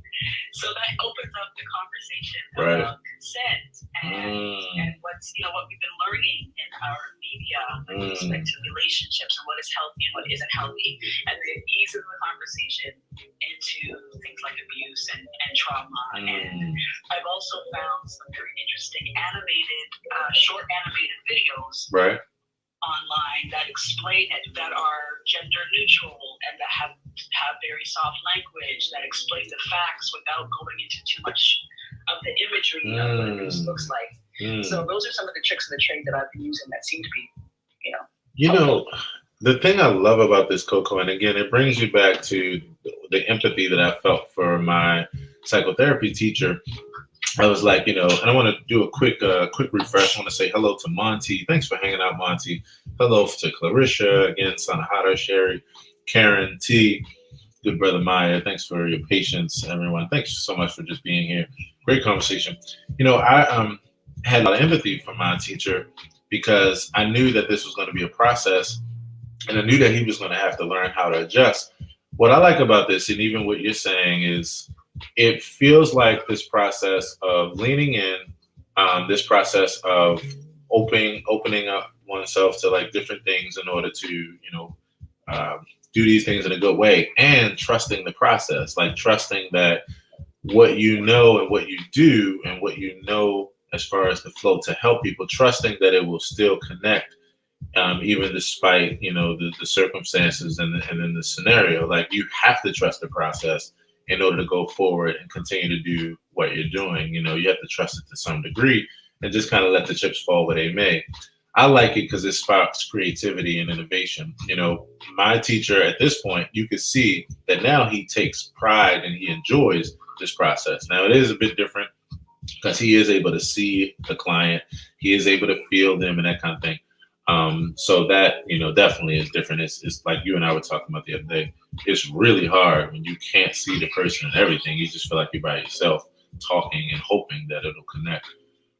So that opens up the conversation right. about consent and what's what we've been learning in our media with respect to relationships and what is healthy and what isn't healthy, and then easing the conversation into things like abuse and trauma. And I've also found some very interesting short animated videos online that explain it, that are gender neutral and that have very soft language, that explain the facts without going into too much of the imagery of what abuse looks like. So those are some of the tricks of the trade that I've been using that seem to be, the thing I love about this, Coco, and again, it brings you back to the empathy that I felt for my psychotherapy teacher. I was like, and I want to do a quick refresh. I want to say hello to Monty. Thanks for hanging out, Monty. Hello to Clarissa, again, Sanahara, Sherry, Karen, T, good brother Maya. Thanks for your patience, everyone. Thanks so much for just being here. Great conversation. I had a lot of empathy for my teacher because I knew that this was going to be a process, and I knew that he was going to have to learn how to adjust. What I like about this, and even what you're saying, is it feels like this process of leaning in, this process of opening up oneself to like different things in order to, do these things in a good way, and trusting the process, like trusting that what you know and what you do and what you know as far as the flow to help people, trusting that it will still connect, even despite, the circumstances and then the scenario. Like, you have to trust the process in order to go forward and continue to do what you're doing. You have to trust it to some degree and just kind of let the chips fall where they may. I like it because it sparks creativity and innovation. My teacher at this point, you could see that now he takes pride and he enjoys this process. Now, it is a bit different because he is able to see the client. He is able to feel them and that kind of thing. So that, definitely is different. It's like you and I were talking about the other day. It's really hard when you can't see the person and everything. You just feel like you're by yourself talking and hoping that it'll connect.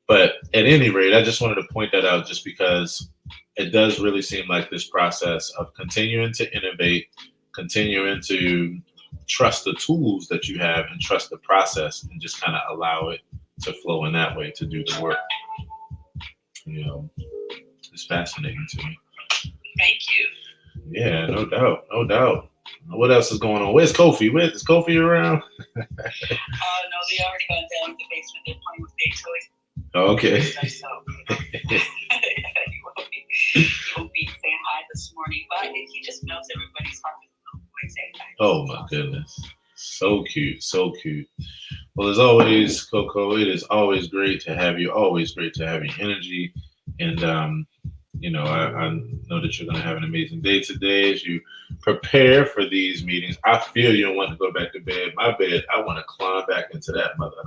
But at any rate, I just wanted to point that out just because it does really seem like this process of continuing to innovate, continuing to trust the tools that you have and trust the process and just kind of allow it to flow in that way to do the work. It's fascinating to me. Thank you. Yeah, no doubt. What else is going on? Where's Kofi? Is Kofi around? Oh, no, they already gone down to the basement. They're playing with their toys. Okay. So, he will be saying hi this morning, but he just knows everybody's heart. Oh my goodness. So cute. So cute. Well, as always, Coco, it is always great to have you. Always great to have your energy. And, I know that you're going to have an amazing day today as you prepare for these meetings. I feel you don't want to go back to bed. My bed, I want to climb back into that mother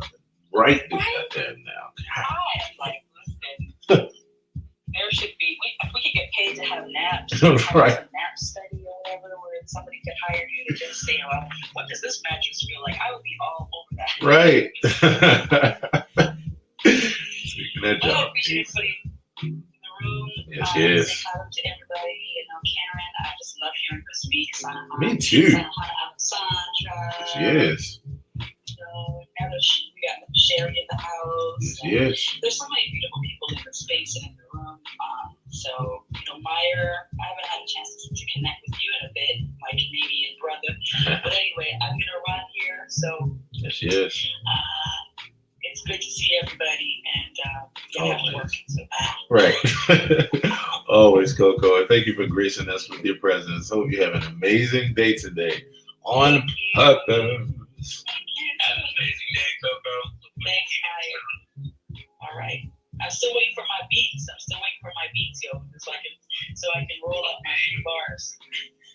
right there now. I am like, listen, there should be, we could get paid to have naps. Right. A nap study or whatever, where somebody could hire you to just say, well, what does this mattress feel like? I would be all over that. Right. Speaking of job. I appreciate everybody in the room. Yes, Say yes. hello to everybody. Karen, I just love hearing her speak. Me too. Sandra. Yes. Now that we got Sherry in the house. Yes. There's so many beautiful people in the space and in the room. Meyer, I haven't had a chance to connect with you in a bit, my Canadian brother. But anyway, I'm gonna run here. So yes. It's good to see everybody, and have to work. So, right. Always, Coco. And thank you for gracing us with your presence. Hope you have an amazing day today. On purpose. Have an amazing day, Coco. Thanks, Meyer. All right. I'm still waiting for my beats. Yo, so I can roll up my few bars.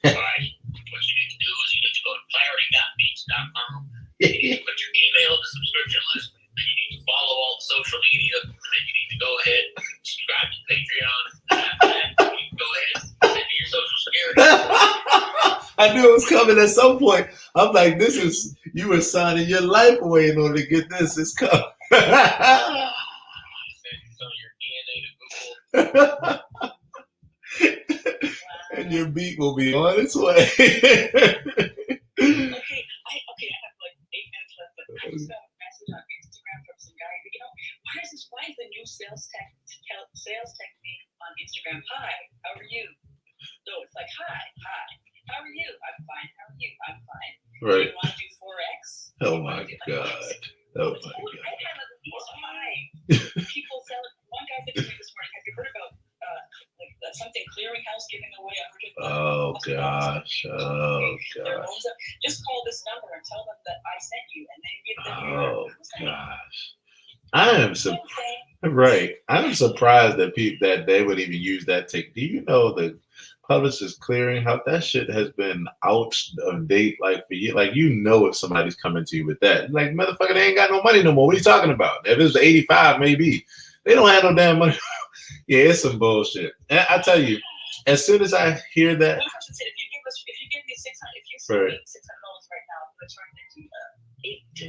All right. What you need to do is you need to go to clarity.beats.com. You need to put your email in the subscription list. Then you need to follow all the social media. And then you need to go ahead and subscribe to Patreon. And then you can go ahead and send me your social security. I knew it was coming at some point. I'm like, you were signing your life away in order to get this. It's coming. And your beat will be on its way. Okay, I have like 8 minutes left, but I just got a message on Instagram from some guy. Why is the new sales technique on Instagram? Hi, how are you? No, it's like hi, how are you? I'm fine. How are you? I'm fine. Right. You want to do 4X? Oh my God. Oh my God. I have at least 5 people selling. One guy said to me this morning, have you heard about something clearinghouse giving away $100,000? Oh gosh. Just call this number and tell them that I sent you, and then give them your. Oh gosh. I am surprised that they would even use that technique. Do you know the Publishers Clearinghouse? That shit has been out of date like for years. Like, if somebody's coming to you with that, like, motherfucker, they ain't got no money no more. What are you talking about? If it was 85, maybe they don't have no damn money. Yeah, it's some bullshit. And I tell you, as soon as I hear that, if you give me $600, if you send me $600 right now, I'm gonna turn it into 8 to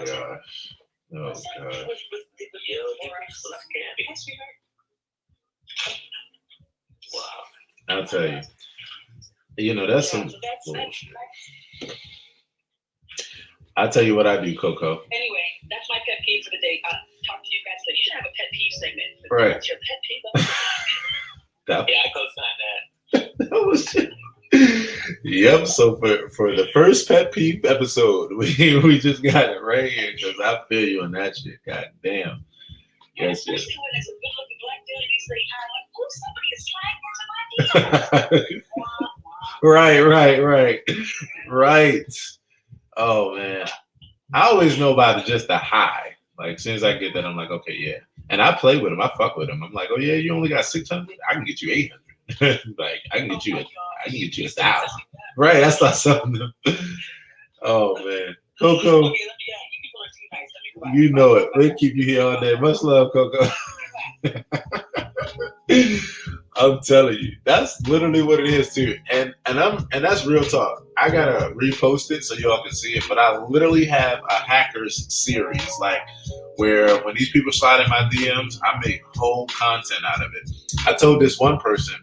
10,000. Gosh. Oh God. Wow. I'll tell you. That's some bullshit. I'll tell you what I do, Coco. Anyway, that's my pet peeve for the day. I'll talk to you guys later. You should have a pet peeve segment. Right. What's your pet peeve? Yeah, I co-sign that. Oh shit. Yep. So for the first pet peeve episode, we just got it right here because I feel you on that shit. God damn. Yeah, especially when it's a good-looking black dude and he's like, somebody is sliding into my DMs. Right. Oh man, I always know about just the high. Like, as soon as I get that, I'm like, okay, yeah. And I play with him. I fuck with him. I'm like, oh yeah, you only got 600. I can get you 800. Like, I can get you 1,000. Right. That's not something. Oh man, Coco. You know it. We'll keep you here all day. Much love, Coco. I'm telling you, that's literally what it is too. And that's real talk. I gotta repost it so y'all can see it. But I literally have a hackers series, like, where when these people slide in my DMs, I make whole content out of it. I told this one person,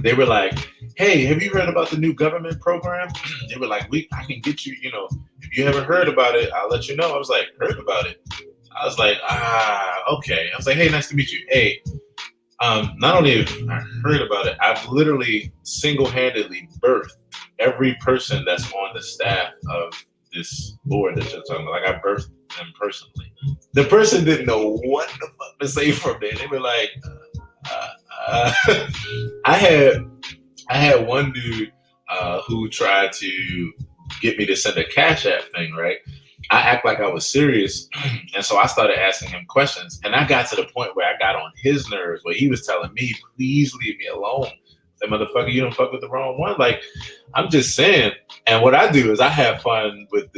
they were like, hey, have you heard about the new government program? They were like, I can get you, if you haven't heard about it, I'll let you know. I was like, heard about it? I was like, okay. I was like, hey, nice to meet you. Hey, not only have I heard about it, I've literally single-handedly birthed every person that's on the staff of this board that you're talking about, like I birthed them personally. The person didn't know what the fuck to say from there. They were like, I had one dude who tried to get me to send a Cash App thing, right? I act like I was serious, and so I started asking him questions, and I got to the point where I got on his nerves, where he was telling me, please leave me alone. That motherfucker, you don't fuck with the wrong one. Like, I'm just saying. And what I do is I have fun with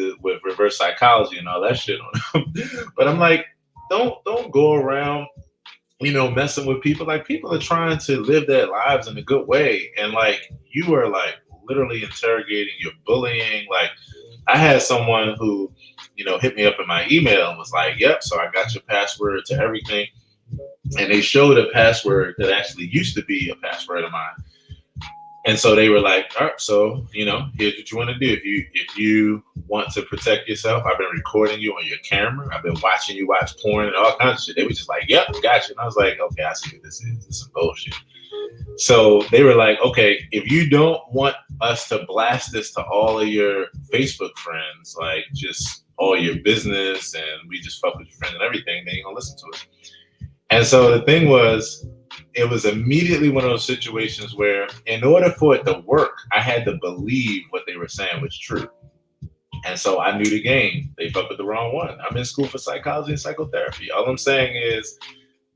reverse psychology and all that shit on him. But I'm like, don't go around, messing with people. Like, people are trying to live their lives in a good way. And like, you are like literally interrogating, you're bullying. Like, I had someone who, hit me up in my email and was like, yep, so I got your password to everything. And they showed a password that actually used to be a password of mine. And so they were like, all right, so, here's what you want to do. If you want to protect yourself, I've been recording you on your camera. I've been watching you watch porn and all kinds of shit. They were just like, yep, gotcha. And I was like, okay, I see what this is. This is some bullshit. So they were like, okay, if you don't want us to blast this to all of your Facebook friends, like just all your business, and we just fuck with your friends and everything, then you're going to listen to it. And so the thing was, it was immediately one of those situations where in order for it to work, I had to believe what they were saying was true. And so I knew the game. They fucked with the wrong one. I'm in school for psychology and psychotherapy. All I'm saying is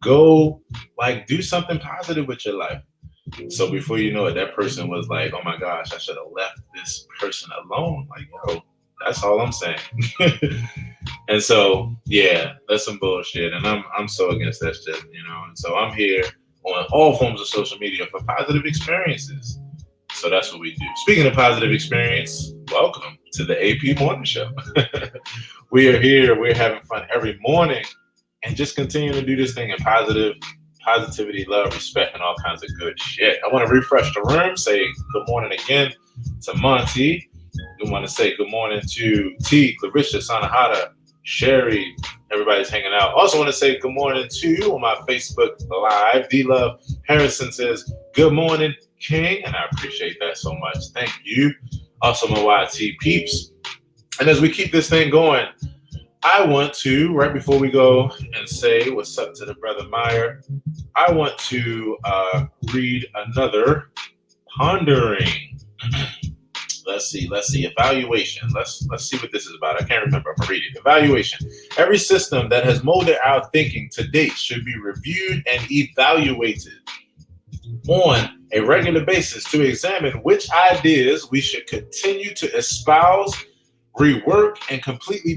go do something positive with your life. So before you know it, that person was like, oh my gosh, I should have left this person alone. Like, yo, that's all I'm saying. And so, yeah, that's some bullshit. And I'm so against that shit, And so I'm here on all forms of social media for positive experiences. So that's what we do. Speaking of positive experience, welcome to the AP Morning Show. We are here. We're having fun every morning and just continue to do this thing in positivity, love, respect, and all kinds of good shit. I want to refresh the room, say good morning again to Monty. We want to say good morning to T, Clarissa, Sanahata, Sherry. Everybody's hanging out. Also want to say good morning to you on my Facebook Live. D-Love Harrison says, good morning, King. And I appreciate that so much. Thank you. Also my YT peeps. And as we keep this thing going, I want to, right before we go and say what's up to the brother Meyer, I want to read another pondering. Let's see. Evaluation. Let's see what this is about. I can't remember. I'm gonna read it. Evaluation. Every system that has molded our thinking to date should be reviewed and evaluated on a regular basis to examine which ideas we should continue to espouse, rework, and completely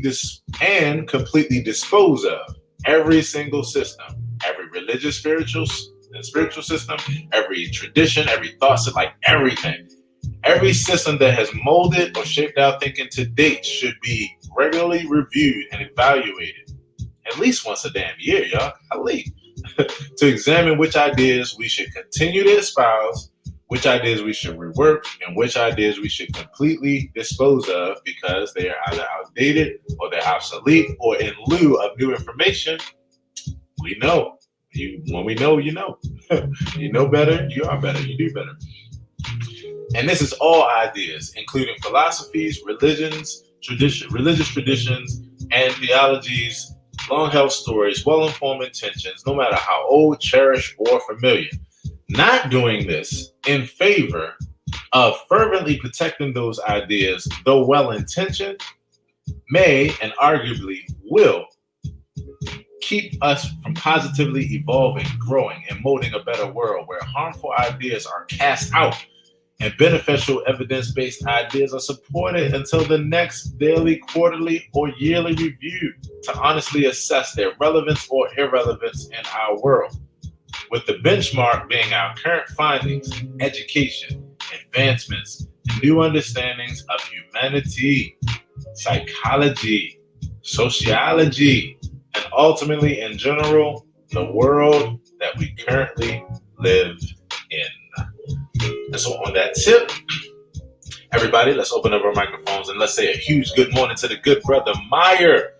dispose of. Every single system, every religious, spiritual system, every tradition, every thought, like everything. Every system that has molded or shaped our thinking to date should be regularly reviewed and evaluated at least once a damn year, y'all. To examine which ideas we should continue to espouse, which ideas we should rework, and which ideas we should completely dispose of because they are either outdated or they're obsolete, or in lieu of new information. We know. When we know, you know. You know better, you are better, you do better. And this is all ideas, including philosophies, religious traditions, and theologies, long-held stories, well-informed intentions, no matter how old, cherished, or familiar. Not doing this in favor of fervently protecting those ideas, though well-intentioned, may and arguably will keep us from positively evolving, growing, and molding a better world where harmful ideas are cast out and beneficial evidence-based ideas are supported until the next daily, quarterly, or yearly review to honestly assess their relevance or irrelevance in our world, with the benchmark being our current findings, education, advancements, and new understandings of humanity, psychology, sociology, and ultimately, in general, the world that we currently live in. And so on that tip, everybody, let's open up our microphones and let's say a huge good morning to the good brother Meyer.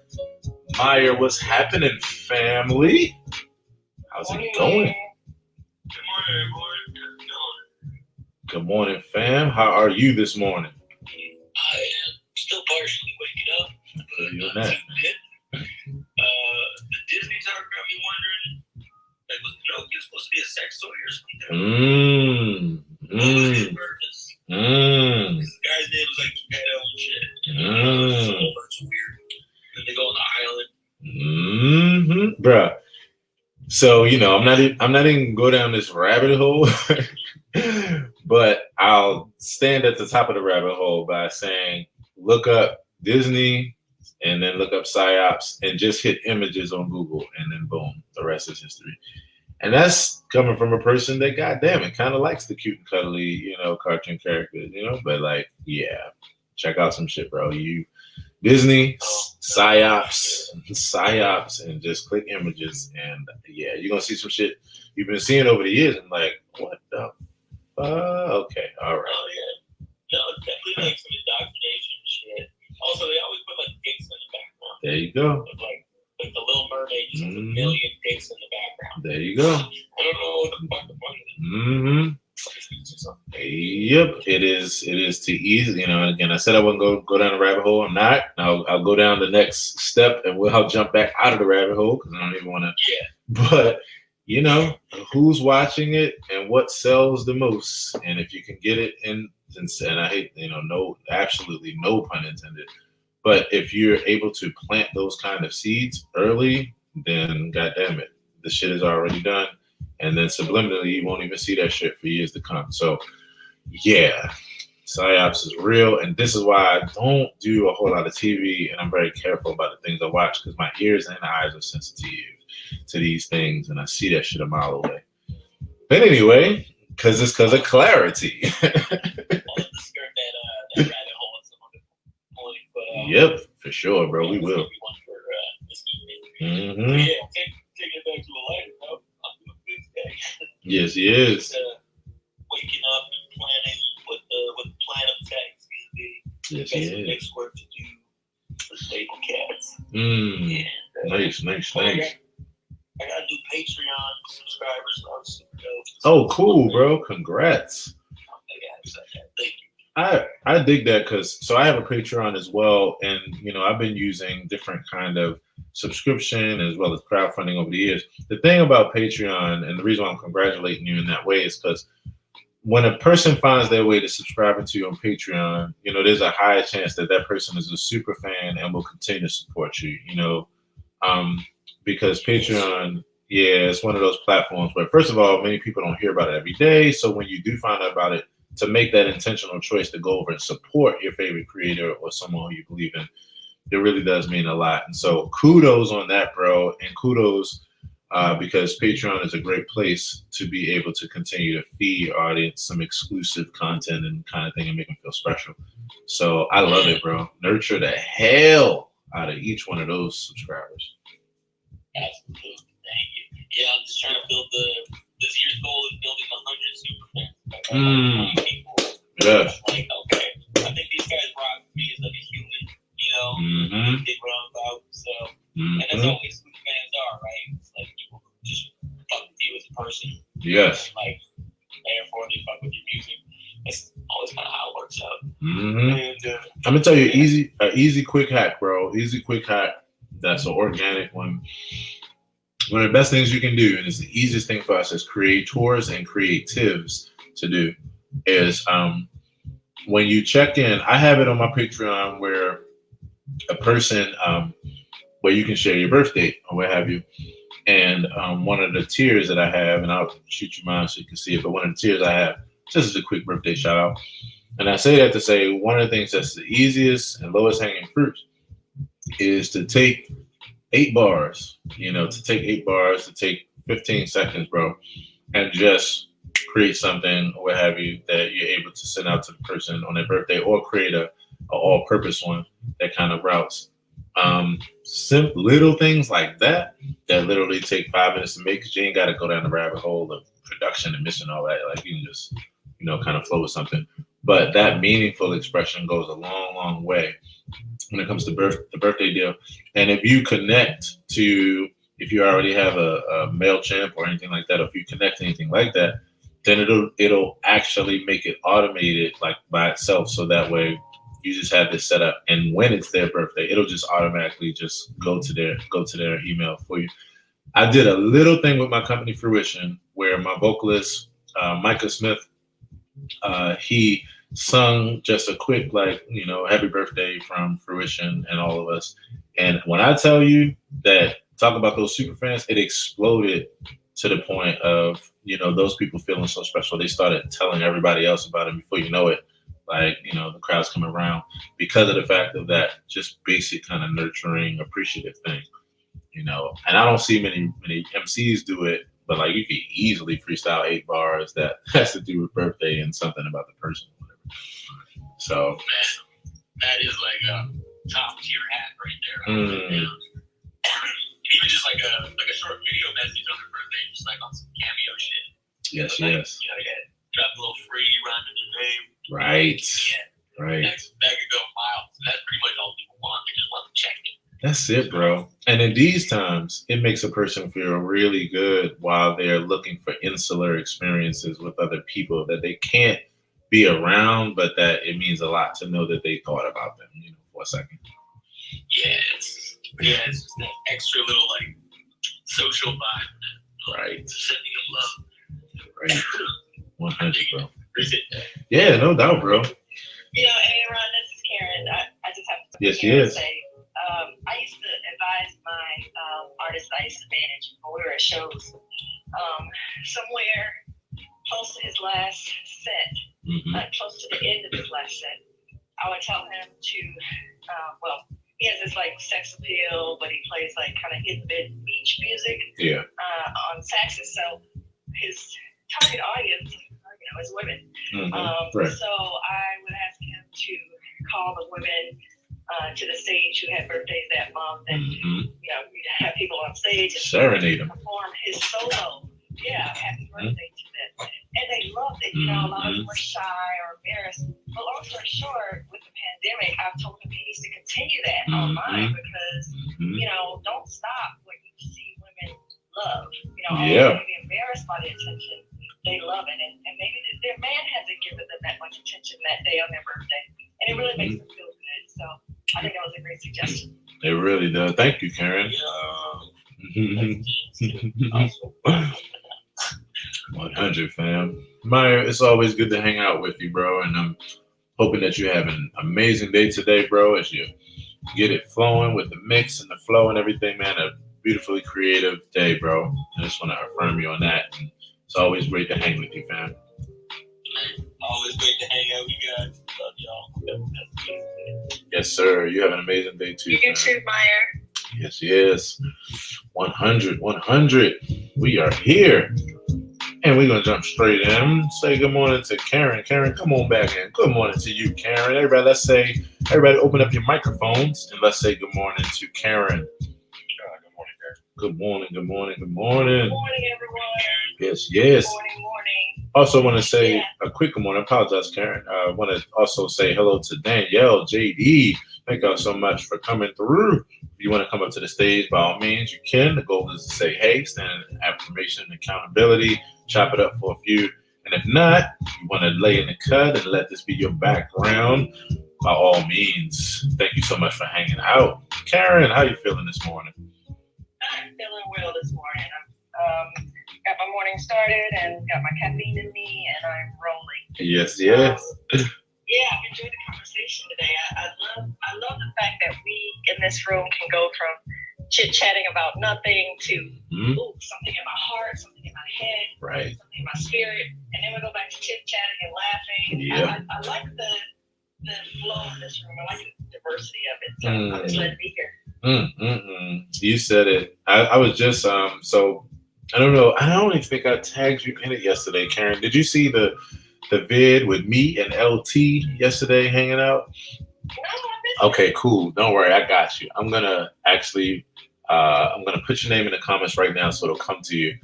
Meyer, what's happening, family? How's it going? Good morning, everyone. Good morning, fam. How are you this morning? I am still partially waking up. Not too bit. The Disney Tower got me wondering, like, was Pinocchio supposed to be a sex toy or something? What was his purpose? This guy's name was like Geppetto and shit. So it's weird. And they go on the island. Bruh. So, I'm not even go down this rabbit hole, but I'll stand at the top of the rabbit hole by saying, look up Disney and then look up PsyOps and just hit images on Google and then boom, the rest is history. And that's coming from a person that, goddamn it, kind of likes the cute and cuddly, cartoon characters, but like, yeah, check out some shit, bro. Disney, PsyOps, and just click images, and yeah, you're gonna see some shit you've been seeing over the years, and like, what the fuck? Okay, all right. Oh yeah, no, it's definitely like some indoctrination shit. Also, they always put like dicks in the background. There you go. Like the Little Mermaid just has a million dicks in the background. There you go. I don't know what the fuck the point is. Yep, it is too easy. Again, I said I wouldn't go down the rabbit hole. I'm not. I'll go down the next step and I'll jump back out of the rabbit hole because I don't even want to. Yeah. But who's watching it and what sells the most, and if you can get it in, and I hate no, absolutely no pun intended. But if you're able to plant those kind of seeds early, then goddamn it, the shit is already done. And then subliminally, you won't even see that shit for years to come. So, yeah, PsyOps is real. And this is why I don't do a whole lot of TV. And I'm very careful about the things I watch because my ears and eyes are sensitive to these things. And I see that shit a mile away. But anyway, because of clarity. Yep, for sure, bro. We will. Yeah, take it back to a lighter note. Yes, he is. Waking up and planning what the plan of attack is going to be. Yes, he is. Next work to do for Stable Cats. Nice. I got new Patreon subscribers. So I'm super dope. Oh, cool, bro. Congrats. Thank you. I dig that because I have a Patreon as well, and I've been using different kind of subscription as well as crowdfunding over the years. The thing about Patreon, and the reason why I'm congratulating you in that way, is because when a person finds their way to subscribing to you on Patreon, there's a high chance that person is a super fan and will continue to support you. Because Patreon, it's one of those platforms where, first of all, many people don't hear about it every day. So when you do find out about it, to make that intentional choice to go over and support your favorite creator or someone who you believe in, it really does mean a lot. And so kudos on that, bro. And kudos because Patreon is a great place to be able to continue to feed your audience some exclusive content and kind of thing and make them feel special. So I love it, bro. Nurture the hell out of each one of those subscribers. Absolutely. Thank you. Yeah, I'm just trying to build this year's goal is building 100 super fans. Like 20 people. Yeah. Like, okay, I think these guys rock me as like a human, They run about. So, and that's always who fans are, right? It's like people just fuck with you as a person. Yes. And like, therefore, they fuck with your music. That's always kind of how it works out. And, I'm gonna tell you, easy quick hack, bro. Easy quick hack. That's an organic one. One of the best things you can do, and it's the easiest thing for us as creators and creatives to do, is when you check in. I have it on my Patreon where a person, where you can share your birth date or what have you. And one of the tiers that I have, and I'll shoot you mine so you can see it, but one of the tiers I have, just as a quick birthday shout out. And I say that to say one of the things that's the easiest and lowest hanging fruit is to take 8 bars, to take 15 seconds, bro, and just create something or what have you that you're able to send out to the person on their birthday, or create a all-purpose one that kind of routes. Little things like that literally take 5 minutes to make, because you ain't got to go down the rabbit hole of production and missing all that. Like, you can just, kind of flow with something. But that meaningful expression goes a long, long way when it comes to the birthday deal. And if you connect to, if you already have a MailChimp or anything like that, or if you connect to anything like that, then it'll actually make it automated like by itself. So that way you just have this set up, and when it's their birthday, it'll just automatically just go to their email for you. I did a little thing with my company Fruition where my vocalist, Micah Smith, he sung just a quick, like, happy birthday from Fruition and all of us. And when I tell you that, talk about those super fans, it exploded to the point of, those people feeling so special. They started telling everybody else about it. Before you know it, like, the crowd's coming around because of the fact of that just basic kind of nurturing, appreciative thing, and I don't see many MCs do it, but like you could easily freestyle 8 bars that has to do with birthday and something about the person or whatever. So that is like a top tier hat right there. Even just like a short video message on her birthday, just like on some cameo shit. Yes, so like, yes. Drop a little free rhyme in your name. Right. Yeah. Right. That could go miles. That's pretty much all people want. They just want to check it. That's it, bro. And in these times, it makes a person feel really good while they're looking for insular experiences with other people that they can't be around, but that it means a lot to know that they thought about them, for a second. Yes. Yeah, it's just that extra little like social vibe. Right. Sending them love. Right. 100, bro. Appreciate that. Yeah, no doubt, bro. Hey, Ron, this is Karen. I just have to say, I used to advise my artists I used to manage when we were at shows. Somewhere close to his last set, close to the end of his last set, I would tell him to, he has this like sex appeal, but he plays like kind of hit beach music on saxes. So his target audience, is women. Right. So I would ask him to call the women to the stage who had birthdays that month, and we'd have people on stage and serenade them, perform his solo. Yeah, happy birthday to them, and they loved it. A lot of them were shy or embarrassed. But long story short, with the pandemic, I've told him he needs to continue that online because don't stop what you see women love. Although they be embarrassed by the attention, they love it, and maybe their man hasn't given them that much attention that day on their birthday, and it really makes them feel good. So I think that was a great suggestion. It really does. Thank you, Karen. 100, fam. Maya, it's always good to hang out with you, bro, and I'm hoping that you have an amazing day today, bro, as you get it flowing with the mix and the flow and everything, man. A beautifully creative day, bro. I just want to affirm you on that. And it's always great to hang with you, fam. Always great to hang out with you guys. Love y'all. Yes, sir. You have an amazing day too. You too, Meyer. Yes. 100. We are here. And we're going to jump straight in. Say good morning to Karen. Karen, come on back in. Good morning to you, Karen. Everybody open up your microphones and let's say good morning to Karen. Good morning, Karen. Good morning. Good morning, everyone. Yes. Morning. Also want to say a quick good morning. I apologize, Karen. I want to also say hello to Danielle, JD. Thank y'all so much for coming through. If you want to come up to the stage, by all means, you can. The goal is to say, hey, stand in affirmation and accountability, chop it up for a few. And if not, you want to lay in the cut and let this be your background, by all means. Thank you so much for hanging out. Karen, how you feeling this morning? I'm feeling well this morning. I'm got my morning started and got my caffeine in me, and I'm rolling. Yes. I've enjoyed the conversation today. I love the fact that we in this room can go from chit-chatting about nothing to something in my heart, something in my head, right, something in my spirit, and then we go back to chit-chatting and laughing. Yeah. I like the flow in this room. I like the diversity of it. So I'm just glad to be here. You said it. I was just so I don't know. I don't even think I tagged you in it yesterday, Karen. Did you see the vid with me and LT yesterday hanging out? No, okay, cool. Don't worry, I got you. I'm gonna actually put your name in the comments right now so it'll come to you.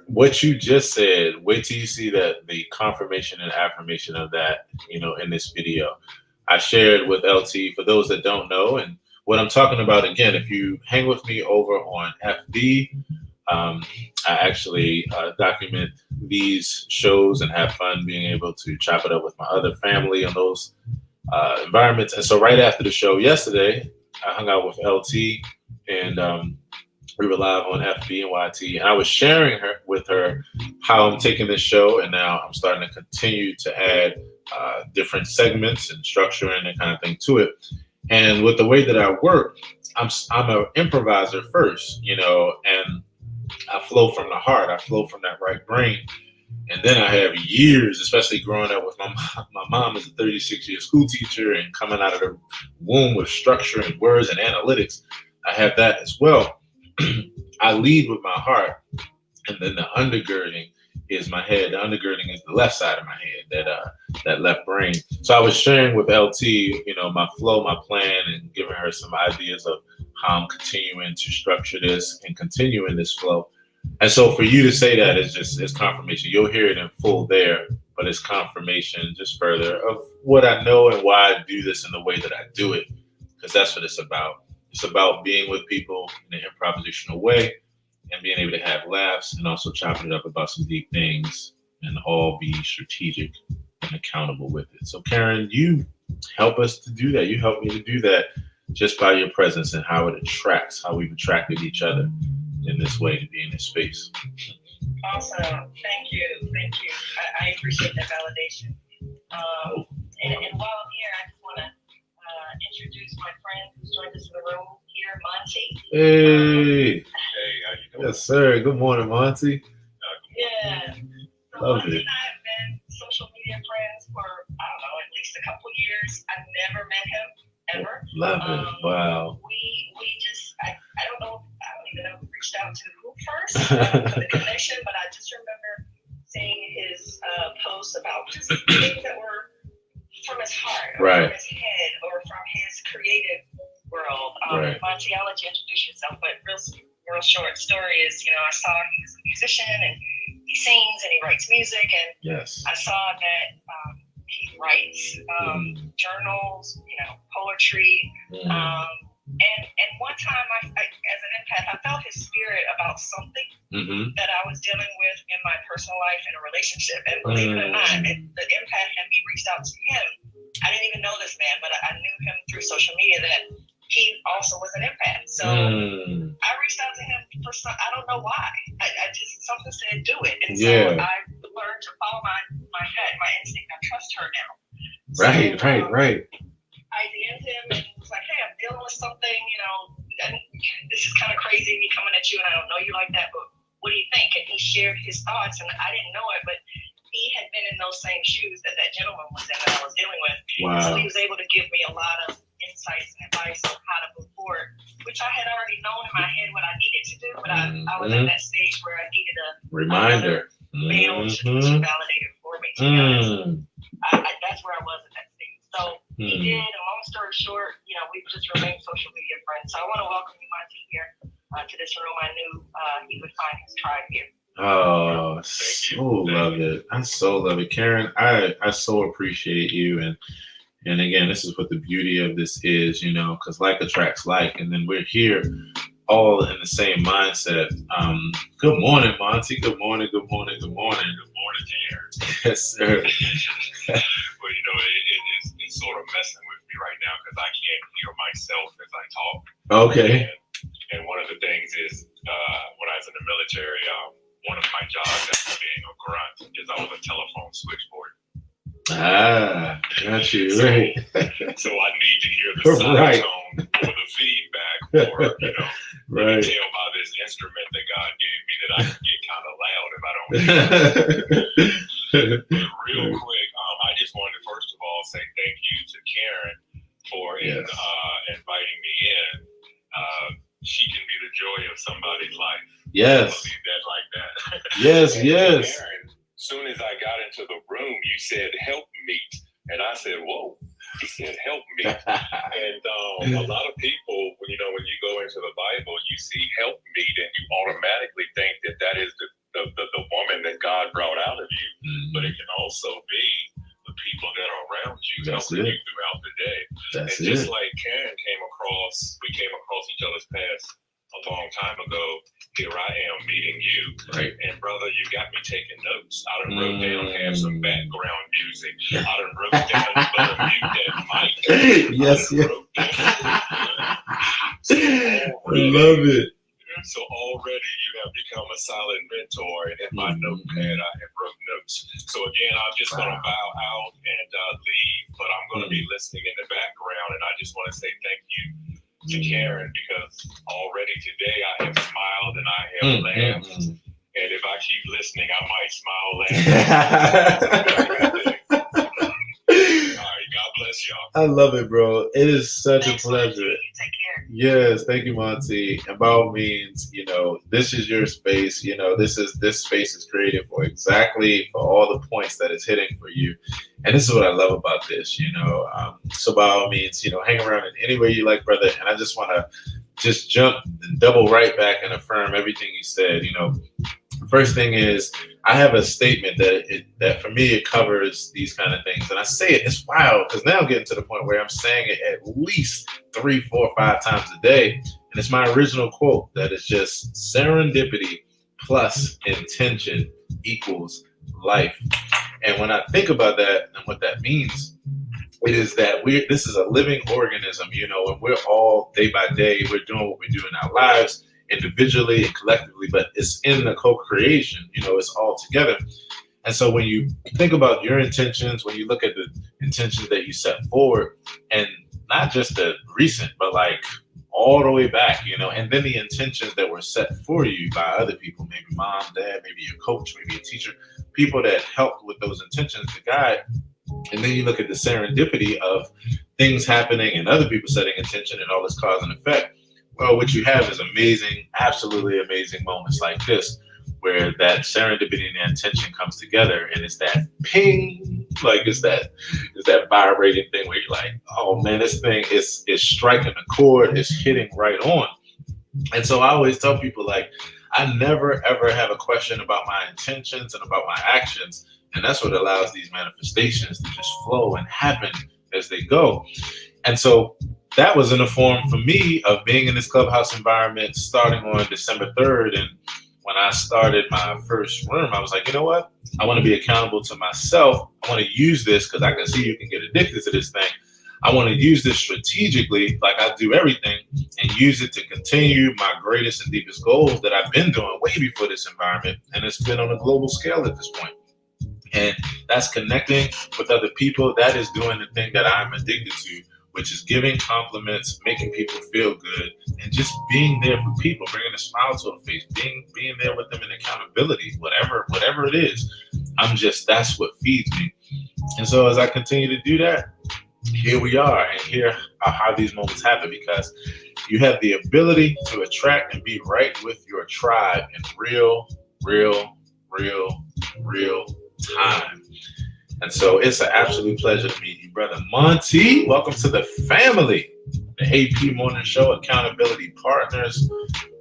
What you just said, wait till you see the confirmation and affirmation of that, in this video. I shared with LT for those that don't know, and what I'm talking about again, if you hang with me over on FB, I actually document these shows and have fun being able to chop it up with my other family in those environments. And so right after the show yesterday, I hung out with LT and we were live on FB and YT. And I was sharing with her how I'm taking this show, and now I'm starting to continue to add different segments and structure and that kind of thing to it. And with the way that I work, I'm an improviser first, and I flow from the heart. I flow from that right brain. And then I have years, especially growing up with my mom is a 36-year school teacher and coming out of the womb with structure and words and analytics. I have that as well. I lead with my heart, and then the undergirding is my head. The undergirding is the left side of my head, that left brain. So I was sharing with LT, my flow, my plan, and giving her some ideas of how I'm continuing to structure this and continuing this flow. And so for you to say that is it's confirmation. You'll hear it in full there, but it's confirmation just further of what I know and why I do this in the way that I do it, because that's what it's about. It's about being with people in an improvisational way and being able to have laughs and also chopping it up about some deep things and all be strategic and accountable with it. So Karen, you help us to do that. You help me to do that just by your presence and how it attracts, how we've attracted each other in this way to be in this space. Awesome. Thank you. I appreciate that validation. And while I'm here, I just want to introduce my friend who's joined us in the room here, Monty. Hey. Hey, how you doing? Yes, sir. Good morning, Monty. Yeah. So Love Monty it. and I have been social media friends for, I don't know, at least a couple years. I've never met him, ever. Love it. Wow. We just, I don't know, I don't even know who reached out to who first for the connection, but I just remember seeing his posts about just things that were from his heart, or Right. from his head, or from his creative world. Right. Monty, I'll let you introduce yourself, but real short story is, I saw he was a musician and he sings and he writes music, and Yes. I saw that he writes journals, poetry. And one time, I as an empath, I felt his spirit about something that I was dealing with in my personal life in a relationship. And believe it or not, the empath had me reached out to him. I didn't even know this man, but I knew him through social media that he also was an empath. So I reached out to him for some, I don't know why. I just, something said do it. And so I learned to follow my gut, my instinct. I trust her now. Right. I DM'd him and was like, hey, I'm dealing with something, and this is kind of crazy, me coming at you, and I don't know you like that, but what do you think? And he shared his thoughts, and I didn't know it, but he had been in those same shoes that gentleman was in that I was dealing with. Wow. So he was able to give me a lot of insights and advice on how to move forward, which I had already known in my head what I needed to do, but I was at that stage where I needed a reminder. male to validate it for me, to be honest. That's where I was at that stage. So he did, and long story short, we've just remained social media friends. So I want to welcome you, Monty, here to this room. I knew he would find his tribe here. Oh, love it. I so love it. Karen, I so appreciate you. And again, this is what the beauty of this is, because like attracts like. And then we're here all in the same mindset. Good morning, Monty. Good morning. Good morning, Jared. Yes, sir. Well, it's sort of messing with me right now because I can't hear myself as I talk. Okay. And one of the things is when I was in the military, one of my jobs after being a grunt is I was a telephone switchboard. Got you. So, right. So I need to hear the side tone or the feedback, or right. you can tell by this instrument that God gave me that I can get kind of loud if I don't hear it. But real quick, I just wanted to first of all say thank you to Karen for inviting me in. She can be the joy of somebody's life. Yes. I'll leave that like that. Yes. Karen, as soon as I got into the room, you said help meet, and I said whoa. He said help me. And a lot of people, when you go into the Bible, you see help meet, and you automatically think that is the woman that God brought out of you. But it can also be the people that are around you, helping you throughout the day. Just like Karen we came across each other's paths a long time ago. Here I am meeting have some background music. I done wrote down but mute that mic. Yes. Love it. So already you have become a solid mentor, and in my notepad I have wrote notes. So again, I'm just going to bow out and leave, but I'm going to be listening in the background, and I just want to say thank you to Karen, because already today I have smiled and I have laughed, and if I keep listening, I might smile, laugh. All right, God bless y'all. I love it, bro. It is such a pleasure. Take care. Yes, thank you, Monty. And by all means, this is your space. This space is created for all the points that it's hitting for you. And this is what I love about this, So by all means, hang around in any way you like, brother. And I just want to jump and double right back and affirm everything you said. First thing is, I have a statement that for me, it covers these kind of things. And I say it's wild, because now I'm getting to the point where I'm saying it at least 3, 4, 5 times a day. And it's my original quote that is just serendipity plus intention equals life. And when I think about that and what that means, it is that this is a living organism, and we're all day by day, we're doing what we do in our lives, individually and collectively, but it's in the co-creation, it's all together. And so when you think about your intentions, when you look at the intentions that you set forward, and not just the recent, but like all the way back, and then the intentions that were set for you by other people, maybe mom, dad, maybe your coach, maybe a teacher, people that helped with those intentions to guide. And then you look at the serendipity of things happening and other people setting intention and all this cause and effect. Well, what you have is amazing, absolutely amazing moments like this, where that serendipity and intention comes together, and it's that ping, like it's that vibrating thing where you're like, oh man, this thing is striking a chord, it's hitting right on. And so I always tell people, like, I never ever have a question about my intentions and about my actions, and that's what allows these manifestations to just flow and happen as they go. And so that was in the form for me of being in this Clubhouse environment starting on December 3rd. And when I started my first room, I was like, you know what? I want to be accountable to myself. I want to use this, because I can see you can get addicted to this thing. I want to use this strategically, like I do everything, and use it to continue my greatest and deepest goals that I've been doing way before this environment. And it's been on a global scale at this point. And that's connecting with other people. That is doing the thing that I'm addicted to, which is giving compliments, making people feel good, and just being there for people, bringing a smile to a face, being there with them in accountability, whatever it is. That's what feeds me. And so as I continue to do that, here we are, and here are how these moments happen, because you have the ability to attract and be right with your tribe in real time. And so it's an absolute pleasure to meet you, brother Monty. Welcome to the family, the AP Morning Show Accountability Partners,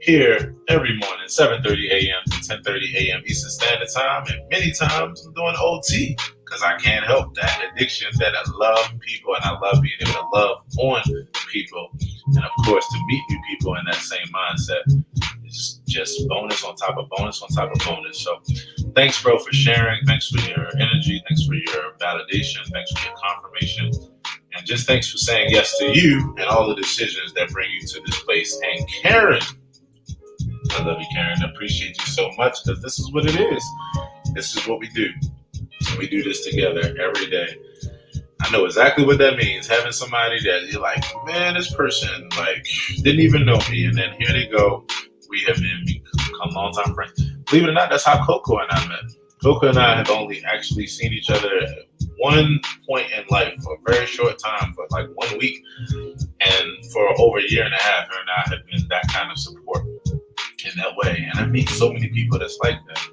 here every morning, 7:30 a.m. to 10:30 a.m. Eastern Standard Time. And many times I'm doing OT, because I can't help that addiction that I love people, and I love being able to love on people. And of course, to meet new people in that same mindset is just bonus on top of bonus on top of bonus. So thanks, bro, for sharing. Thanks for your energy. Thanks for your validation. Thanks for your confirmation. And just thanks for saying yes to you and all the decisions that bring you to this place. And Karen, I love you, Karen. I appreciate you so much, because this is what it is. This is what we do. We do this together every day. I know exactly what that means. Having somebody that you're like, man, this person like didn't even know me, and then here they go. We have become longtime friends. Believe it or not, that's how Coco and I met. Coco and I have only actually seen each other at one point in life for a very short time, for like 1 week. And for over a year and a half, her and I have been that kind of support in that way. And I meet so many people that's like that.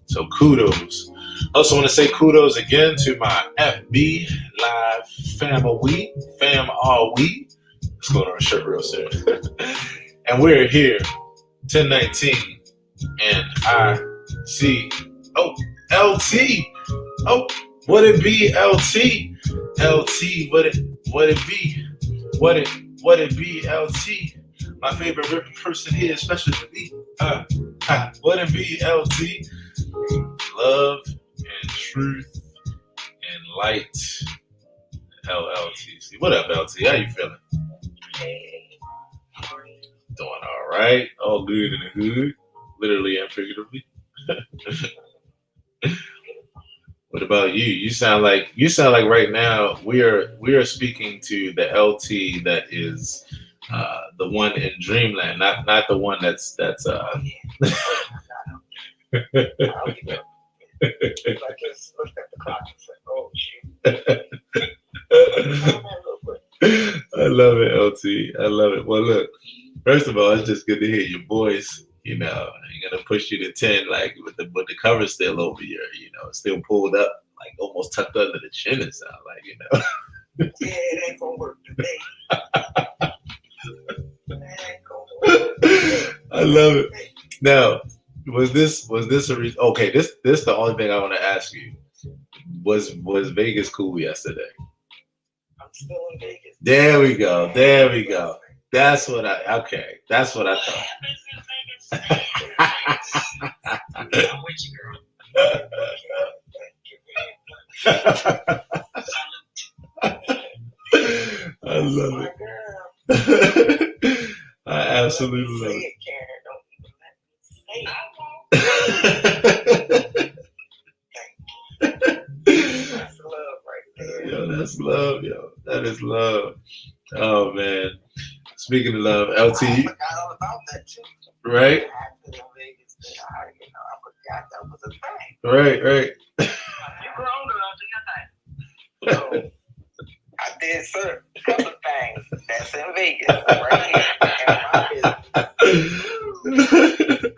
So kudos. Also want to say kudos again to my FB Live family. Fam are we. Let's go on a shirt real soon. And we're here, 1019. And I see, LT. Oh, what it be, LT? LT, what it be? What it be, LT? My favorite ripping person here, especially to me. What it be, LT? Love and truth Light LLTC. What up, LT? How you feeling? Doing all right. All good in the hood, literally and figuratively. What about you? You sound like right now we are speaking to the LT that is the one in Dreamland, not the one that's I just looked at the clock and said, "Oh shoot." I love it, LT. I love it. Well, look, first of all, it's just good to hear your voice. You know, you're gonna push you to 10, like with the cover still over your, still pulled up, like almost tucked under the chin. It sound like, Yeah, it ain't gonna work today. I love it. Now, was this a reason? Okay, this the only thing I want to ask you. Was Vegas cool yesterday? I'm still in Vegas. There we go. That's what I thought. I'm with you, girl. I love it. I absolutely love it. Karen. Don't even let me say it. That's love right there. Yo, that's love, yo. That is love. Oh man. Speaking of love, LT. I forgot all about that too. Right? I forgot that was a thing. Right. You grown enough to your thing. I did certain couple of things that's in Vegas right here in my business.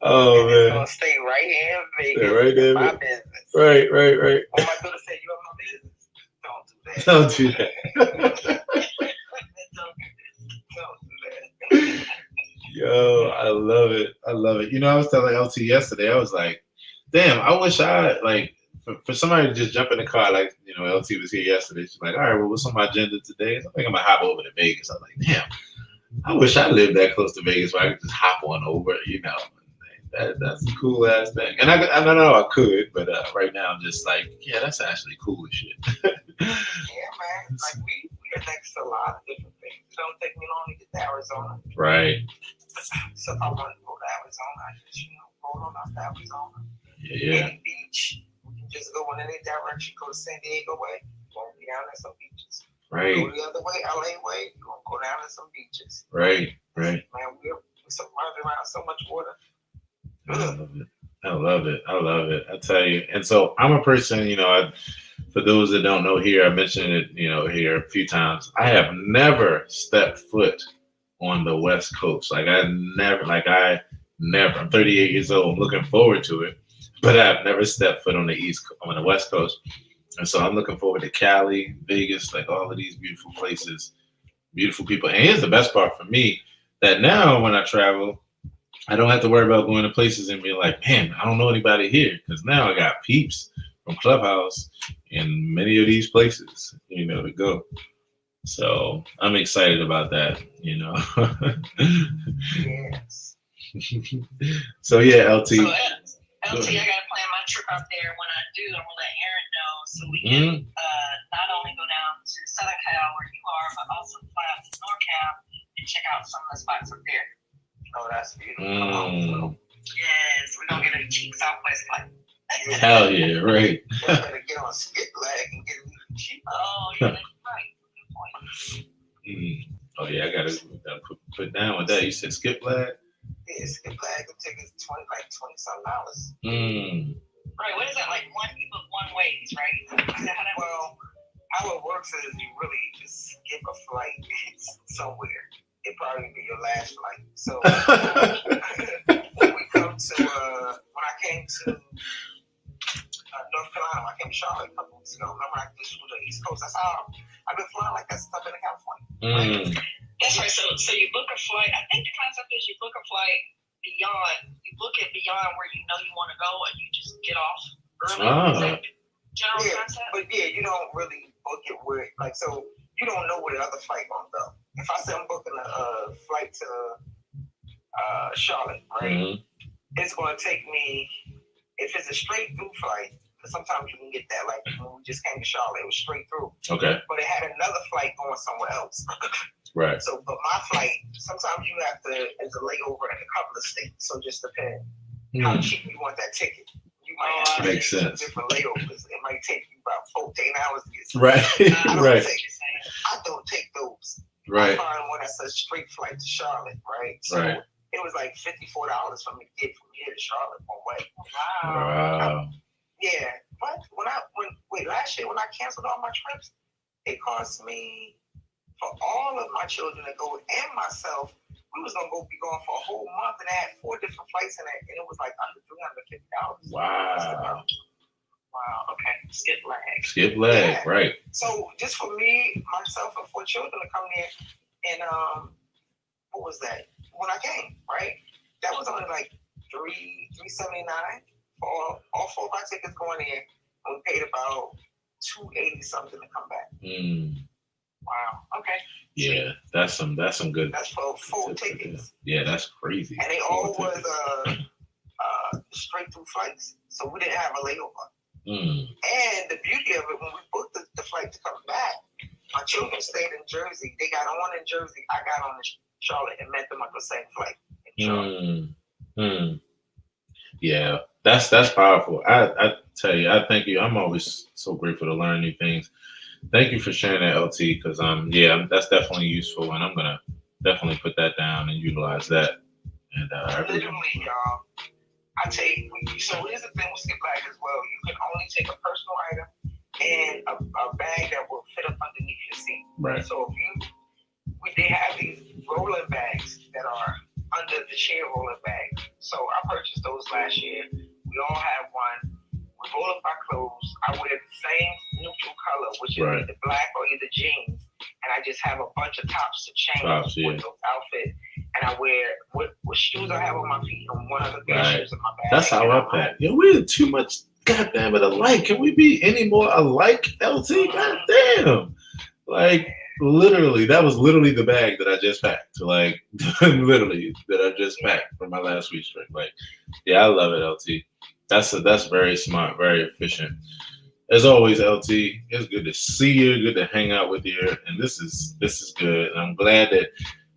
Oh man. It's gonna stay right here in Vegas. Yeah, right there. My business. Right. When my daughter say you have my business, Don't do that. Yo, I love it. I was telling LT yesterday, I was like, damn, I wish I, like, for somebody to just jump in the car, like, LT was here yesterday. She's like, all right, well, what's on my agenda today? So I think I'm going to hop over to Vegas. I'm like, damn, I wish I lived that close to Vegas where I could just hop on over, That's a cool ass thing. And I don't know I could, but right now I'm just like, yeah, that's actually cool as shit. Yeah, man. Like, we are next to a lot of different things. It don't take me long to get to Arizona. Right. So if I want to go to Arizona, I just, roll on up to Arizona. Yeah. Any beach, we can just go in any direction. Go to San Diego way, won't be down at some beaches. Right. Go the other way, LA way, you're going to go down to some beaches. Right. Man, we're surrounded around so much water. I love it. I tell you. And so I'm a person, for those that don't know here, I mentioned it, here a few times. I have never stepped foot on the West Coast. I'm 38 years old. I'm looking forward to it, but I've never stepped foot on the West Coast. And so I'm looking forward to Cali, Vegas, like all of these beautiful places, beautiful people. And here's the best part for me, that now when I travel, I don't have to worry about going to places and being like, man, I don't know anybody here. Because now I got peeps from Clubhouse in many of these places, to go. So I'm excited about that, Yes. So yeah, LT. So, LT, I gotta plan my trip out there. When I do, I'm gonna let Aaron know so we can not only go down to Southern Cal where you are, but also fly out to NorCal and check out some of the spots up there. Oh, that's beautiful. Yes, we're gonna get a cheap Southwest flight. Hell yeah, right. You better get on skip lag and get it cheap. Oh, yeah, that's right. Good point. Oh yeah, I gotta put down with that. You said skip lag? Yeah, skip lag the ticket's $20 some. Right, what is that, like you book one ways, right? Is that how that Well, how it works is you really just skip a flight somewhere. It'd probably be your last flight. So when we come to when I came to North Carolina, I came to Charlotte a couple weeks ago. Remember, I just flew to the East Coast. That's how I've been flying like that stuff in California. That's right. So you book a flight. I think the concept is you book a flight beyond. You book it beyond where you know you want to go, and you just get off early. Is that the general concept? But yeah, you don't really book it where so you don't know where the other flight gonna go. If I say I'm booking a flight to Charlotte, right? It's gonna take me. If it's a straight through flight, Because sometimes you can get that. Like when we just came to Charlotte, it was straight through. Okay. But it had another flight going somewhere else. Right. So, but my flight, sometimes you have to, it's a layover in a couple of states. So just depends how cheap you want that ticket. You might have to Makes sense. Different layovers. It might take you about 14 hours to get to. Right. Right. I don't take those. Right. I find one that's a straight flight to Charlotte, right? So it was like $54 for me to get from here to Charlotte one way. Wow. Yeah. But last year when I canceled all my trips, it cost me, for all of my children to go and myself, we was gonna be going for a whole month, and I had 4 different flights in it, and it was like under $350. Wow. Wow. Okay. Skip leg. Right. So just for me, myself, and 4 children to come there, and what was that? When I came, right? That was only like $379 for all 4 of my tickets going in. And we paid about $280 something to come back. Wow. Okay. Yeah, that's some good. That's for 4 tickets. Yeah, that's crazy. And they all was straight through flights, so we didn't have a layover. And the beauty of it, when we booked the flight to come back, my children stayed in Jersey. They got on in Jersey. I got on in Charlotte and met them on the same flight in Charlotte. Yeah, that's powerful. I tell you, I thank you. I'm always so grateful to learn new things. Thank you for sharing that, LT, because that's definitely useful, and I'm gonna definitely put that down and utilize that. And literally, y'all, I take. So here's the thing with Skip Bag as well. You can only take a personal item and a bag that will fit up underneath your seat. Right. So they have these rolling bags that are under the chair rolling bag. So I purchased those last year. We all have one. We roll up our clothes. I wear the same neutral color, which is either black or either jeans. And I just have a bunch of tops to change with those outfits. And I wear what shoes I have on my feet and one other pair of shoes in my bag. That's how I pack. Yo, we're too much goddamn it alike. Can we be any more alike, LT? Goddamn. Like, literally, that was literally the bag that I just packed. Like, literally, that I just packed for my last week's trip. Like, yeah, I love it, LT. That's very smart, very efficient. As always, LT, it's good to see you, good to hang out with you, and this is good. And I'm glad that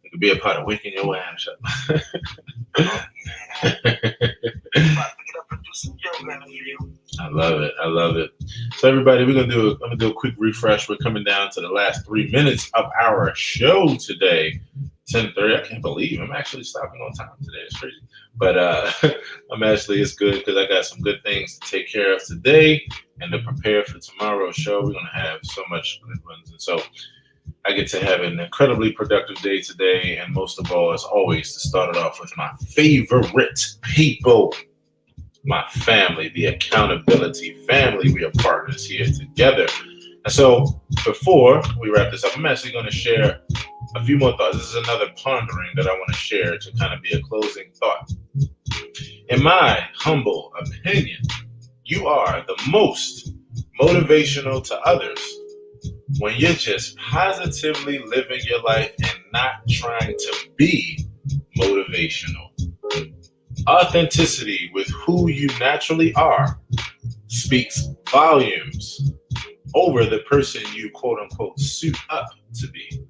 it could be a part of waking your ass up. I love it. So everybody, I'm gonna do a quick refresh. We're coming down to the last 3 minutes of our show today. 10:30. I can't believe I'm actually stopping on time today. It's crazy. But it's good because I got some good things to take care of today and to prepare for tomorrow's show. We're going to have so much good ones. And so I get to have an incredibly productive day today. And most of all, as always, to start it off with my favorite people, my family, the accountability family. We are partners here together. And so before we wrap this up, I'm actually going to share a few more thoughts. This is another pondering that I want to share to kind of be a closing thought. In my humble opinion, you are the most motivational to others when you're just positively living your life and not trying to be motivational. Authenticity with who you naturally are speaks volumes over the person you quote unquote suit up to be.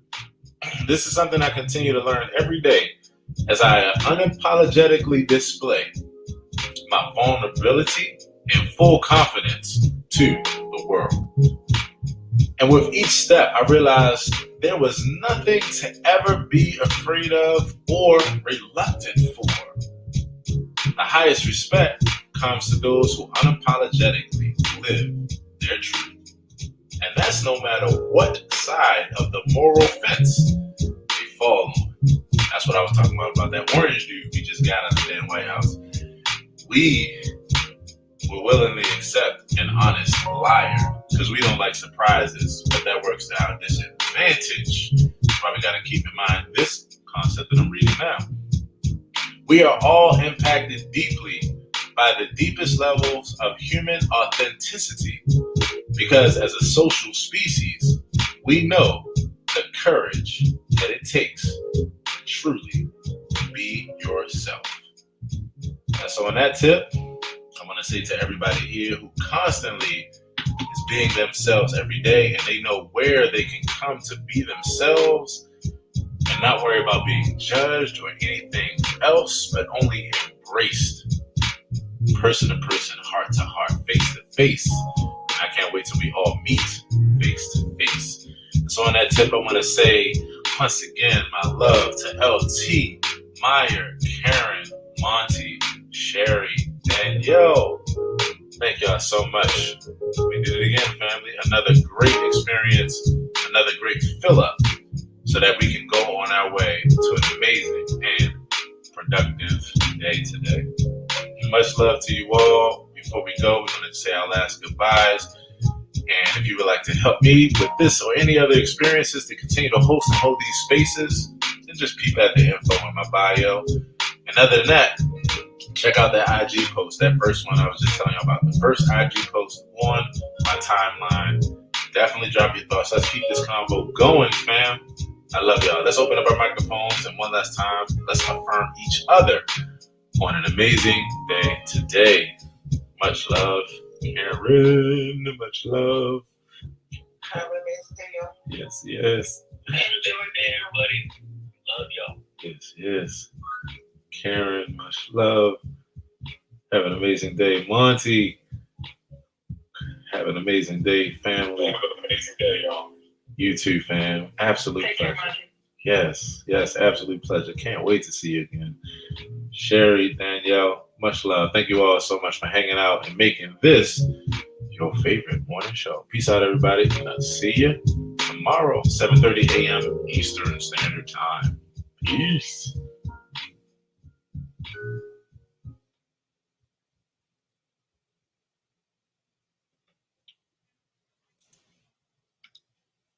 This is something I continue to learn every day as I unapologetically display my vulnerability and full confidence to the world. And with each step, I realized there was nothing to ever be afraid of or reluctant for. The highest respect comes to those who unapologetically live their truth. And that's no matter what side of the moral fence they fall on. That's what I was talking about that orange dude we just got out of the damn White House. We will willingly accept an honest liar because we don't like surprises, but that works to our disadvantage. That's why we got to keep in mind this concept that I'm reading now. We are all impacted deeply by the deepest levels of human authenticity because as a social species, we know the courage that it takes to truly be yourself. And so on that tip, I'm want to say to everybody here who constantly is being themselves every day, and they know where they can come to be themselves and not worry about being judged or anything else, but only embraced, person to person, heart to heart, face to face. I can't wait till we all meet face to face. And so on that tip, I want to say once again, my love to LT, Meyer, Karen, Monty, Sherry, Danielle. Thank y'all so much. We did it again, family. Another great experience, another great fill up, so that we can go on our way to an amazing and productive day today. Much love to you all. Before we go, we're going to say our last goodbyes. And if you would like to help me with this or any other experiences to continue to host and hold these spaces, then just peep at the info in my bio. And other than that, check out that IG post, that first one I was just telling you about, the first IG post on my timeline. Definitely drop your thoughts. Let's keep this convo going, fam. I love y'all. Let's open up our microphones, and one last time, let's affirm each other on an amazing day today. Much love, Karen. Much love. Have an amazing day, y'all. Yes, yes. Have a good day, everybody. Love y'all. Yes, yes. Karen, much love. Have an amazing day, Monty. Have an amazing day, family. Have an amazing day, y'all. You too, fam. Absolute pleasure. Yes, yes, absolute pleasure. Can't wait to see you again. Sherry, Danielle, much love. Thank you all so much for hanging out and making this your favorite morning show. Peace out, everybody, and I'll see you tomorrow, 7:30 a.m. Eastern Standard Time. Peace.